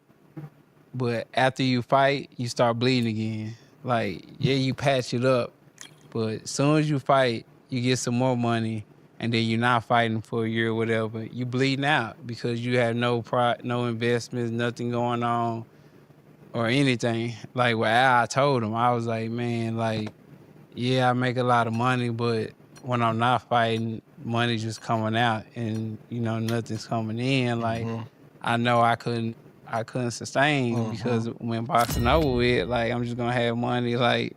[SPEAKER 12] after you fight, you start bleeding again. Like, yeah, you patch it up, but as soon as you fight, you get some more money, and then you're not fighting for a year or whatever. You bleeding out because you have no investments, nothing going on, or anything. Like what I told him, I was like, man, like, yeah, I make a lot of money, but when I'm not fighting, money's just coming out, and nothing's coming in. Like, I know I couldn't sustain because when boxing over with, like I'm just gonna have money like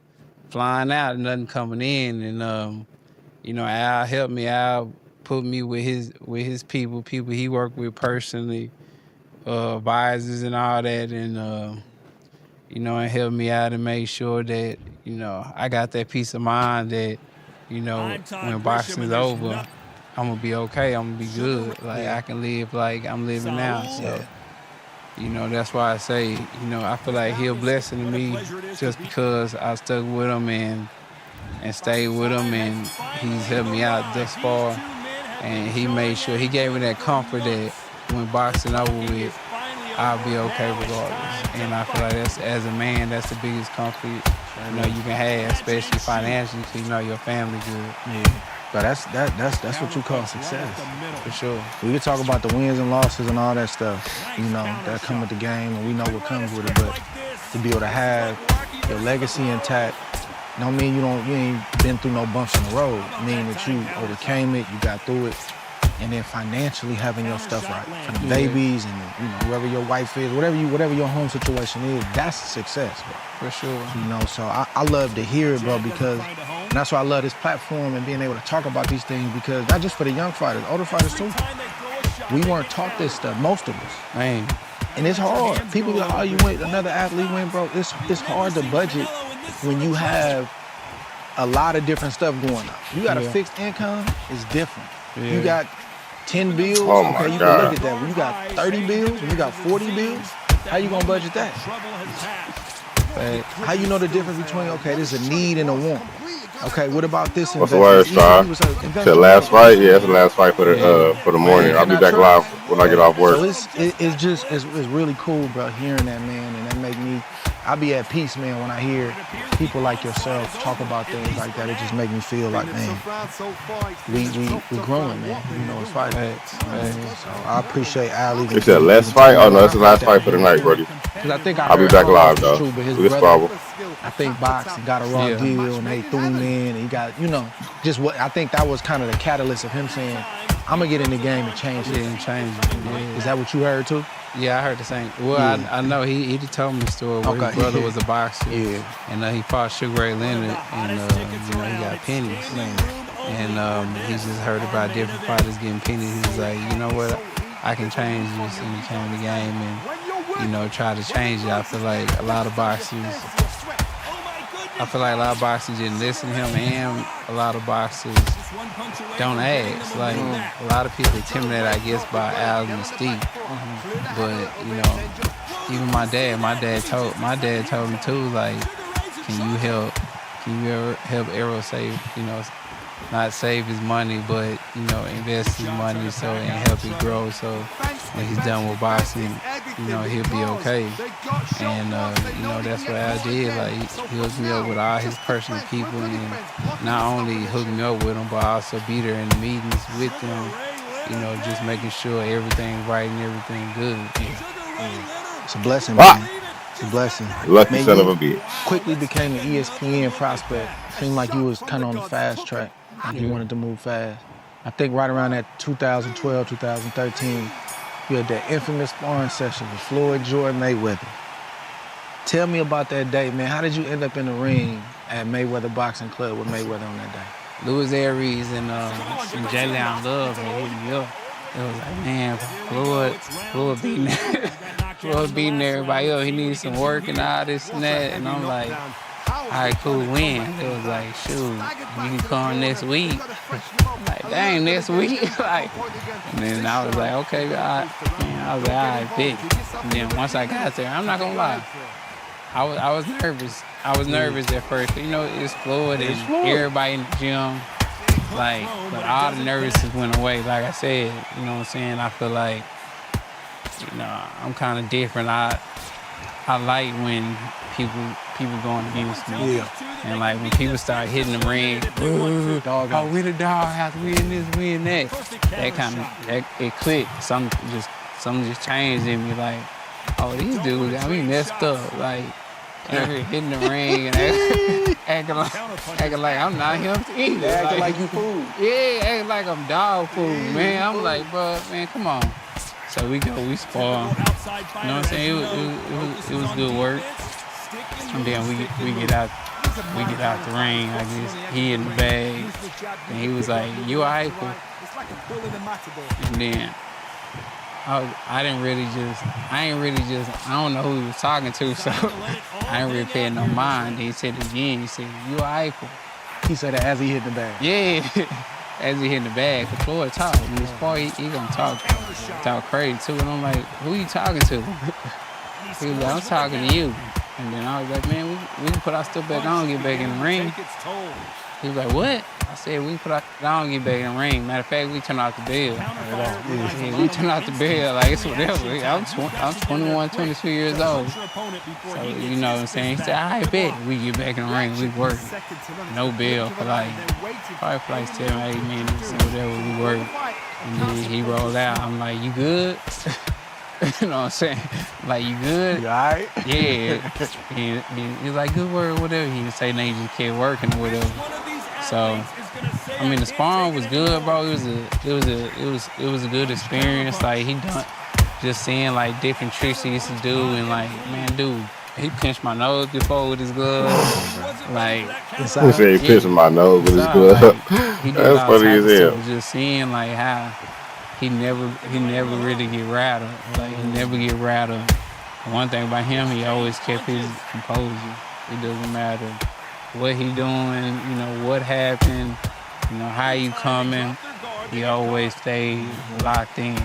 [SPEAKER 12] flying out and nothing coming in. And Al helped me out, put me with his people he worked with personally, advisors and all that, and and helped me out and made sure that I got that peace of mind that when boxing's over, I'm gonna be okay. I'm gonna be good. Like I can live like I'm living now. So. That's why I say, I feel like he a blessing to me just because I stuck with him and stayed with him, and he's helped me out thus far. And he made sure, he gave me that comfort that when boxing over with, I'll be okay regardless. And I feel like that's, as a man, that's the biggest comfort, you can have, especially financially, because your family good.
[SPEAKER 11] Yeah. But that's what you call success.
[SPEAKER 12] For sure.
[SPEAKER 11] We can talk about the wins and losses and all that stuff, that come with the game, and we know what comes with it. But to be able to have your legacy intact, don't mean you ain't been through no bumps in the road. It mean that you overcame it, you got through it, and then financially having your stuff right for the babies and whoever your wife is, whatever your home situation is, that's success, bro.
[SPEAKER 12] For sure.
[SPEAKER 11] So I love to hear it, bro, because and that's why I love this platform and being able to talk about these things, because not just for the young fighters, older fighters too. We weren't taught this stuff, most of us.
[SPEAKER 12] Man.
[SPEAKER 11] And it's hard. People be like, oh, you went, another athlete went, bro. It's hard to budget when you have a lot of different stuff going on. You got a fixed income, it's different.
[SPEAKER 12] Yeah.
[SPEAKER 11] You got 10 bills,
[SPEAKER 3] oh my
[SPEAKER 11] you
[SPEAKER 3] God.
[SPEAKER 11] can look at that. When you got 30 bills, when you got 40 bills, how you gonna budget that? How you know the difference between, okay, there's a need and a want? Okay, what about this
[SPEAKER 3] investment? What's the word, Star? The last fight? Yeah, it's the last fight for the morning. I'll be back live when I get off work.
[SPEAKER 11] So it's really cool, bro, hearing that, man, and that make me, I be at peace, man, when I hear people like yourself talk about things like that. It just make me feel like, man, we growing, man. You know, it's fighting. So I appreciate Ali.
[SPEAKER 3] It's a last fight? Oh, no, it's the last fight for the night, Brody.
[SPEAKER 11] Because I think
[SPEAKER 3] I'll be back live, though.
[SPEAKER 11] True, but his
[SPEAKER 3] We'll
[SPEAKER 11] brother,
[SPEAKER 3] squabble.
[SPEAKER 11] I think boxing got a raw deal, and they threw him in, and he got, you know, just what I think that was kind of the catalyst of him saying, I'm going to get in the game and change it.
[SPEAKER 12] Yeah, and change it. Yeah.
[SPEAKER 11] Is that what you heard, too?
[SPEAKER 12] Yeah, I heard the same. Well, I know he told me the story where his brother was a boxer.
[SPEAKER 11] Yeah.
[SPEAKER 12] And he fought Sugar Ray Leonard, and, you know, he got pennies. And he just heard about different fighters getting pennies. He was like, you know what? I can change this. And he came in the game and, you know, try to change it. I feel like a lot of boxers didn't listen to him, and a lot of boxers don't ask. Like, a lot of people intimidated, I guess, by Al and Mystique. But, you know, even my dad told me too, like, can you help Errol save, you know, not save his money, but, you know, invest his money so and help it grow, so when he's done with boxing, you know, he'll be okay. And, you know, that's what I did. Like, he hooked me up with all his personal people, and not only hooked me up with them, but also be there in the meetings with them, you know, just making sure everything's right and everything good.
[SPEAKER 11] Yeah. It's a blessing, man. It's a blessing.
[SPEAKER 3] Lucky man, son of a bitch.
[SPEAKER 11] Quickly became an ESPN prospect. Seemed like you was kind of on the fast track. Like you wanted to move fast. I think right around that 2012, 2013, you had that infamous sparring session with Floyd Jordan Mayweather. Tell me about that day, man. How did you end up in the ring at Mayweather Boxing Club with Mayweather on that day?
[SPEAKER 12] Louis Aries and Jalen Love had hit me up. It was like, man, Floyd beating everybody up. He needs some work and all this and that. And I'm like, all right, cool, when? It was like, shoot, you can come next week. Like, dang, next week? Like, and then I was like, okay, all right, big. And then once I got there, I'm not gonna lie, I was nervous. I was nervous at first. You know, it's Floyd and everybody in the gym. Like, but all the nervousness went away. Like I said, you know what I'm saying? I feel like, you know, I'm kind of different. I like when people going against me. Yeah. And like when people start hitting the ring, oh, we the dog house, we in this, we in that. That kind of, it clicked. Something just changed in me. Like, oh, these dudes got me messed up. Like, hitting the ring and acting like I'm not him either.
[SPEAKER 11] Acting like you food.
[SPEAKER 12] Yeah, acting like I'm dog food, man. I'm like, bro, man, come on. So we spar. You know what I'm saying? It was good work. And then we get out the ring. I guess he in the bag, and he was like, "You alright?" And then I ain't really just. I don't know who he was talking to, so I ain't really paying no mind. Then he said it again. He said, "You alright?"
[SPEAKER 11] He said that as he hit the bag.
[SPEAKER 12] Yeah. As he hit the bag, the Floyd talk. When he spar, he gonna talk crazy too. And I'm like, who you talking to? He was like, I'm talking to you. And then I was like, man, we can put our stuff back on, get back in the ring. He was like, what? I said, we can put our stuff on, get back in the ring. Matter of fact, we turn off the bell. Yeah, we turn off the bell, like it's whatever. I'm 21, 22 years old. So, you know what I'm saying? He said, I bet we get back in the ring, we work. No bell for probably for 7 or 8 minutes or whatever, we work. And then he rolled out. I'm like, you good? You know what I'm saying? Like, you good?
[SPEAKER 11] You all right?
[SPEAKER 12] Yeah. He's like, good work, whatever. He didn't say nothing, he just kept working or whatever. So, I mean, the sparring was good, bro. It was a good experience. Like, he done just seeing like different tricks he used to do, and like, man, dude, he pinched my nose before with his glove. Like,
[SPEAKER 3] he said he pinched my nose with his glove.
[SPEAKER 12] Like,
[SPEAKER 3] that's funny as hell.
[SPEAKER 12] Just seeing like how he never really get rattled. Like, he never get rattled. One thing about him, he always kept his composure. It doesn't matter what he doing, you know, what happened, you know, how you coming. He always stay locked in.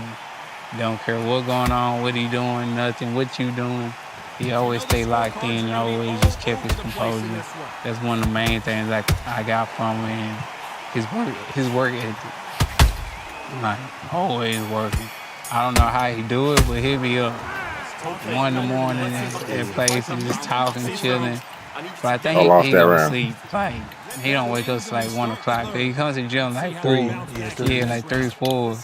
[SPEAKER 12] Don't care what going on, what he doing, nothing, what you doing. He always stay locked in and always just kept his composure. That's one of the main things I got from him. His work ethic. Like, always working. I don't know how he do it, but he'll be up. 1 in the morning at places, just talking, chilling. But I think he
[SPEAKER 3] that
[SPEAKER 12] don't
[SPEAKER 3] round.
[SPEAKER 12] sleep. Like, he don't wake up till like 1 o'clock. But he comes to the gym like 4. Yeah, like 3, 4.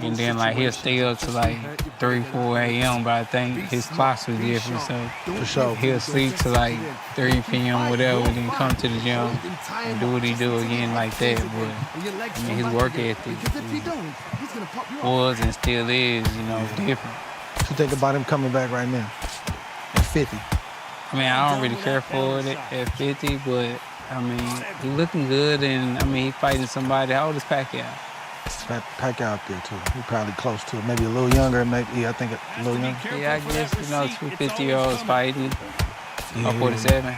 [SPEAKER 12] And then like he'll stay up to like 3, 4 a.m. But I think his clocks was different. So
[SPEAKER 11] For sure.
[SPEAKER 12] he'll sleep till like 3 p.m. whatever, and then come to the gym and do what he do again like that. But I mean, his work ethic was and still is, different.
[SPEAKER 11] What you think about him coming back right now at 50?
[SPEAKER 12] I mean, I don't really care for it at 50, but I mean, he looking good, and I mean, he fighting somebody. How old is Pacquiao?
[SPEAKER 11] Pacquiao out there too. He probably close to it. Maybe a little younger. Maybe I think a little younger.
[SPEAKER 12] Yeah, I guess 2 50-year-olds fighting.
[SPEAKER 11] Yeah.
[SPEAKER 12] 47.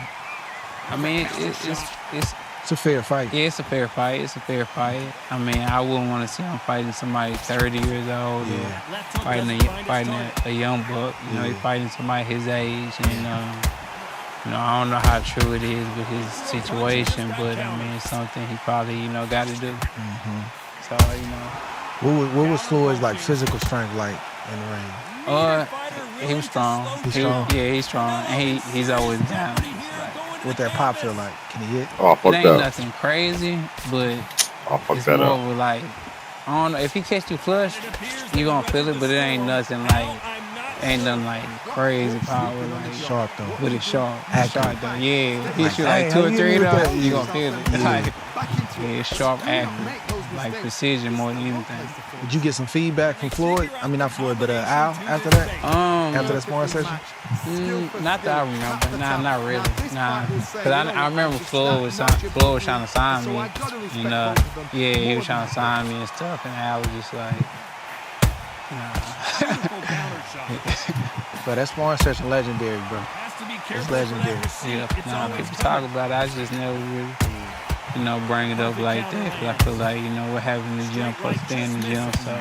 [SPEAKER 12] I mean,
[SPEAKER 11] it's a fair fight.
[SPEAKER 12] Yeah, it's a fair fight. It's a fair fight. I mean, I wouldn't want to see him fighting somebody 30 years old.
[SPEAKER 11] Yeah.
[SPEAKER 12] Fighting a young buck. He's fighting somebody his age, and I don't know how true it is with his situation, but I mean, it's something he probably, got to do.
[SPEAKER 11] Mm-hmm.
[SPEAKER 12] So,
[SPEAKER 11] What was Floyd's like physical strength like in the ring?
[SPEAKER 12] He was strong.
[SPEAKER 11] He's strong?
[SPEAKER 12] Yeah, he's strong, and he's always down.
[SPEAKER 11] What that pop feel like? Can he hit?
[SPEAKER 3] Oh, fuck
[SPEAKER 12] it ain't
[SPEAKER 3] that.
[SPEAKER 12] Nothing crazy, but
[SPEAKER 3] it's
[SPEAKER 12] more of a, like, I don't know, if he catch you flush, you gonna feel it, but it ain't nothing like crazy power, like
[SPEAKER 11] sharp though.
[SPEAKER 12] But it's sharp.
[SPEAKER 11] Accurate.
[SPEAKER 12] Though. Yeah, hit you like 2 or 3 though, you gonna feel it. Yeah. It's sharp, accurate, like precision more than anything.
[SPEAKER 11] Did you get some feedback from Floyd? I mean, not Floyd, but Al after that? After that sparring session?
[SPEAKER 12] Not that I remember. Nah, not really. Nah, because I remember Floyd was trying to sign me, and he was trying to sign me and stuff, and Al was just like,
[SPEAKER 11] But that sparring session legendary, bro. It's legendary.
[SPEAKER 12] Yeah, people talk about it. I just never really, bring it up like that. Because I feel like, what happened in the gym, supposed to stay in the gym. So,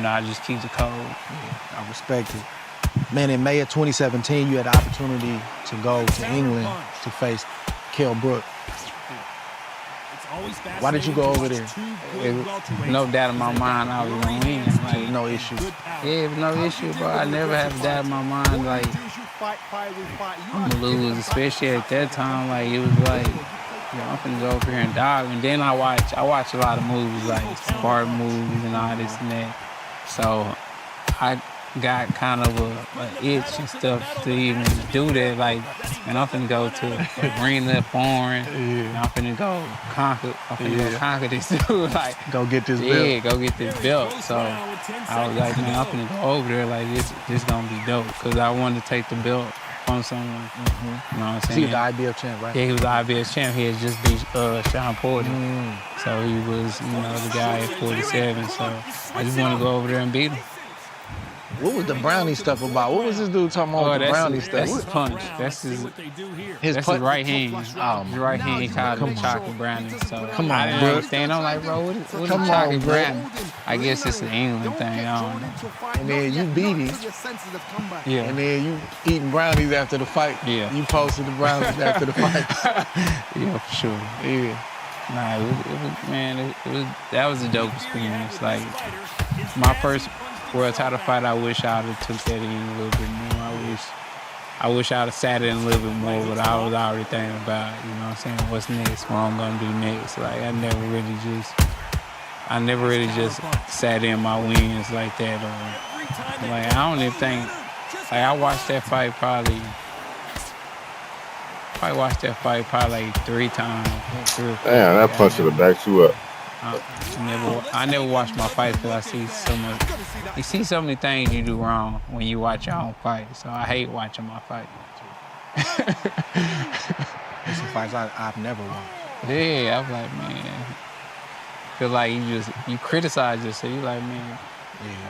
[SPEAKER 12] I just keep the code.
[SPEAKER 11] I respect it. Man, in May of 2017, you had the opportunity to go to England to face Kell Brook. Why did you go over there?
[SPEAKER 12] No doubt in my mind I was going to win. Like,
[SPEAKER 11] no issue.
[SPEAKER 12] Yeah, no issue, bro. I never had a doubt in my mind, like, I'm going to lose, especially at that time. Like, it was like, I'm finna go over here and dive. And then I watch a lot of movies, like Spartan movies and all this and that. So I got kind of a itch and stuff to even do that. Like, and I'm finna go to arena foreign. And I'm finna go conquer this dude. Like,
[SPEAKER 11] go get this belt.
[SPEAKER 12] Yeah, go get this belt. So I was like, man, I'm finna go over there. Like, this gonna be dope. Because I wanted to take the belt from someone.
[SPEAKER 11] Mm-hmm.
[SPEAKER 12] You know what I'm saying?
[SPEAKER 11] He was the IBF champ, right?
[SPEAKER 12] Yeah, he was the IBF champ. He had just beat Sean Porter. So he was, the guy at 47. So I just want to go over there and beat him.
[SPEAKER 11] What was the brownie stuff about? What was this dude talking about with the brownie stuff?
[SPEAKER 12] That's his punch. That's his right hand. His right hand, he called it chocolate brownie. So
[SPEAKER 11] come on,
[SPEAKER 12] I didn't understand. I'm like, bro, what is chocolate brownie? I guess it's an England thing. I don't know.
[SPEAKER 11] And then you beat him.
[SPEAKER 12] Yeah.
[SPEAKER 11] And then you eating brownies after the fight.
[SPEAKER 12] Yeah.
[SPEAKER 11] You posted the brownies after the fight.
[SPEAKER 12] Yeah, for sure. Yeah. Nah, that was a dope experience. Like, my first world title fight, I wish I would have took that in a little bit more. I wish I would have sat in a little bit more, but I was already thinking about, what's next, what I'm gonna do next. Like, I never really just sat in my wins like that. Or, like, I don't even think, like, I watched that fight probably like 3 times.
[SPEAKER 3] Damn, that punch should have backed you up.
[SPEAKER 12] I never watch my fight because I see so much. You see so many things you do wrong when you watch your own fight. So I hate watching my fight.
[SPEAKER 11] There's some fights I've never won.
[SPEAKER 12] Yeah, I'm like, man. Feel like you criticize yourself. You like, man,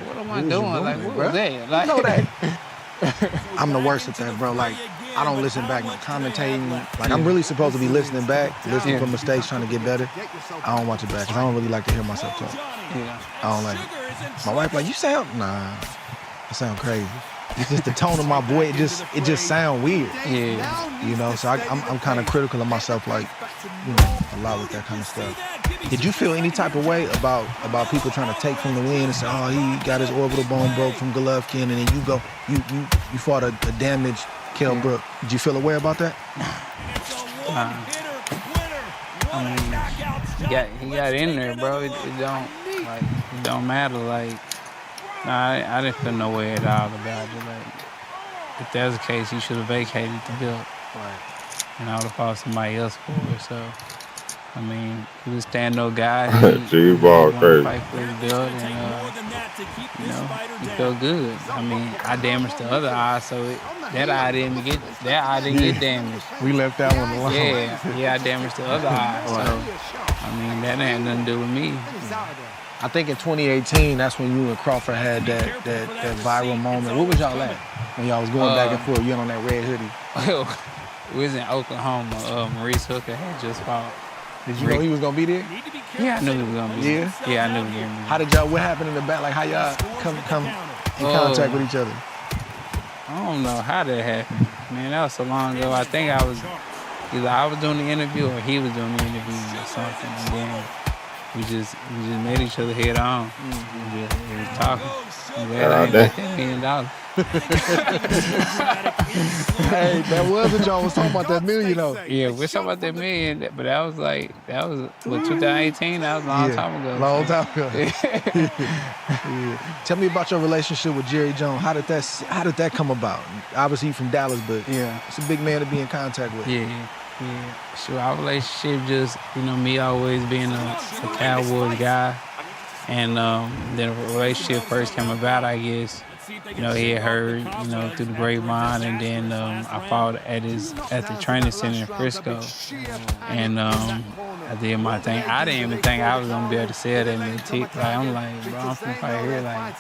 [SPEAKER 12] what am I doing? Like, what was that? Like,
[SPEAKER 11] you know that. I'm the worst at that, bro. Like, I don't listen back, like commentating. Like, I'm really supposed to be listening back, listening for mistakes, trying to get better. I don't watch it back because I don't really like to hear myself talk.
[SPEAKER 12] Yeah.
[SPEAKER 11] I don't like it. My wife like, you sound, nah, I sound crazy. it's just the tone of my voice. It just sound weird.
[SPEAKER 12] Yeah.
[SPEAKER 11] You know, so I'm kind of critical of myself, like, you know, a lot with that kind of stuff. Did you feel any type of way about people trying to take from the win and say, oh, he got his orbital bone broke from Golovkin, and then you fought a damaged Kell Brook? Did you feel aware about that?
[SPEAKER 12] I mean, he got in there, bro. It don't matter. Like, I didn't feel no way at all about it. Like, if that's the case, he should have vacated the belt.
[SPEAKER 11] Right.
[SPEAKER 12] And I would have fought somebody else for it. So, I mean, he was a stand-up guy.
[SPEAKER 3] He ball crazy.
[SPEAKER 12] Fight for his belt, and you know, he felt good. I mean, I damaged the other eye, so that eye didn't get damaged.
[SPEAKER 11] We left that one alone.
[SPEAKER 12] Yeah, I damaged the other eye. So, I mean, that had nothing to do with me.
[SPEAKER 11] I think in 2018, that's when you and Crawford had that viral moment. What was y'all at when y'all was going back and forth? You on that red hoodie?
[SPEAKER 12] We was in Oklahoma. Maurice Hooker had just fought.
[SPEAKER 11] Did you know he was gonna be there?
[SPEAKER 12] Yeah, I knew he was gonna be there. Yeah, I knew he was gonna be there.
[SPEAKER 11] How did y'all? What happened in the back? Like how y'all come in contact with each other?
[SPEAKER 12] I don't know how that happened. Man, that was so long ago. I think I was either doing the interview or he was doing the interview or something, and then we just met each other head on. We was talking. I'm glad I didn't get that $1 million.
[SPEAKER 11] Hey, that was what y'all was talking about, that $1 million though.
[SPEAKER 12] Yeah, we're talking about that $1 million, but that was what, 2018? That was a long time ago.
[SPEAKER 11] Long time ago. Yeah. Tell me about your relationship with Jerry Jones. How did that come about? Obviously you from Dallas, but it's a big man to be in contact with.
[SPEAKER 12] Yeah. Sure, our relationship just, me always being a Cowboys guy. And then the relationship first came about, I guess. He had heard, through the grapevine, and then I fought at the training center in Frisco. And I did my thing. I didn't even think I was gonna be able to sell that many tickets. Like, I'm like, bro, I'm from right here. Like, I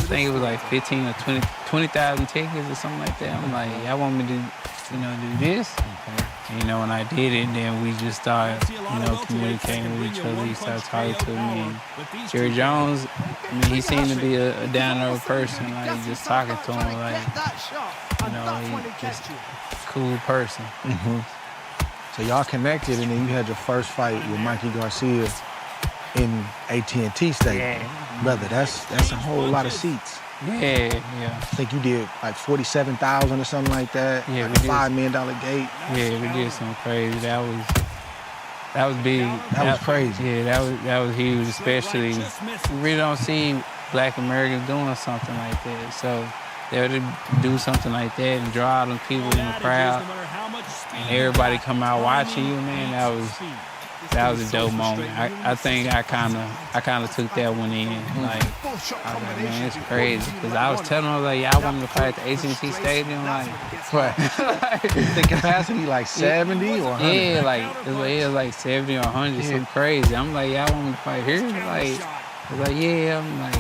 [SPEAKER 12] think it was like 15 or 20,000 tickets or something like that. I'm like, y'all want me to, do this? And, when I did it, then we just started, communicating with each other. He started talking to me. And Jerry Jones, he seemed to be a down-to-earth person. Like, just talking to him, like, he just cool person.
[SPEAKER 11] Mm-hmm. So y'all connected, and then you had your first fight with Mikey Garcia in AT&T Stadium.
[SPEAKER 12] Yeah.
[SPEAKER 11] Brother, that's a whole lot of seats.
[SPEAKER 12] Yeah.
[SPEAKER 11] I think you did like 47,000 or something like that.
[SPEAKER 12] Yeah,
[SPEAKER 11] like a $5 million gate.
[SPEAKER 12] Yeah, we did something crazy. That was big.
[SPEAKER 11] That was crazy.
[SPEAKER 12] Yeah, that was huge. Especially, we really don't see Black Americans doing something like that. So they would do something like that and draw them people in the crowd, and everybody come out watching you. Man, that was a dope moment. I think I kind of took that one in. Like, I was like, man, it's crazy. Because I was telling them, like, y'all want me to fight at the AT&T Stadium? Like,
[SPEAKER 11] the capacity like 70 or 100?
[SPEAKER 12] Yeah, it was like 70 or 100, something crazy. I'm like, y'all want me to fight here? Like, I'm like, yeah. I'm like,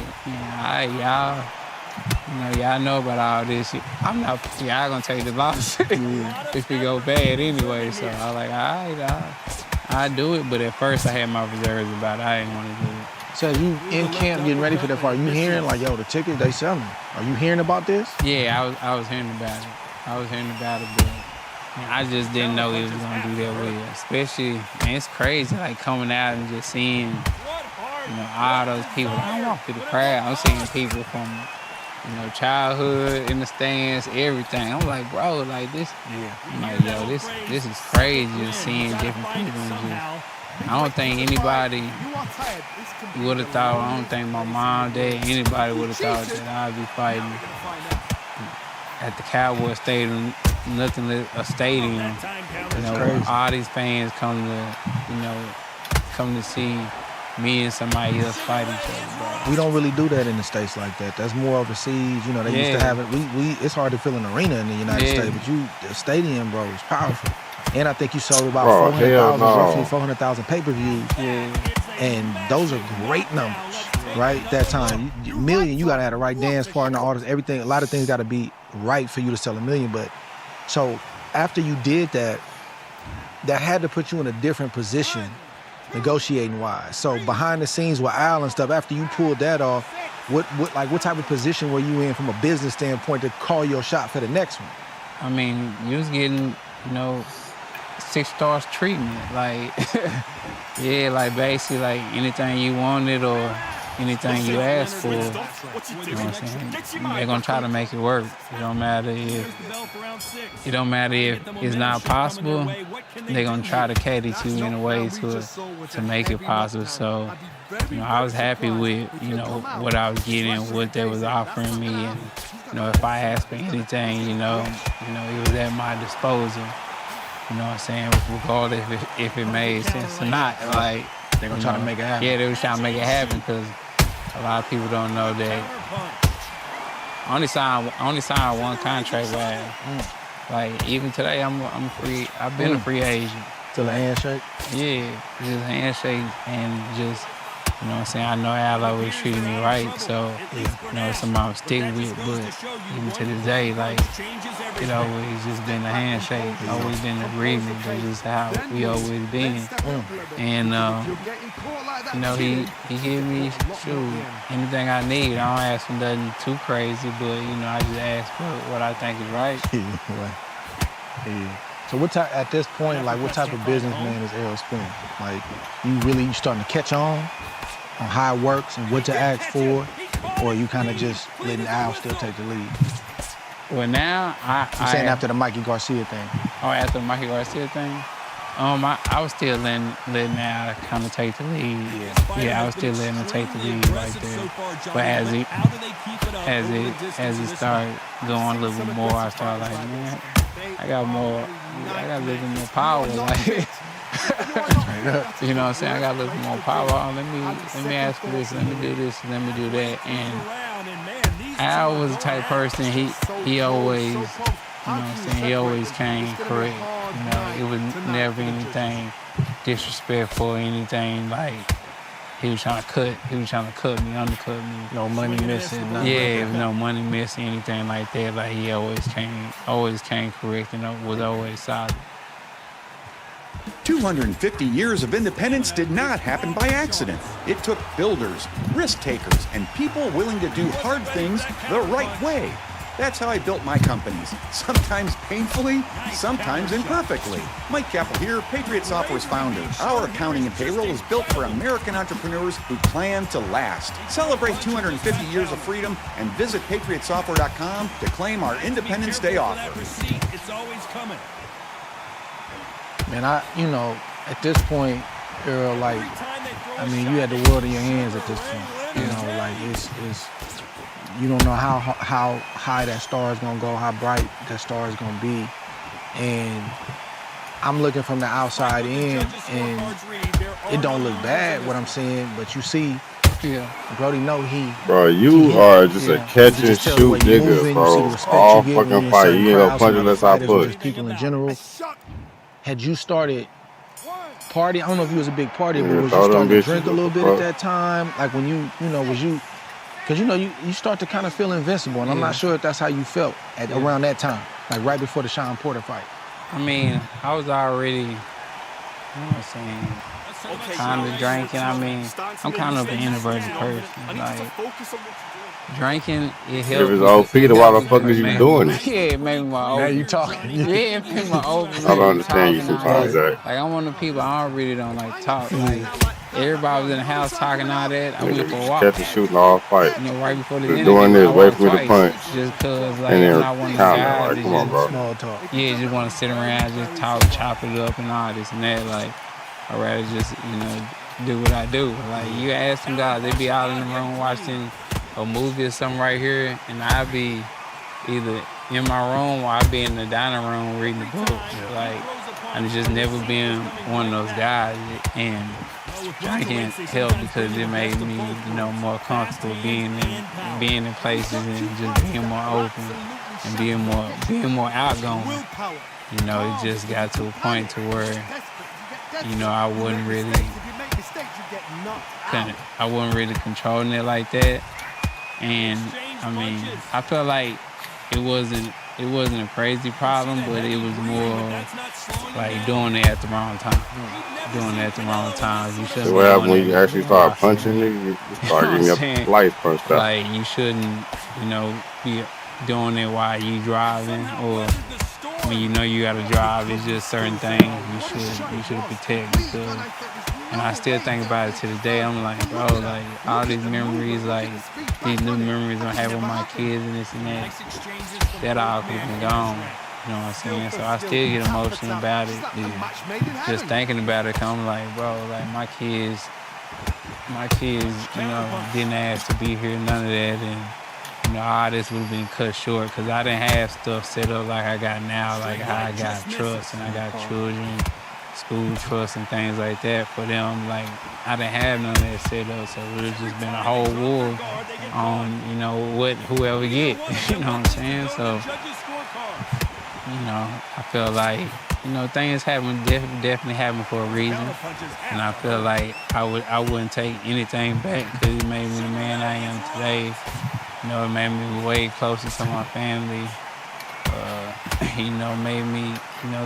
[SPEAKER 12] all right, y'all know about all this. I'm not, y'all gonna take the loss if it go bad anyway. So I was like, all right, I do it, but at first I had my reserves about it. I didn't want to do it.
[SPEAKER 11] So you in camp getting ready for that fight? Are you hearing like, yo, the tickets they selling? Are you hearing about this?
[SPEAKER 12] Yeah, I was hearing about it. But I just didn't know he was gonna do that well. Especially, man, it's crazy like coming out and just seeing, all those people. I walk through the crowd. I'm seeing people from, childhood in the stands, everything. I'm like, bro, like this. I'm like, yo, this is crazy. Just seeing different people. I don't think anybody would have thought. I don't think my mom, dad, anybody would have thought that I'd be fighting at the Cowboy Stadium. Nothing but a stadium. All these fans come to see me and somebody else fight each other, bro.
[SPEAKER 11] We don't really do that in the States like that. That's more overseas. They used to have it. It's hard to fill an arena in the United States, but the stadium, bro, is powerful. And I think you sold about 400,000, roughly 400,000 pay-per-views.
[SPEAKER 12] Yeah.
[SPEAKER 11] And those are great numbers, right? That time, $1 million, you gotta have the right dance partner, artist, everything. A lot of things gotta be right for you to sell $1 million. But so after you did that, that had to put you in a different position, negotiating wise. So behind the scenes with Al and stuff, after you pulled that off, what type of position were you in from a business standpoint to call your shot for the next one?
[SPEAKER 12] I mean, you was getting, 6 stars treatment. Like, yeah, like basically like anything you wanted or anything you asked for, you know what I'm saying? They're gonna try to make it work. It don't matter if it's not possible. They're gonna try to cater to you in a way to make it possible. So, I was happy with, what I was getting, what they was offering me, and if I asked for anything, it was at my disposal. You know what I'm saying? Regardless if it made sense or not. Like,
[SPEAKER 11] they're gonna try to make it happen.
[SPEAKER 12] Yeah, they were trying to make it happen because a lot of people don't know that I only signed one contract last. Like, even today, I'm free. I've been a free agent.
[SPEAKER 11] Still a handshake?
[SPEAKER 12] Yeah, just a handshake and just, you know what I'm saying? I know Al always treated me right, so, it's something I'm sticking with, but even to this day, like, it always just been a handshake, always been an agreement. That's just how we always been. And, he give me, anything I need. I don't ask for nothing too crazy, but, I just ask for what I think is right.
[SPEAKER 11] Yeah. So at this point, like, what type of businessman is Errol Spence? Like, you starting to catch on how it works and what to ask for, or you kind of just letting Al still take the lead?
[SPEAKER 12] Well, now
[SPEAKER 11] I'm saying after the Mikey Garcia thing.
[SPEAKER 12] Oh, after the Mikey Garcia thing? I was still letting Al kind of take the lead. Yeah, I was still letting him take the lead right there. But as it started going a little bit more, I started like, man, I got a little bit more power. Like, you know what I'm saying? I got a little bit more power. Let me ask for this. Let me do this. Let me do that. And Al was the type of person. He always, you know what I'm saying? He always came correct. It was never anything disrespectful or anything like he was trying to cut me, undercut me.
[SPEAKER 11] No money missing, nothing.
[SPEAKER 12] Yeah, no money missing, anything like that. Like, he always came correct and was always solid.
[SPEAKER 15] 250 years of independence did not happen by accident. It took builders, risk takers, and people willing to do hard things the right way. That's how I built my companies, sometimes painfully, sometimes imperfectly. Mike Capel here, Patriot Software's founder. Our accounting and payroll is built for American entrepreneurs who plan to last. Celebrate 250 years of freedom and visit patriotsoftware.com to claim our Independence Day offer.
[SPEAKER 8] It's always coming.
[SPEAKER 11] Man, at this point, Earl, you had the world in your hands at this point. It's you don't know how high that star is gonna go, how bright that star is gonna be, and I'm looking from the outside in, and it don't look bad what I'm seeing, but you see, Brody know
[SPEAKER 3] Bro, you are just a catch and shoot nigga, bro. All fucking fight, you ain't gonna punch unless I push.
[SPEAKER 11] People in general. Had you started partying, I don't know if you was a big partier, but was you starting to drink a little bit at that time? Like, when was you? Because, you start to kind of feel invincible, and I'm not sure if that's how you felt around that time, like right before the Sean Porter fight.
[SPEAKER 12] I mean, I was already, you know what I'm saying, kind of drinking. I mean, I'm kind of an introverted person. Like, drinking, it helped.
[SPEAKER 3] If it's OP, then why the fuck is you doing it?
[SPEAKER 12] Yeah, it made me more open.
[SPEAKER 11] Now you talking.
[SPEAKER 12] Yeah, it made me more open.
[SPEAKER 3] I don't understand you sometimes, Zach.
[SPEAKER 12] Like, I'm one of the people, I don't like talk. Like, everybody was in the house talking all that. I went for a walk.
[SPEAKER 3] Catch and shooting all fight.
[SPEAKER 12] Right before the
[SPEAKER 3] just
[SPEAKER 12] interview,
[SPEAKER 3] doing this, wait for me to punch.
[SPEAKER 12] Just cause, like,
[SPEAKER 3] and then
[SPEAKER 12] I'm not one of the guys
[SPEAKER 3] like, come on, bro.
[SPEAKER 11] Small talk.
[SPEAKER 12] Yeah, just want to sit around, just talk, chop it up and all this and that. Like, I'd rather just, do what I do. Like, you ask some guys, they be out in the room watching a movie or something right here, and I'd be either in my room or I'd be in the dining room reading the book. Like, I've just never been one of those guys. And drinking helped because it made me, more comfortable being in places and just being more open and being more outgoing. It just got to a point to where, I wasn't really controlling it like that. And I mean, I felt like it wasn't a crazy problem, but it was more like doing it at the wrong time. Doing it at the wrong times. You shouldn't
[SPEAKER 3] So
[SPEAKER 12] be
[SPEAKER 3] what
[SPEAKER 12] doing
[SPEAKER 3] happened when
[SPEAKER 12] it
[SPEAKER 3] you
[SPEAKER 12] at
[SPEAKER 3] actually
[SPEAKER 12] the
[SPEAKER 3] start
[SPEAKER 12] wrong
[SPEAKER 3] punching
[SPEAKER 12] time.
[SPEAKER 3] niggas? You
[SPEAKER 12] You
[SPEAKER 3] start
[SPEAKER 12] know what
[SPEAKER 3] getting
[SPEAKER 12] I'm
[SPEAKER 3] your
[SPEAKER 12] saying?
[SPEAKER 3] lights punched out.
[SPEAKER 12] Like you shouldn't, be doing it while you driving or when you know you gotta drive. It's just certain things you should protect because. And I still think about it to this day. I'm like, bro, like all these memories, like these new memories I have with my kids and this and that all could have been gone. You know what I'm saying? So I still get emotional about it. Just thinking about it, 'cause I'm like, bro, like my kids, didn't ask to be here, none of that, and all this would have been cut short because I didn't have stuff set up like I got now, like how I got trusts and I got children, school trusts and things like that for them. Like I didn't have none of that set up, so it would have just been a whole war on, what whoever get. You know what I'm saying? So, I feel like, things happen, definitely happen for a reason. And I feel like I wouldn't take anything back because it made me the man I am today. It made me way closer to my family. Made me,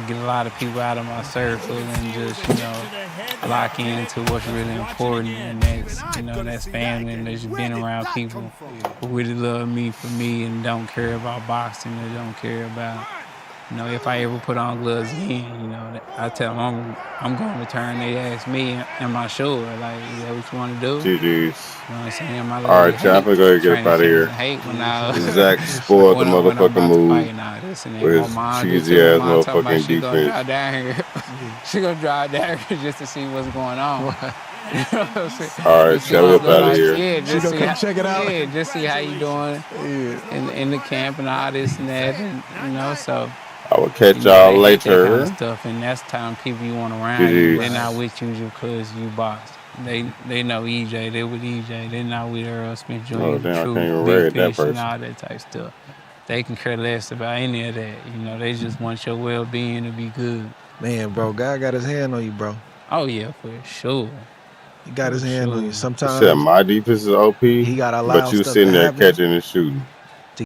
[SPEAKER 12] get a lot of people out of my circle and just, lock into what's really important. And that's family and just being around people who really love me for me and don't care about boxing or don't care about, if I ever put on gloves again, I tell them I'm going to return. They ask me, am I sure? Like, is that what you want to do?
[SPEAKER 3] GG's.
[SPEAKER 12] You know what I'm saying? My
[SPEAKER 3] All right, y'all. I'm gonna go ahead and get up out of here. Zach spoiled the motherfucking move with his cheesy ass motherfucking
[SPEAKER 12] she
[SPEAKER 3] defense.
[SPEAKER 12] Gonna drive down here. She gonna drive down here just to see what's going on. You know what I'm saying?
[SPEAKER 3] All right, shall we up out of here?
[SPEAKER 12] Yeah,
[SPEAKER 6] She gonna come check it out.
[SPEAKER 12] Yeah, just see how you doing in the camp and all this and that, and so.
[SPEAKER 3] I will catch y'all later.
[SPEAKER 12] That kind of stuff, and that's the time people you want around you. They're not with you because you boxed. They know EJ. They with EJ. They're not with Earl Smith Jr.
[SPEAKER 3] Oh, damn,
[SPEAKER 12] True,
[SPEAKER 3] I can't even
[SPEAKER 12] Big
[SPEAKER 3] read that
[SPEAKER 12] Fish,
[SPEAKER 3] person.
[SPEAKER 12] and all that type stuff. They can care less about any of that. They just want your well-being to be good.
[SPEAKER 2] Man, bro, God got his hand on you, bro.
[SPEAKER 12] Oh yeah, for sure.
[SPEAKER 2] He got his hand on you. Sometimes
[SPEAKER 3] said my defense is OP,
[SPEAKER 2] he got allowed
[SPEAKER 3] but you
[SPEAKER 2] stuff
[SPEAKER 3] sitting
[SPEAKER 2] to
[SPEAKER 3] there
[SPEAKER 2] happen.
[SPEAKER 3] catching and shooting.